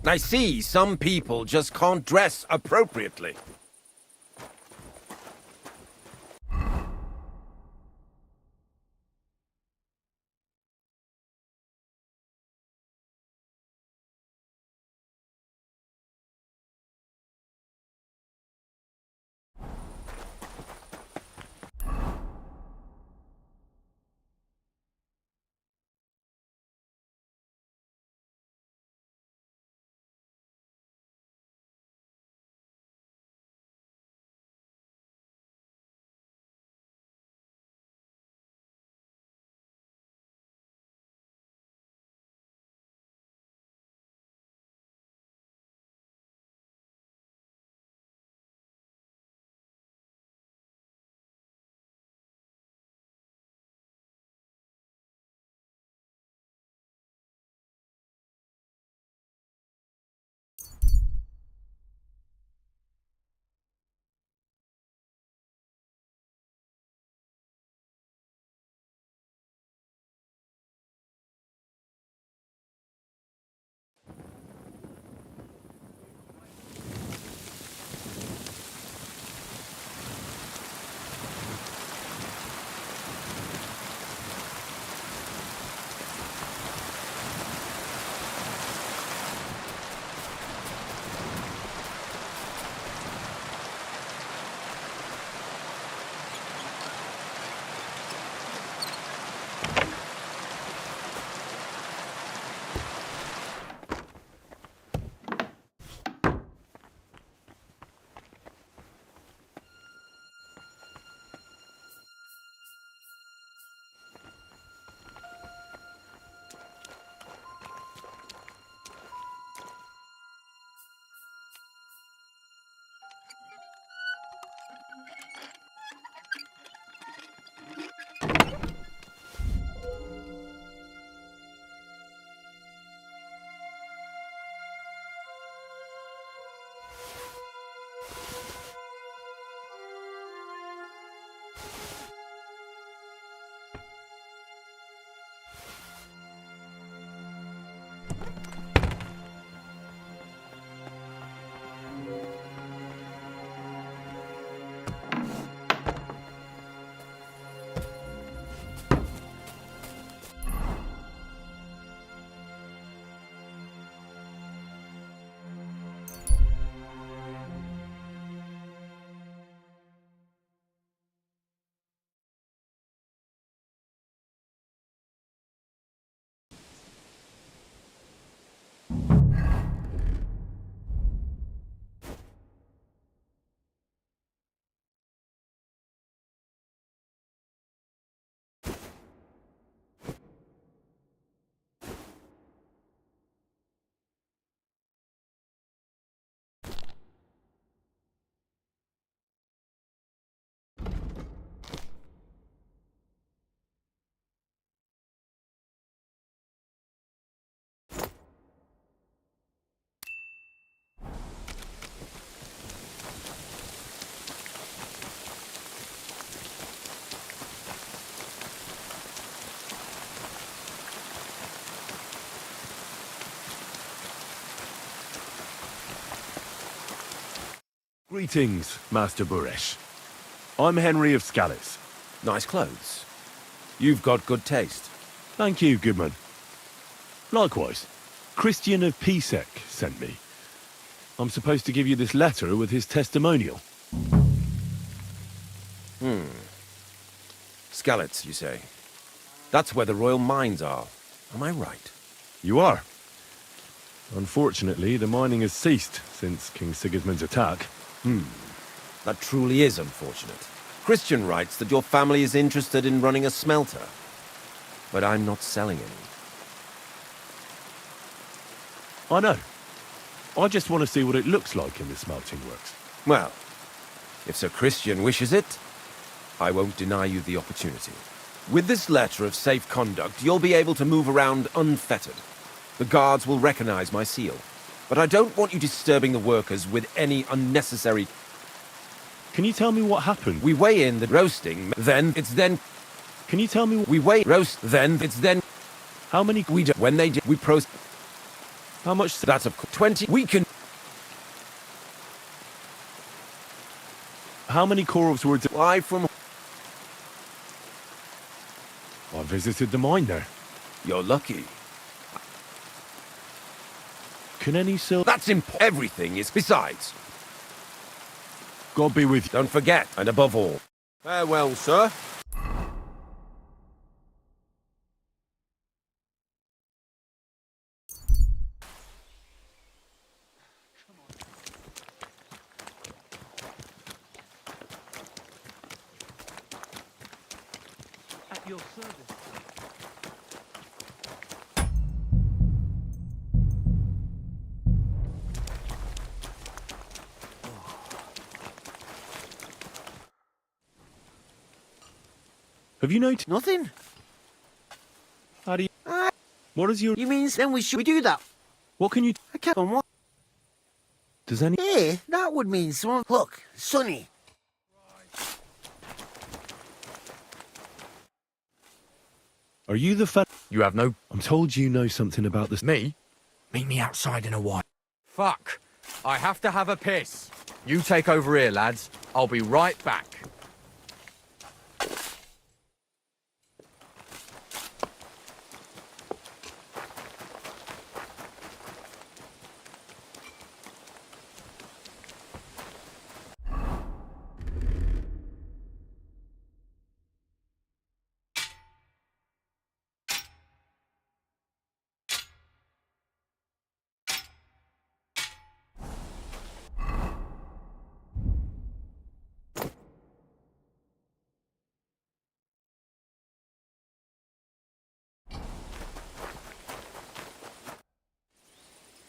S8: I see some people just can't dress appropriately.
S6: Greetings, Master Buresh. I'm Henry of Scallis.
S8: Nice clothes. You've got good taste.
S6: Thank you, Goodman. Likewise, Christian of Pisek sent me. I'm supposed to give you this letter with his testimonial.
S8: Skalitz, you say? That's where the royal mines are. Am I right?
S6: You are. Unfortunately, the mining has ceased since King Sigismund's attack.
S8: That truly is unfortunate. Christian writes that your family is interested in running a smelter. But I'm not selling any.
S6: I know. I just want to see what it looks like in the smelting works.
S8: Well, if Sir Christian wishes it, I won't deny you the opportunity. With this letter of safe conduct, you'll be able to move around unfettered. The guards will recognize my seal. But I don't want you disturbing the workers with any unnecessary...
S6: Can you tell me what happened?
S8: We weigh in the roasting, then it's then...
S6: Can you tell me...
S8: We weigh roast, then it's then...
S6: How many...
S8: We do... When they do... We prost...
S6: How much...
S8: That's of 20... We can...
S6: How many corals were...
S8: Fly from...
S6: I visited the mine there.
S8: You're lucky.
S6: Can any silver...
S8: That's everything is... Besides...
S6: God be with you.
S8: Don't forget, and above all... Farewell, sir.
S1: At your service.
S6: Have you noticed?
S12: Nothing.
S6: How do you... What is your...
S12: You mean then we should do that?
S6: What can you...
S12: I can't... What?
S6: Does any...
S12: Yeah, that would mean some... Look, Sonny.
S6: Are you the fat...
S18: You have no...
S6: I'm told you know something about this...
S18: Me? Meet me outside in a while. Fuck. I have to have a piss. You take over here, lads. I'll be right back.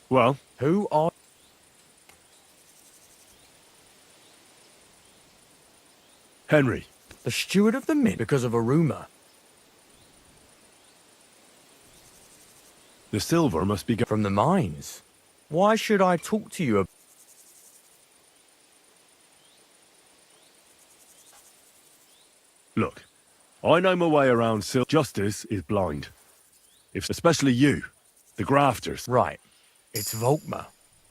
S6: Well,
S18: Who are...
S6: Henry.
S18: The steward of the mint because of a rumour.
S6: The silver must be...
S18: From the mines. Why should I talk to you about...
S6: Look, I know my way around Justice is blind. If especially you. The grafters.
S21: Right. It's Volkmar.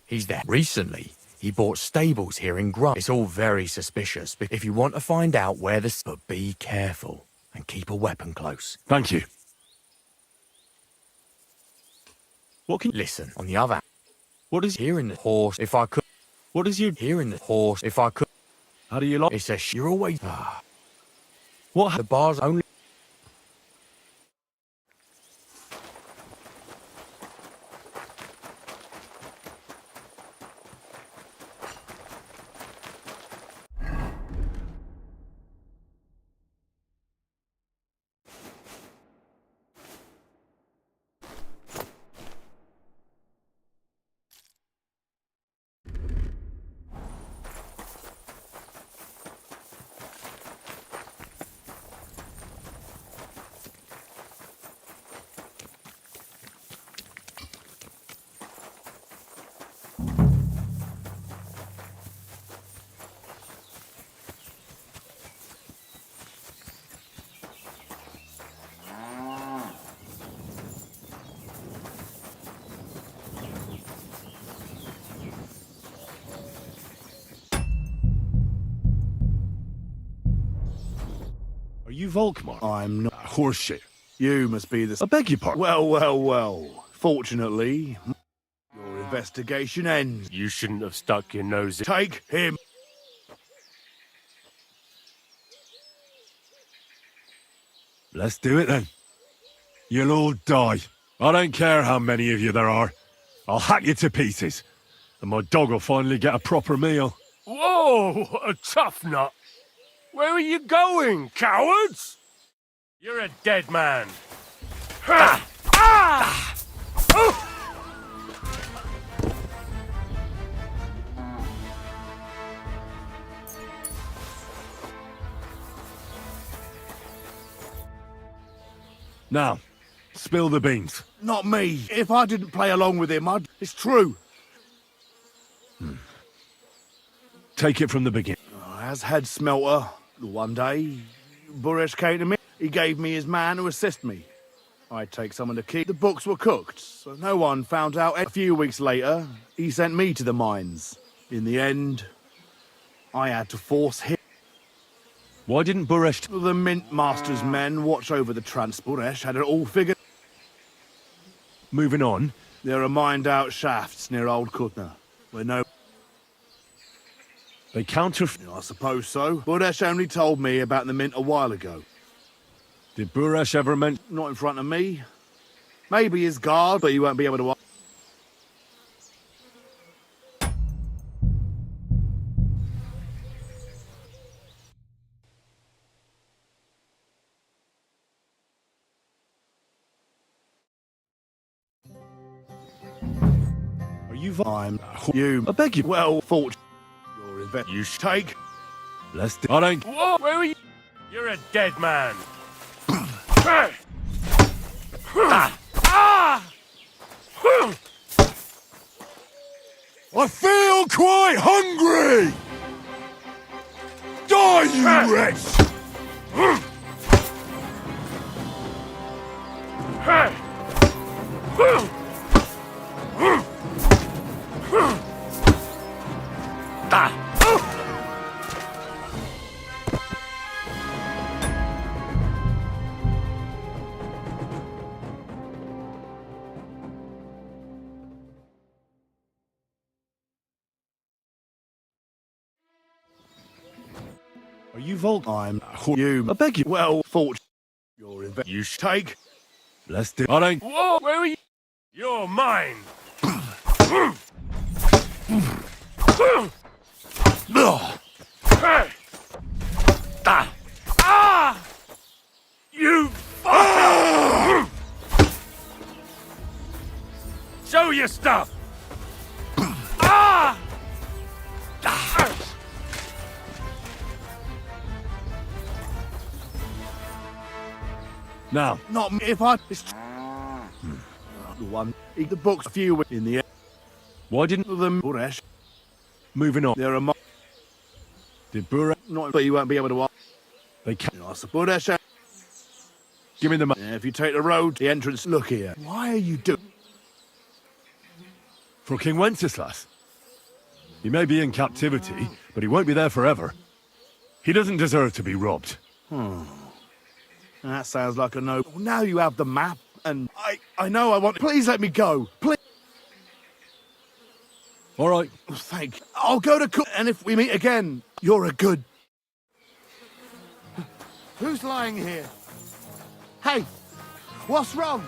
S21: He's there. Recently, he bought stables here in Grub. It's all very suspicious. But if you want to find out where the... But be careful and keep a weapon close.
S6: Thank you.
S21: What can... Listen, on the other... What is hearing the horse if I could... What is you hearing the horse if I could...
S6: How do you like...
S21: It's a... You're always... What... The bar's only...
S6: Are you Volkmar?
S22: I'm not.
S6: Horseshit.
S22: You must be the...
S6: I beg your pardon.
S22: Well. Fortunately, your investigation ends.
S19: You shouldn't have stuck your nose in.
S22: Take him.
S6: Let's do it then. You'll all die. I don't care how many of you there are. I'll hack you to pieces. And my dog will finally get a proper meal.
S19: Whoa, a tough nut. Where are you going, cowards? You're a dead man. Ha! Ah! Oh!
S6: Now, spill the beans.
S22: Not me. If I didn't play along with him, it's true.
S6: Take it from the beginning.
S22: As head smelter, one day, Buresh came to me. He gave me his man to assist me. I'd take some of the key. The books were cooked, so no one found out. A few weeks later, he sent me to the mines. In the end, I had to force him.
S6: Why didn't Buresh...
S22: The Mint Master's men watch over the transport. Buresh had it all figured.
S6: Moving on.
S22: There are mined-out shafts near Old Kutna, where no...
S6: They counter...
S22: I suppose so. Buresh only told me about the Mint a while ago.
S6: Did Buresh ever mention...
S22: Not in front of me. Maybe his guard, but he won't be able to...
S6: Are you...
S22: I'm... You...
S6: I beg you...
S22: Well, fortune... You take...
S6: Let's do... I don't...
S19: Whoa, where are you? You're a dead man.
S6: I feel quite hungry! Die, you wretch! Are you Volk?
S22: I'm... You...
S6: I beg you...
S22: Well, fortune... You take...
S6: Let's do... I don't...
S19: Whoa, where are you? You're mine. You fucker! Show your stuff.
S6: Now.
S22: Not me. If I... The one... The book's few in the...
S6: Why didn't
S22: the Buresh...
S6: Moving on.
S22: There are...
S6: Did Buresh...
S22: Not... But you won't be able to...
S6: They can't...
S22: I suppose Buresh...
S6: Give me the money.
S22: If you take the road, the entrance... Look here. Why are you doing...
S6: For King Wenceslas. He may be in captivity, but he won't be there forever. He doesn't deserve to be robbed.
S22: That sounds like a no. Now you have the map, and I know I want. Please let me go. Please.
S6: All right.
S22: Thank you. I'll go to cook, and if we meet again, you're a good. Who's lying here? Hey, what's wrong?